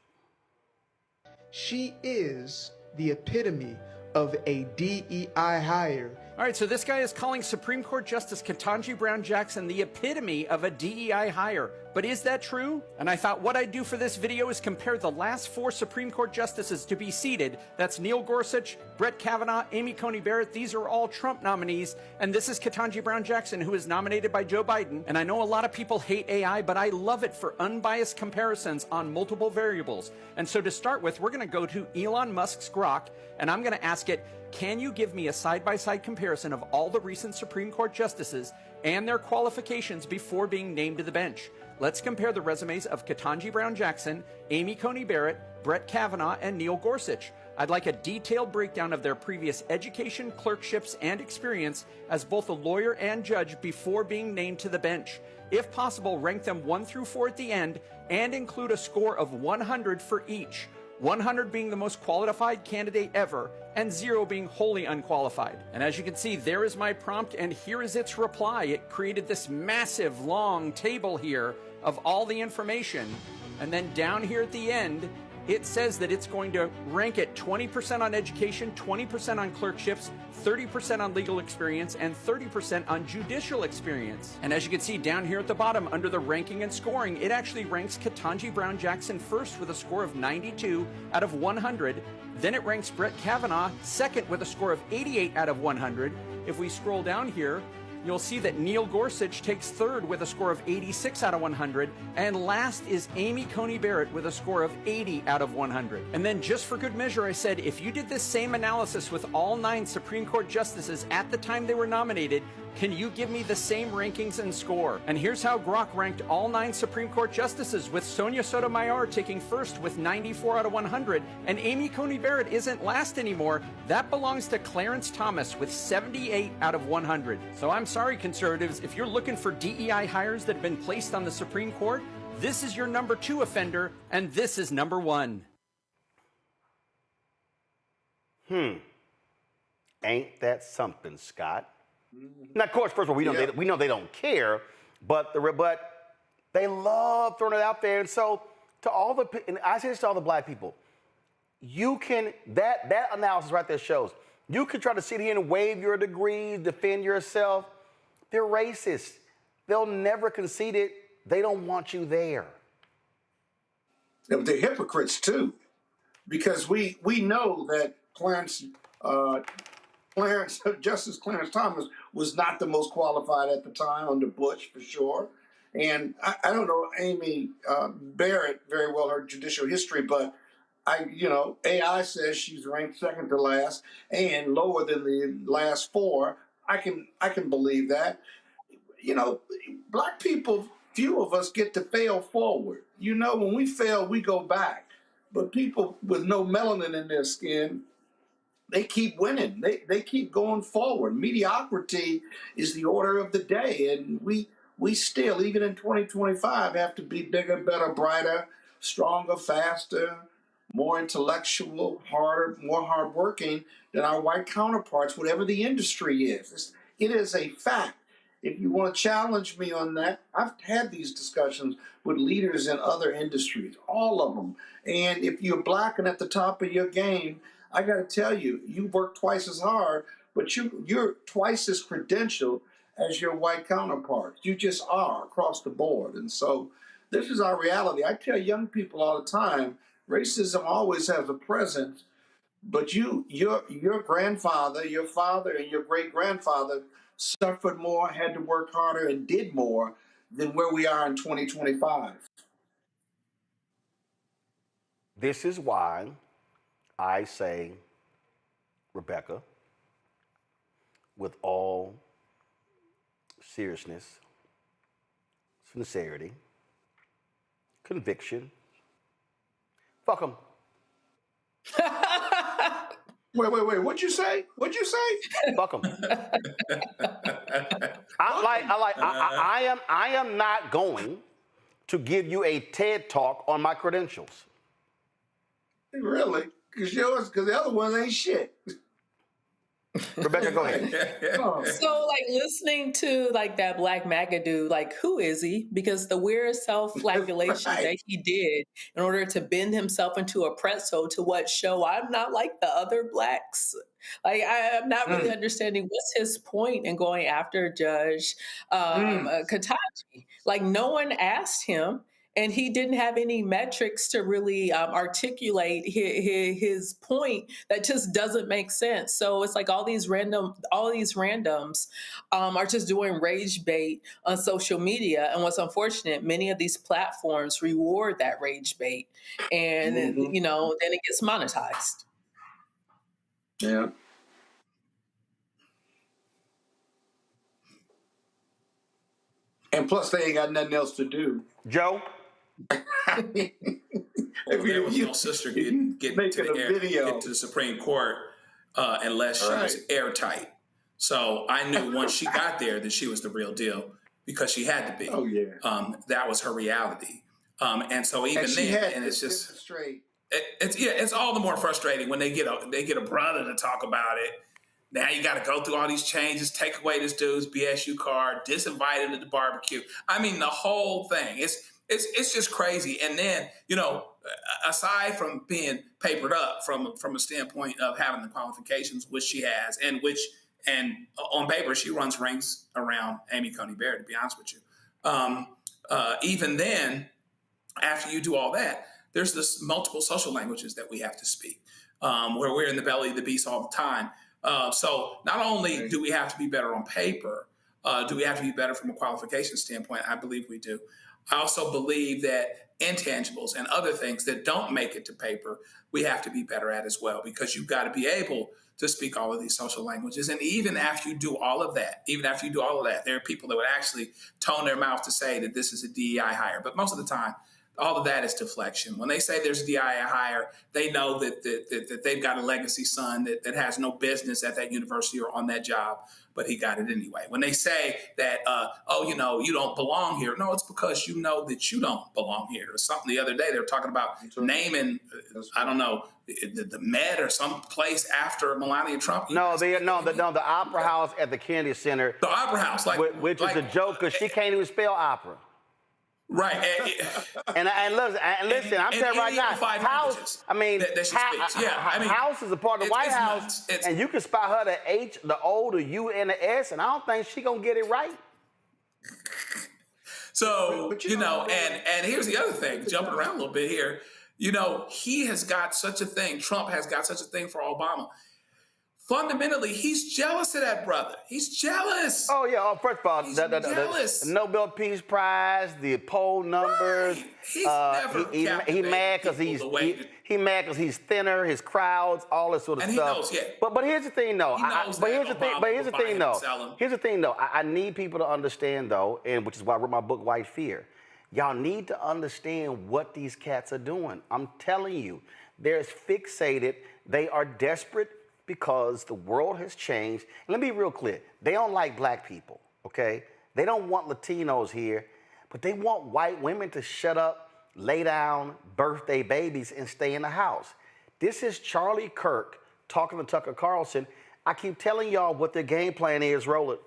She is the epitome of a DEI hire. All right, so this guy is calling Supreme Court Justice Ketanji Brown Jackson the epitome of a DEI hire. But is that true? And I thought what I'd do for this video is compare the last 4 Supreme Court justices to be seated. That's Neil Gorsuch, Brett Kavanaugh, Amy Coney Barrett. These are all Trump nominees. And this is Ketanji Brown Jackson, who is nominated by Joe Biden. And I know a lot of people hate AI, but I love it for unbiased comparisons on multiple variables. And so to start with, we're going to go to Elon Musk's Grok, and I'm going to ask it, can you give me a side-by-side comparison of all the recent Supreme Court justices and their qualifications before being named to the bench? Let's compare the resumes of Ketanji Brown Jackson, Amy Coney Barrett, Brett Kavanaugh, and Neil Gorsuch. I'd like a detailed breakdown of their previous education, clerkships, and experience as both a lawyer and judge before being named to the bench. If possible, rank them 1 through 4 at the end and include a score of 100 for each. 100 being the most qualified candidate ever, and 0 being wholly unqualified. And as you can see, there is my prompt, and here is its reply. It created this massive, long table here of all the information. And then down here at the end, it says that it's going to rank it 20% on education, 20% on clerkships, 30% on legal experience, and 30% on judicial experience. And as you can see down here at the bottom, under the ranking and scoring, it actually ranks Ketanji Brown Jackson first with a score of 92 out of 100. Then it ranks Brett Kavanaugh second with a score of 88 out of 100. If we scroll down here, you'll see that Neil Gorsuch takes third with a score of 86 out of 100, and last is Amy Coney Barrett with a score of 80 out of 100. And then just for good measure, I said, if you did this same analysis with all 9 Supreme Court justices at the time they were nominated, can you give me the same rankings and score? And here's how Grok ranked all 9 Supreme Court justices, with Sonia Sotomayor taking first with 94 out of 100, and Amy Coney Barrett isn't last anymore. That belongs to Clarence Thomas with 78 out of 100. So I'm sorry, conservatives, if you're looking for DEI hires that have been placed on the Supreme Court, this is your number 2 offender, and this is number 1. Ain't that something, Scott? Now, of course, first of all, we know they don't care, but they love throwing it out there. And so, and I say this to all the black people, you can, that analysis right there shows, you can try to sit here and wave your degrees, defend yourself. They're racist. They'll never concede it. They don't want you there. Yeah, but they're hypocrites too, because we know that Justice Clarence Thomas was not the most qualified at the time under Bush, for sure. And I don't know Amy Barrett very well, her judicial history, but AI says she's ranked second to last and lower than the last 4. I can believe that. Black people, few of us get to fail forward. When we fail, we go back. But people with no melanin in their skin, they keep winning. They keep going forward. Mediocrity is the order of the day, and we still, even in 2025, have to be bigger, better, brighter, stronger, faster, more intellectual, harder, more hardworking than our white counterparts, whatever the industry is. It is a fact. If you want to challenge me on that, I've had these discussions with leaders in other industries, all of them. And if you're black and at the top of your game, I got to tell you, you work twice as hard, but you're twice as credentialed as your white counterparts. You just are across the board. And so this is our reality. I tell young people all the time, racism always has a presence, but your grandfather, your father, and your great-grandfather suffered more, had to work harder, and did more than where we are in 2025. This is why I say, Rebecca, with all seriousness, sincerity, conviction, fuck them. Wait, what'd you say? What'd you say? Fuck them. I am not going to give you a TED talk on my credentials. Really? Because the other ones ain't shit. Rebecca, go ahead. So, like, listening to like that Black MAGA dude, like, who is he? Because the weird self-flagellation that he did in order to bend himself into a pretzel to what show I'm not like the other blacks. Like, I'm not really understanding what's his point in going after Judge Ketanji. Like, no one asked him. And he didn't have any metrics to really articulate his point. That just doesn't make sense. So it's like all these randoms are just doing rage bait on social media. And what's unfortunate, many of these platforms reward that rage bait, and then it gets monetized. Yeah. And plus, they ain't got nothing else to do. Joe? There was no sister getting to the Supreme Court unless she was airtight. So I knew once she got there that she was the real deal because she had to be. Oh yeah. That was her reality. And so even then, it's just straight. It's all the more frustrating when they get a brother to talk about it. Now you got to go through all these changes, take away this dude's BSU card, disinvite him to the barbecue. I mean, the whole thing. It's just crazy. And then, aside from being papered up from a standpoint of having the qualifications, which she has, and on paper, she runs rings around Amy Coney Barrett, to be honest with you. Even then, after you do all that, there's this multiple social languages that we have to speak, where we're in the belly of the beast all the time. So not only do we have to be better on paper, do we have to be better from a qualification standpoint? I believe we do. I also believe that intangibles and other things that don't make it to paper, we have to be better at as well, because you've got to be able to speak all of these social languages. And even after you do all of that, there are people that would actually tone their mouth to say that this is a DEI hire. But most of the time, all of that is deflection. When they say there's a DEI hire, they know that they've got a legacy son that has no business at that university or on that job, but he got it anyway. When they say that, you don't belong here, no, it's because you know that you don't belong here. Or something the other day, they were talking about naming, I don't know, the Met or some place after Melania Trump. The Opera House at the Kennedy Center. The Opera House, which is a joke because she can't even spell opera. Right. And listen, I'm telling you right now, House, House is a part of the White House, and you can spell her the H, the O, the U, and the S, and I don't think she gonna get it right. So, and here's the other thing, jumping around a little bit here, he has got such a thing, Trump has got such a thing for Obama. Fundamentally, he's jealous of that brother. He's jealous. Oh, yeah. First of all, the Nobel Peace Prize, the poll numbers. Right. He's never he mad because he's thinner, his crowds, all this sort of stuff. He knows, But here's the thing, though. Here's the thing, though. I need people to understand, though, and which is why I wrote my book, White Fear. Y'all need to understand what these cats are doing. I'm telling you, they're fixated. They are desperate because the world has changed. And let me be real clear. They don't like black people, okay? They don't want Latinos here, but they want white women to shut up, lay down, birth their babies, and stay in the house. This is Charlie Kirk talking to Tucker Carlson. I keep telling y'all what their game plan is, Roland.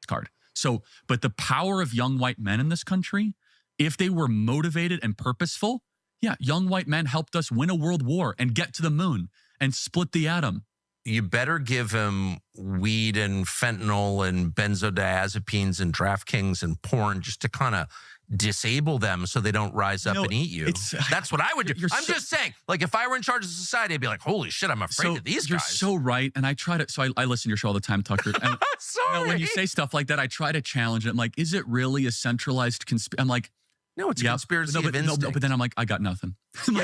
Card. So, but the power of young white men in this country, if they were motivated and purposeful, yeah, young white men helped us win a world war and get to the moon and split the atom. You better give him weed and fentanyl and benzodiazepines and DraftKings and porn just to kind of disable them so they don't rise up and eat you. That's what I would do. I'm just saying, like, if I were in charge of society, I'd be like, holy shit, I'm afraid of these guys. You're so right. And I try to, so I listen to your show all the time, Tucker. And Sorry. When you say stuff like that, I try to challenge it. I'm like, is it really a centralized conspiracy? I'm like, no, it's a conspiracy of instinct. But then I'm like, I got nothing. I'm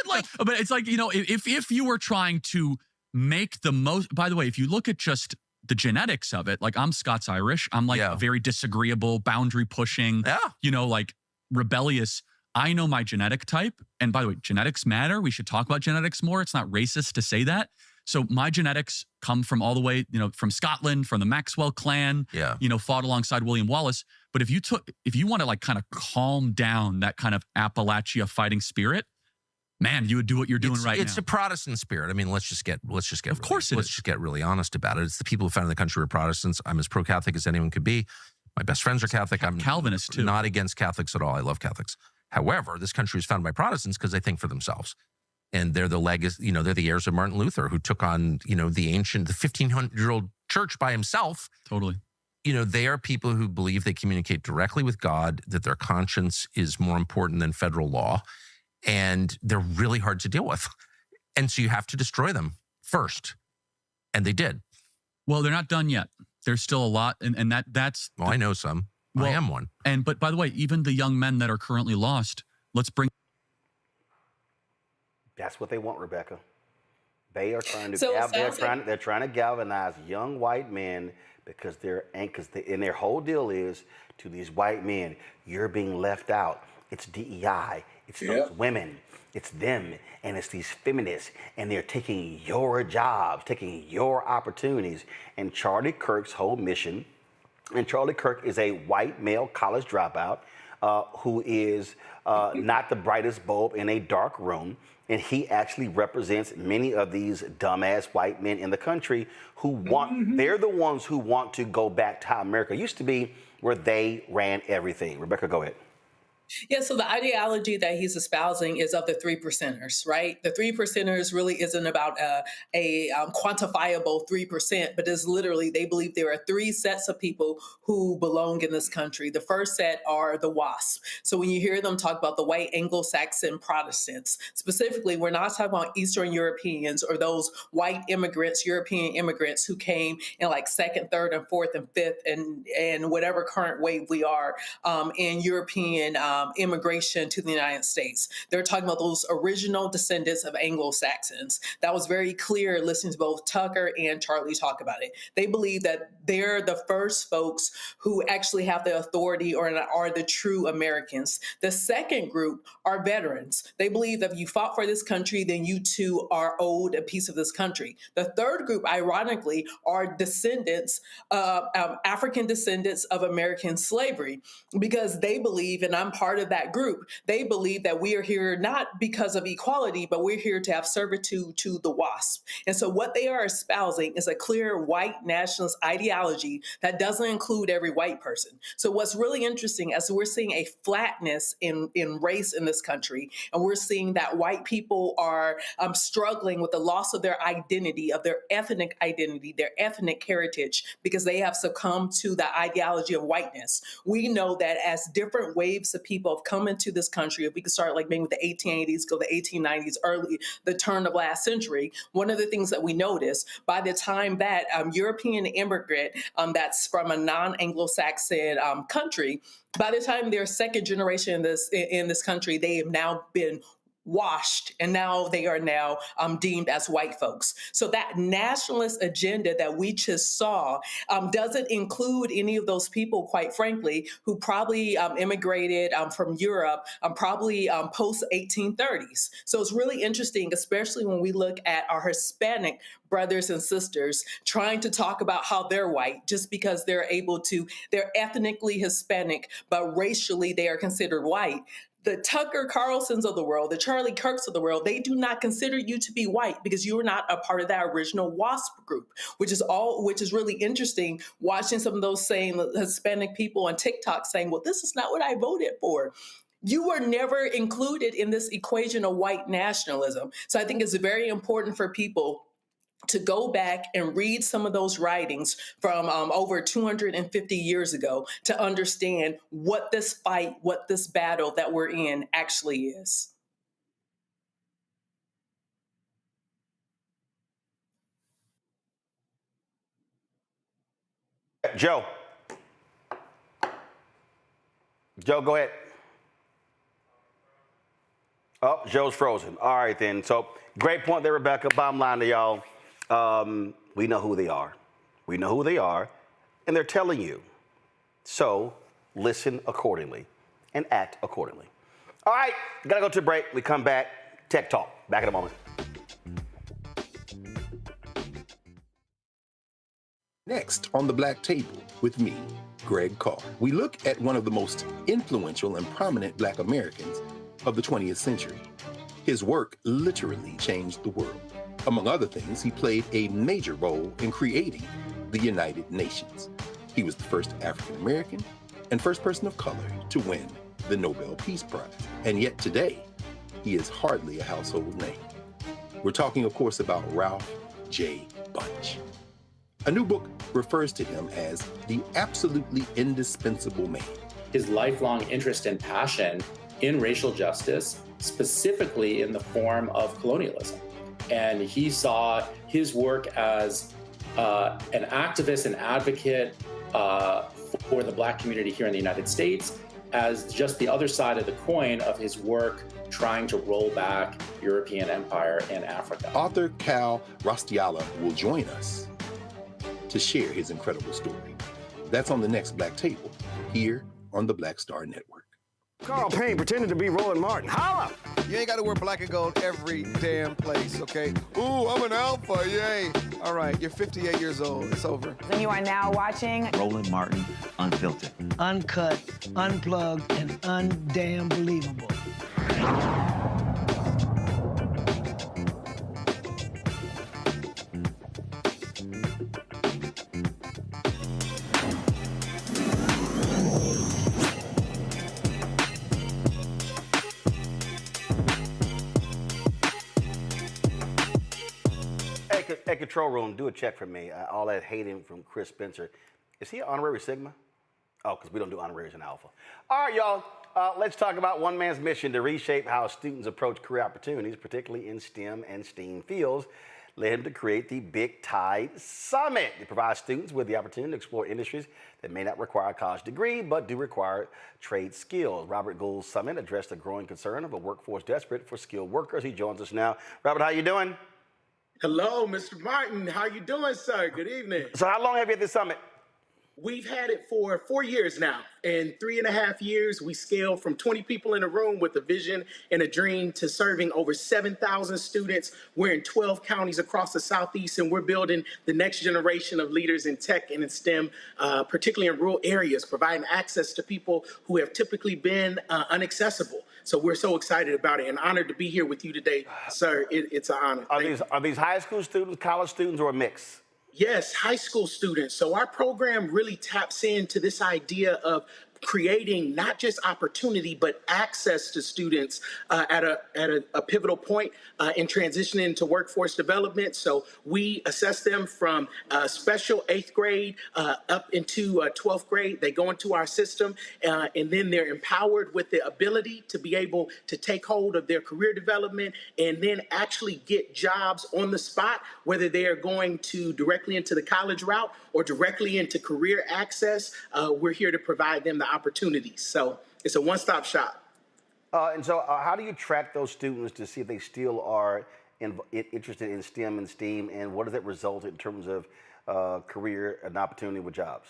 like, but it's like, you know, if you were trying to make the most, by the way, if you look at just the genetics of it, like I'm Scots-Irish, I'm like very disagreeable, boundary pushing, you know, like rebellious. I know my genetic type. And by the way, genetics matter. We should talk about genetics more. It's not racist to say that. So my genetics come from all the way, you know, from Scotland, from the Maxwell clan, you know, fought alongside William Wallace. But if you want to like kind of calm down that kind of Appalachia fighting spirit, man, you would do what you're doing right now. It's a Protestant spirit. I mean, let's just get Of course it is. Let's just get really honest about it. It's the people who founded the country were Protestants. I'm as pro-Catholic as anyone could be. My best friends are Catholic. I'm Calvinist too. Not against Catholics at all. I love Catholics. However, this country was founded by Protestants because they think for themselves. And they're the legacy, you know, they're the heirs of Martin Luther, who took on, you know, the 1500-year-old church by himself. Totally. You know, they are people who believe they communicate directly with God, that their conscience is more important than federal law. And they're really hard to deal with. And so you have to destroy them first. And they did. Well, they're not done yet. There's still a lot. And that's... Well, I know some. I am one. But by the way, even the young men that are currently lost, let's bring... That's what they want, Rebecca. They are trying to they're trying to galvanize young white men because and their whole deal is to these white men, you're being left out. It's DEI. It's those women. It's them. And it's these feminists. And they're taking your jobs, taking your opportunities. And Charlie Kirk's whole mission, and Charlie Kirk is a white male college dropout who is not the brightest bulb in a dark room. And he actually represents many of these dumbass white men in the country who want, they're the ones who want to go back to how America used to be, where they ran everything. Rebecca, go ahead. Yeah, so the ideology that he's espousing is of the 3%ers, right? The 3%ers really isn't about a quantifiable 3%, but is literally, they believe there are three sets of people who belong in this country. The first set are the WASP. So when you hear them talk about the white Anglo-Saxon Protestants, specifically, we're not talking about Eastern Europeans or those white immigrants, European immigrants who came in like second, third, and fourth, and fifth, and whatever current wave we are in European immigration to the United States. They're talking about those original descendants of Anglo-Saxons. That was very clear listening to both Tucker and Charlie talk about it. They believe that they're the first folks who actually have the authority or are the true Americans. The second group are veterans. They believe that if you fought for this country, then you too are owed a piece of this country. The third group, ironically, are descendants, African descendants of American slavery, because they believe, and I'm part of that group, they believe that we are here not because of equality, but we're here to have servitude to the WASP. And so what they are espousing is a clear white nationalist ideology that doesn't include every white person. So what's really interesting is we're seeing a flatness in race in this country, and we're seeing that white people are struggling with the loss of their identity, of their ethnic identity, their ethnic heritage, because they have succumbed to the ideology of whiteness. We know that as different waves of people have come into this country, if we could start like maybe with the 1880s, go to the 1890s, early, the turn of last century, one of the things that we noticed by the time that European immigrant that's from a non-Anglo-Saxon country, by the time they're second generation in this country, they have now been washed, and now they are now deemed as white folks. So that nationalist agenda that we just saw doesn't include any of those people, quite frankly, who probably immigrated from Europe, probably post 1830s. So it's really interesting, especially when we look at our Hispanic brothers and sisters trying to talk about how they're white just because they're ethnically Hispanic, but racially they are considered white. The Tucker Carlsons of the world, the Charlie Kirks of the world, they do not consider you to be white because you are not a part of that original WASP group, which is really interesting, watching some of those same Hispanic people on TikTok saying, well, this is not what I voted for. You were never included in this equation of white nationalism. So I think it's very important for people to go back and read some of those writings from over 250 years ago to understand what this fight, what this battle that we're in actually is. Joe, go ahead. Oh, Joe's frozen. All right, then. So great point there, Rebecca. Bottom line to y'all, we know who they are. We know who they are, and they're telling you. So listen accordingly and act accordingly. All right, gotta go to a break. We come back. Tech Talk. Back in a moment. Next on the Black Table with me, Greg Carr, we look at one of the most influential and prominent Black Americans of the 20th century. His work literally changed the world. Among other things, he played a major role in creating the United Nations. He was the first African American and first person of color to win the Nobel Peace Prize. And yet today, he is hardly a household name. We're talking, of course, about Ralph J. Bunche. A new book refers to him as the absolutely indispensable man. His lifelong interest and passion in racial justice, specifically in the form of colonialism. And he saw his work as an activist and advocate for the Black community here in the United States as just the other side of the coin of his work trying to roll back European empire in Africa. Author Cal Rostiala will join us to share his incredible story. That's on the next Black Table, here on the Black Star Network. Carl Payne pretending to be Roland Martin. Holla! You ain't got to wear black and gold every damn place, okay? Ooh, I'm an alpha, yay. All right, you're 58 years old. It's over. And you are now watching Roland Martin Unfiltered. Uncut, unplugged, and undamn believable. Hey, control room, do a check for me. All that hating from Chris Spencer. Is he an honorary Sigma? Oh, because we don't do honoraries in Alpha. All right, y'all. Let's talk about one man's mission to reshape how students approach career opportunities, particularly in STEM and STEAM fields, led him to create the Big Tide Summit. It provides students with the opportunity to explore industries that may not require a college degree, but do require trade skills. Robert Gould's summit addressed the growing concern of a workforce desperate for skilled workers. He joins us now. Robert, how you doing? Hello, Mr. Martin. How you doing, sir? Good evening. So how long have you at this summit? We've had it for 4 years now. In 3.5 years, we scaled from 20 people in a room with a vision and a dream to serving over 7,000 students. We're in 12 counties across the Southeast, and we're building the next generation of leaders in tech and in STEM, particularly in rural areas, providing access to people who have typically been inaccessible. So we're so excited about it and honored to be here with you today, sir. It's an honor. Are these high school students, college students, or a mix? Yes, high school students. So our program really taps into this idea of creating not just opportunity, but access to students at a pivotal point in transitioning into workforce development. So we assess them from special 8th grade up into 12th grade. They go into our system and then they're empowered with the ability to be able to take hold of their career development and then actually get jobs on the spot, whether they are going to directly into the college route or directly into career access. We're here to provide them the opportunities. So it's a one-stop shop. And so, how do you track those students to see if they still are interested in STEM and STEAM, and what does that result in terms of career and opportunity with jobs?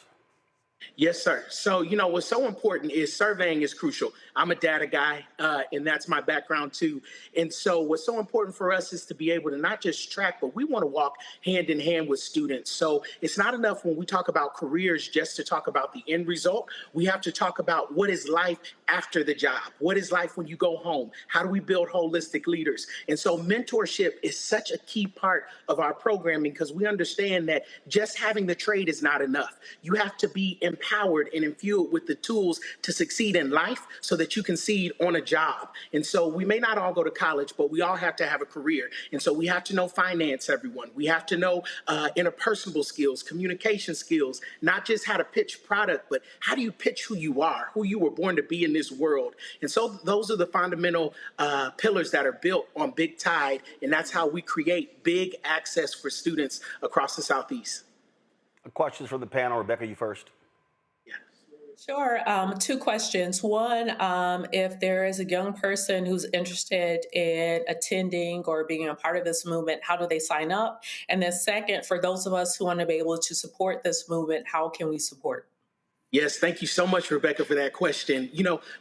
Yes, sir. So, what's so important is surveying is crucial. I'm a data guy, and that's my background too. And so, what's so important for us is to be able to not just track, but we want to walk hand in hand with students. So, it's not enough when we talk about careers just to talk about the end result. We have to talk about what is life after the job? What is life when you go home? How do we build holistic leaders? And so, mentorship is such a key part of our programming because we understand that just having the trade is not enough. You have to be empowered and infueled with the tools to succeed in life so that you can succeed on a job. And so we may not all go to college, but we all have to have a career. And so we have to know finance, everyone. We have to know interpersonal skills, communication skills, not just how to pitch product, but how do you pitch who you are, who you were born to be in this world. And so those are the fundamental pillars that are built on Big Tide. And that's how we create big access for students across the Southeast. Questions from the panel. Rebecca, you first. Sure. Two questions. One, if there is a young person who's interested in attending or being a part of this movement, how do they sign up? And then second, for those of us who want to be able to support this movement, how can we support? Yes, thank you so much, Rebecca, for that question.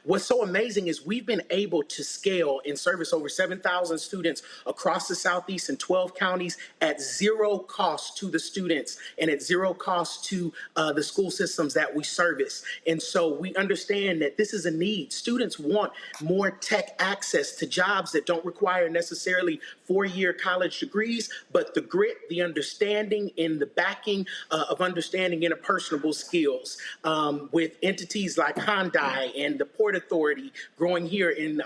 What's so amazing is we've been able to scale and service over 7,000 students across the Southeast in 12 counties at zero cost to the students and at zero cost to the school systems that we service. And so we understand that this is a need. Students want more tech access to jobs that don't require necessarily four-year college degrees, but the grit, the understanding, and the backing of understanding interpersonal skills. With entities like Hyundai and the Port Authority growing here in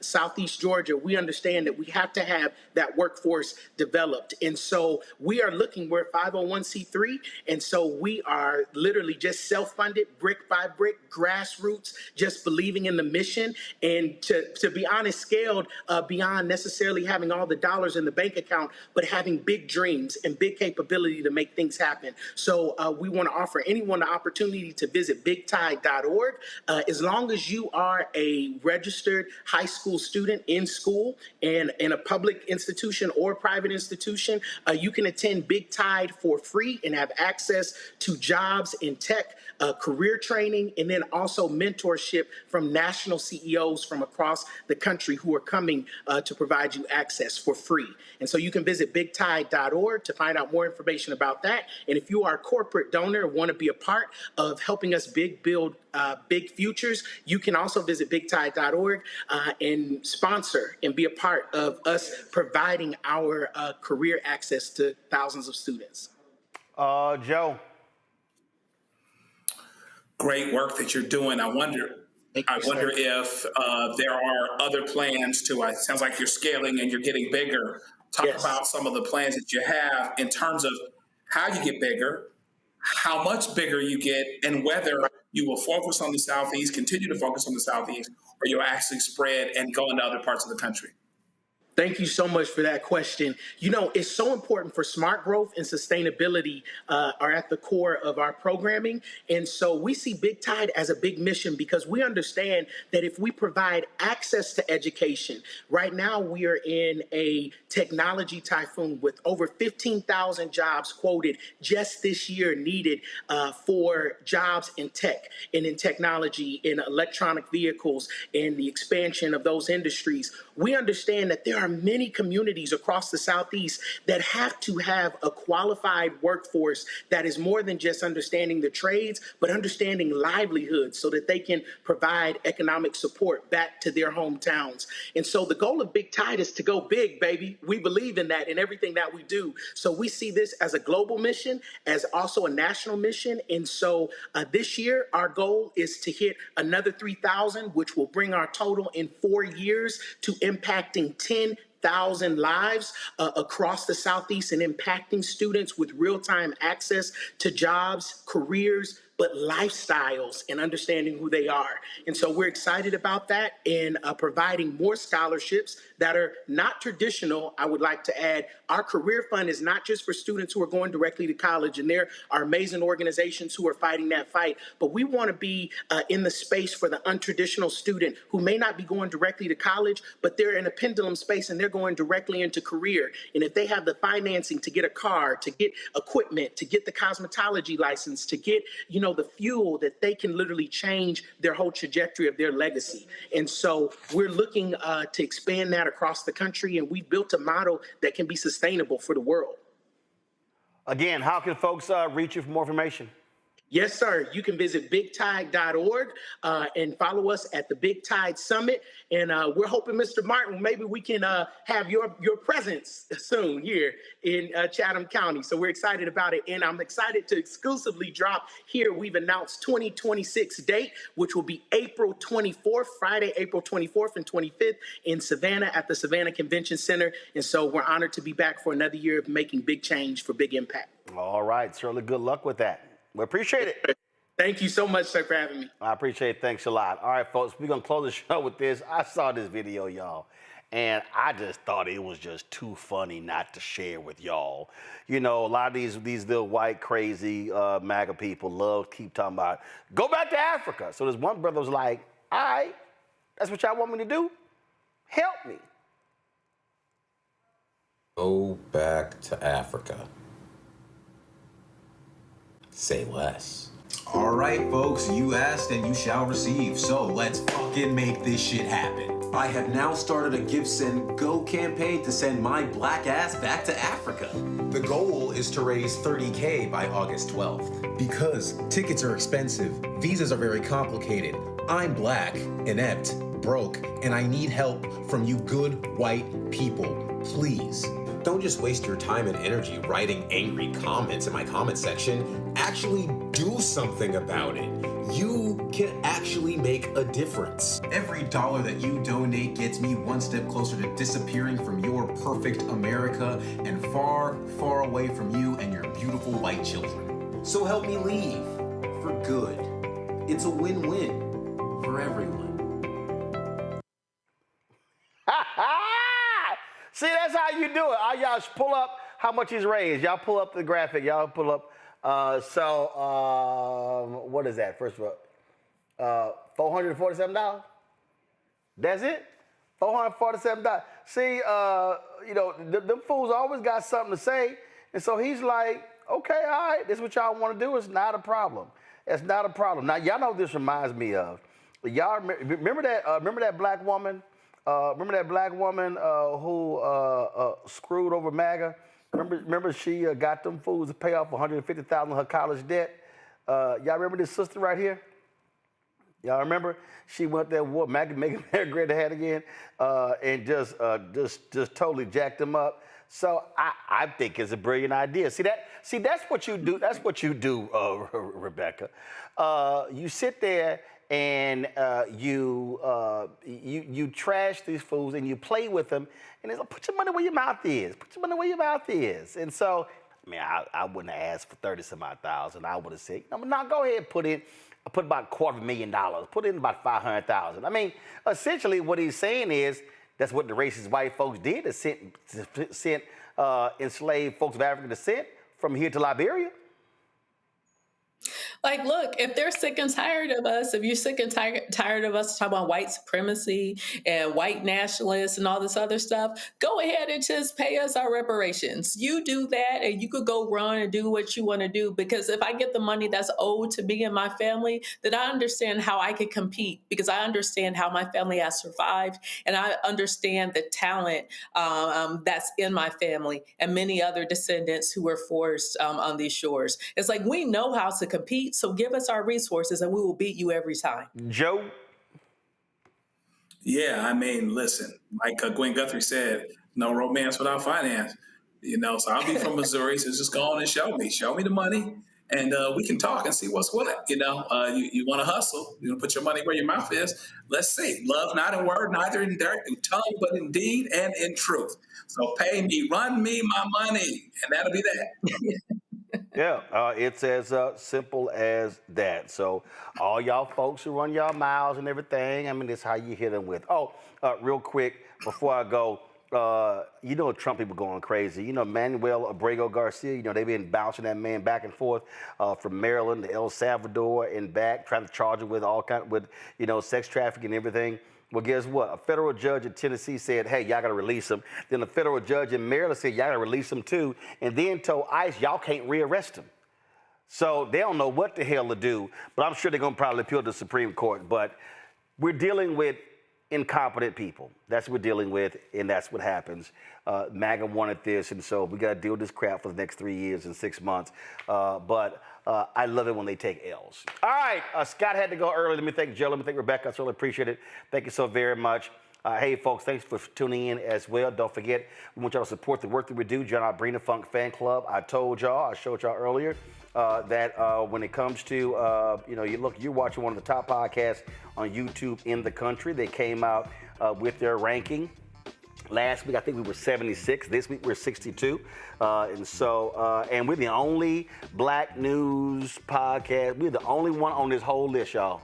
Southeast Georgia, we understand that we have to have that workforce developed. And so we're 501c3, and so we are literally just self-funded, brick by brick, grassroots, just believing in the mission, and to be honest, scaled beyond necessarily having all the dollars in the bank account, but having big dreams and big capability to make things happen. So we want to offer anyone the opportunity to visit bigtide.org. As long as you are a registered high school student in school and in a public institution or private institution, you can attend Big Tide for free and have access to jobs in tech, career training, and then also mentorship from national CEOs from across the country who are coming to provide you access for free. And so you can visit bigtide.org to find out more information about that. And if you are a corporate donor and want to be a part of helping us build big futures, you can also visit bigtide.org and sponsor and be a part of us providing our career access to thousands of students. Joe. Great work that you're doing. I wonder if there are other plans to, it sounds like you're scaling and you're getting bigger. Talk about some of the plans that you have in terms of how you get bigger, how much bigger you get, and whether you will focus on the Southeast, continue to focus on the Southeast, or you'll actually spread and go into other parts of the country. Thank you so much for that question. It's so important for smart growth and sustainability are at the core of our programming. And so we see Big Tide as a big mission because we understand that if we provide access to education, right now we are in a technology typhoon with over 15,000 jobs quoted just this year needed for jobs in tech and in technology, in electronic vehicles, and the expansion of those industries. We understand that there are many communities across the Southeast that have to have a qualified workforce that is more than just understanding the trades, but understanding livelihoods so that they can provide economic support back to their hometowns. And so the goal of Big Tide is to go big, baby. We believe in that in everything that we do. So we see this as a global mission, as also a national mission. And so this year, our goal is to hit another 3,000, which will bring our total in 4 years to impacting 10,000 lives across the Southeast and impacting students with real-time access to jobs, careers, but lifestyles and understanding who they are. And so we're excited about that and providing more scholarships that are not traditional. I would like to add, our career fund is not just for students who are going directly to college, and there are amazing organizations who are fighting that fight, but we want to be in the space for the untraditional student who may not be going directly to college, but they're in a pendulum space and they're going directly into career. And if they have the financing to get a car, to get equipment, to get the cosmetology license, to get, the fuel, that they can literally change their whole trajectory of their legacy. And so we're looking to expand that across the country, and we've built a model that can be sustainable for the world. Again, how can folks reach you for more information? Yes, sir. You can visit bigtide.org and follow us at the Big Tide Summit. And we're hoping, Mr. Martin, maybe we can have your presence soon here in Chatham County. So we're excited about it. And I'm excited to exclusively drop here. We've announced 2026 date, which will be April 24th, Friday, April 24th and 25th in Savannah at the Savannah Convention Center. And so we're honored to be back for another year of making big change for big impact. All right. Certainly good luck with that. We appreciate it. Thank you so much, sir, for having me. I appreciate it. Thanks a lot. All right, folks, we're going to close the show with this. I saw this video, y'all, and I just thought it was just too funny not to share with y'all. A lot of these little white, crazy MAGA people love to keep talking about, go back to Africa. So this one brother was like, all right, that's what y'all want me to do? Help me. Go back to Africa. Say less. All right, folks, you asked and you shall receive. So let's fucking make this shit happen. I have now started a Give, Send, Go campaign to send my black ass back to Africa. The goal is to raise $30K by August 12th. Because tickets are expensive, visas are very complicated. I'm black, inept, broke, and I need help from you good white people. Please. Don't just waste your time and energy writing angry comments in my comment section. Actually do something about it. You can actually make a difference. Every dollar that you donate gets me one step closer to disappearing from your perfect America and far, far away from you and your beautiful white children. So help me leave for good. It's a win-win for everyone. See, that's how you do it. Y'all pull up how much he's raised. Y'all pull up the graphic. Y'all pull up. What is that? First of all, $447. That's it. $447. See, them fools always got something to say, and so he's like, okay, all right, this is what y'all want to do. It's not a problem. It's not a problem. Now, y'all know what this reminds me of. Y'all remember that black woman? Remember that black woman who screwed over MAGA? Remember she got them fools to pay off $150,000 of her college debt? Y'all remember this sister right here? Y'all remember? She went there, MAGA, making America great again, and just totally jacked them up. So I think it's a brilliant idea. See, that's what you do. That's what you do, Rebecca. You sit there and you trash these fools and you play with them, and it's like, put your money where your mouth is. Put your money where your mouth is. And so, I wouldn't have asked for 30-some-odd thousand. I would have said, no, go ahead and put about $250,000. Put in about $500,000. Essentially what he's saying is that's what the racist white folks did, to sent enslaved folks of African descent from here to Liberia. Like, look, if they're sick and tired of us, if you're sick and tired of us talking about white supremacy and white nationalists and all this other stuff, go ahead and just pay us our reparations. You do that and you could go run and do what you want to do. Because if I get the money that's owed to me and my family, then I understand how I can compete, because I understand how my family has survived. And I understand the talent that's in my family and many other descendants who were forced on these shores. It's like, we know how to compete. So give us our resources and we will beat you every time. Joe? Yeah, listen, like Gwen Guthrie said, no romance without finance. So I'll be from Missouri, so just go on and show me the money, and we can talk and see what's what. You want to hustle, put your money where your mouth is. Let's see. Love not in word, neither in tongue, but in deed and in truth. So pay me, run me my money, and that'll be that. Yeah, it's as simple as that. So all y'all folks who run y'all miles and everything, I mean, that's how you hit them with. Oh, real quick, before I go, you know Trump people going crazy. You know Manuel Abrego Garcia, you know, they've been bouncing that man back and forth from Maryland to El Salvador and back, trying to charge him with you know, sex trafficking and everything. Well, guess what? A federal judge in Tennessee said, hey, y'all got to release him. Then a federal judge in Maryland said, y'all got to release him too. And then told ICE, y'all can't rearrest him. So they don't know what the hell to do, but I'm sure they're going to probably appeal to the Supreme Court. But we're dealing with incompetent people. That's what we're dealing with, and that's what happens. MAGA wanted this, and so we got to deal with this crap for the next 3 years and 6 months. But I love it when they take L's. All right, Scott had to go early. Let me thank Joe. Let me thank Rebecca. I really appreciate it. Thank you so very much. Hey, folks, thanks for tuning in as well. Don't forget, we want y'all to support the work that we do. John Brina Funk Fan Club. I told y'all, I showed y'all earlier, that when it comes to, you know, you're watching one of the top podcasts on YouTube in the country. They came out with their ranking. Last week, I think we were 76. This week, we're 62. And we're the only black news podcast. We're the only one on this whole list, y'all.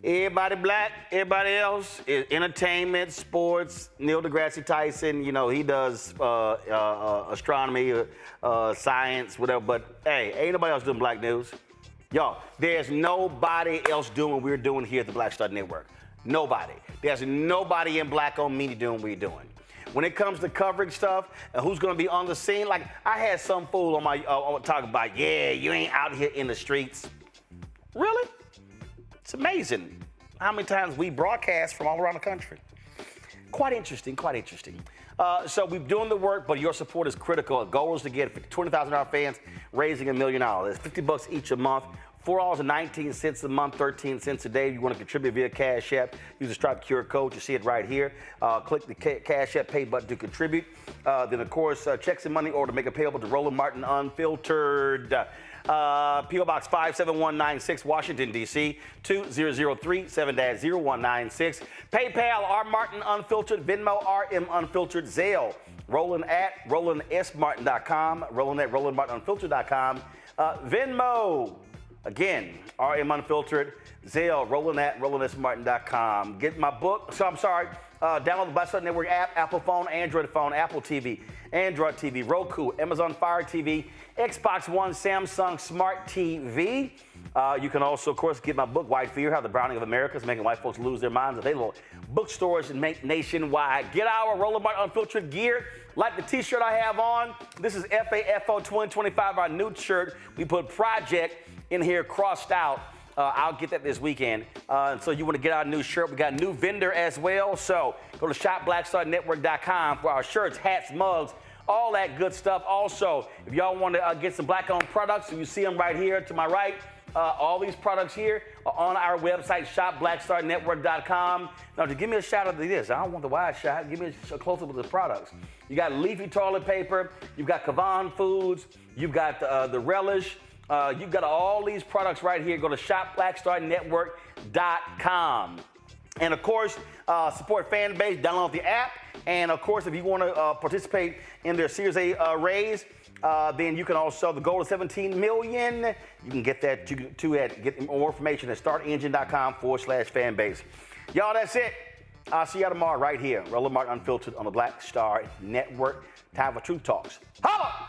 Everybody black, everybody else is entertainment, sports. Neil deGrasse Tyson, you know, he does astronomy, science, whatever. But hey, ain't nobody else doing black news. Y'all, there's nobody else doing what we're doing here at the Black Star Network. Nobody. There's nobody in black-owned media doing what we're doing. When it comes to covering stuff and who's going to be on the scene, like I had some fool on my talking about, yeah, you ain't out here in the streets. Really? It's amazing how many times we broadcast from all around the country. Quite interesting, quite interesting. So we're doing the work, but your support is critical. Our goal is to get 20,000 fans raising $1 million. It's $50 each a month. $4.19 a month, 13 cents a day. If you want to contribute via Cash App, use the Stripe QR code. You see it right here. Click the Cash App pay button to contribute. Then, of course, checks and money order to make it payable to Roland Martin Unfiltered. P.O. Box 57196, Washington, D.C. 20037 7-0196. PayPal, R. Martin Unfiltered. Venmo, RM Unfiltered. Zelle, Roland at RolandSMartin.com. Roland at RolandMartinUnfiltered.com. Venmo, again, RM Unfiltered. Zelle, Roland at RolandSMartin.com. Get my book. Download the Black Star Network app, Apple phone, Android phone, Apple TV, Android TV, Roku, Amazon Fire TV, Xbox One, Samsung Smart TV. You can also, of course, get my book, White Fear, How the Browning of America is Making White Folks Lose Their Minds. Available bookstores nationwide. Get our Roland Martin Unfiltered gear, like the t-shirt I have on. This is FAFO 2025, our new shirt. We put Project in here crossed out. I'll get that this weekend. So you want to get our new shirt. We got a new vendor as well. So go to shopblackstarnetwork.com for our shirts, hats, mugs, all that good stuff. Also, if y'all want to get some black-owned products, so you see them right here to my right, all these products here are on our website, shopblackstarnetwork.com. Now, to give me a shout out to this, I don't want the wide shot. Give me a close-up of the products. You got Leafy toilet paper. You've got Kavan Foods. You've got the Relish. You've got all these products right here. Go to shopblackstarnetwork.com. And, of course, support fan base. Download the app. And, of course, if you want to participate in their Series A raise, then you can also, the goal is 17 million. You can get that get more information at startengine.com/fanbase. Y'all, that's it. I'll see y'all tomorrow right here. Roland Martin Unfiltered on the Black Star Network. Time for Truth Talks. Holla!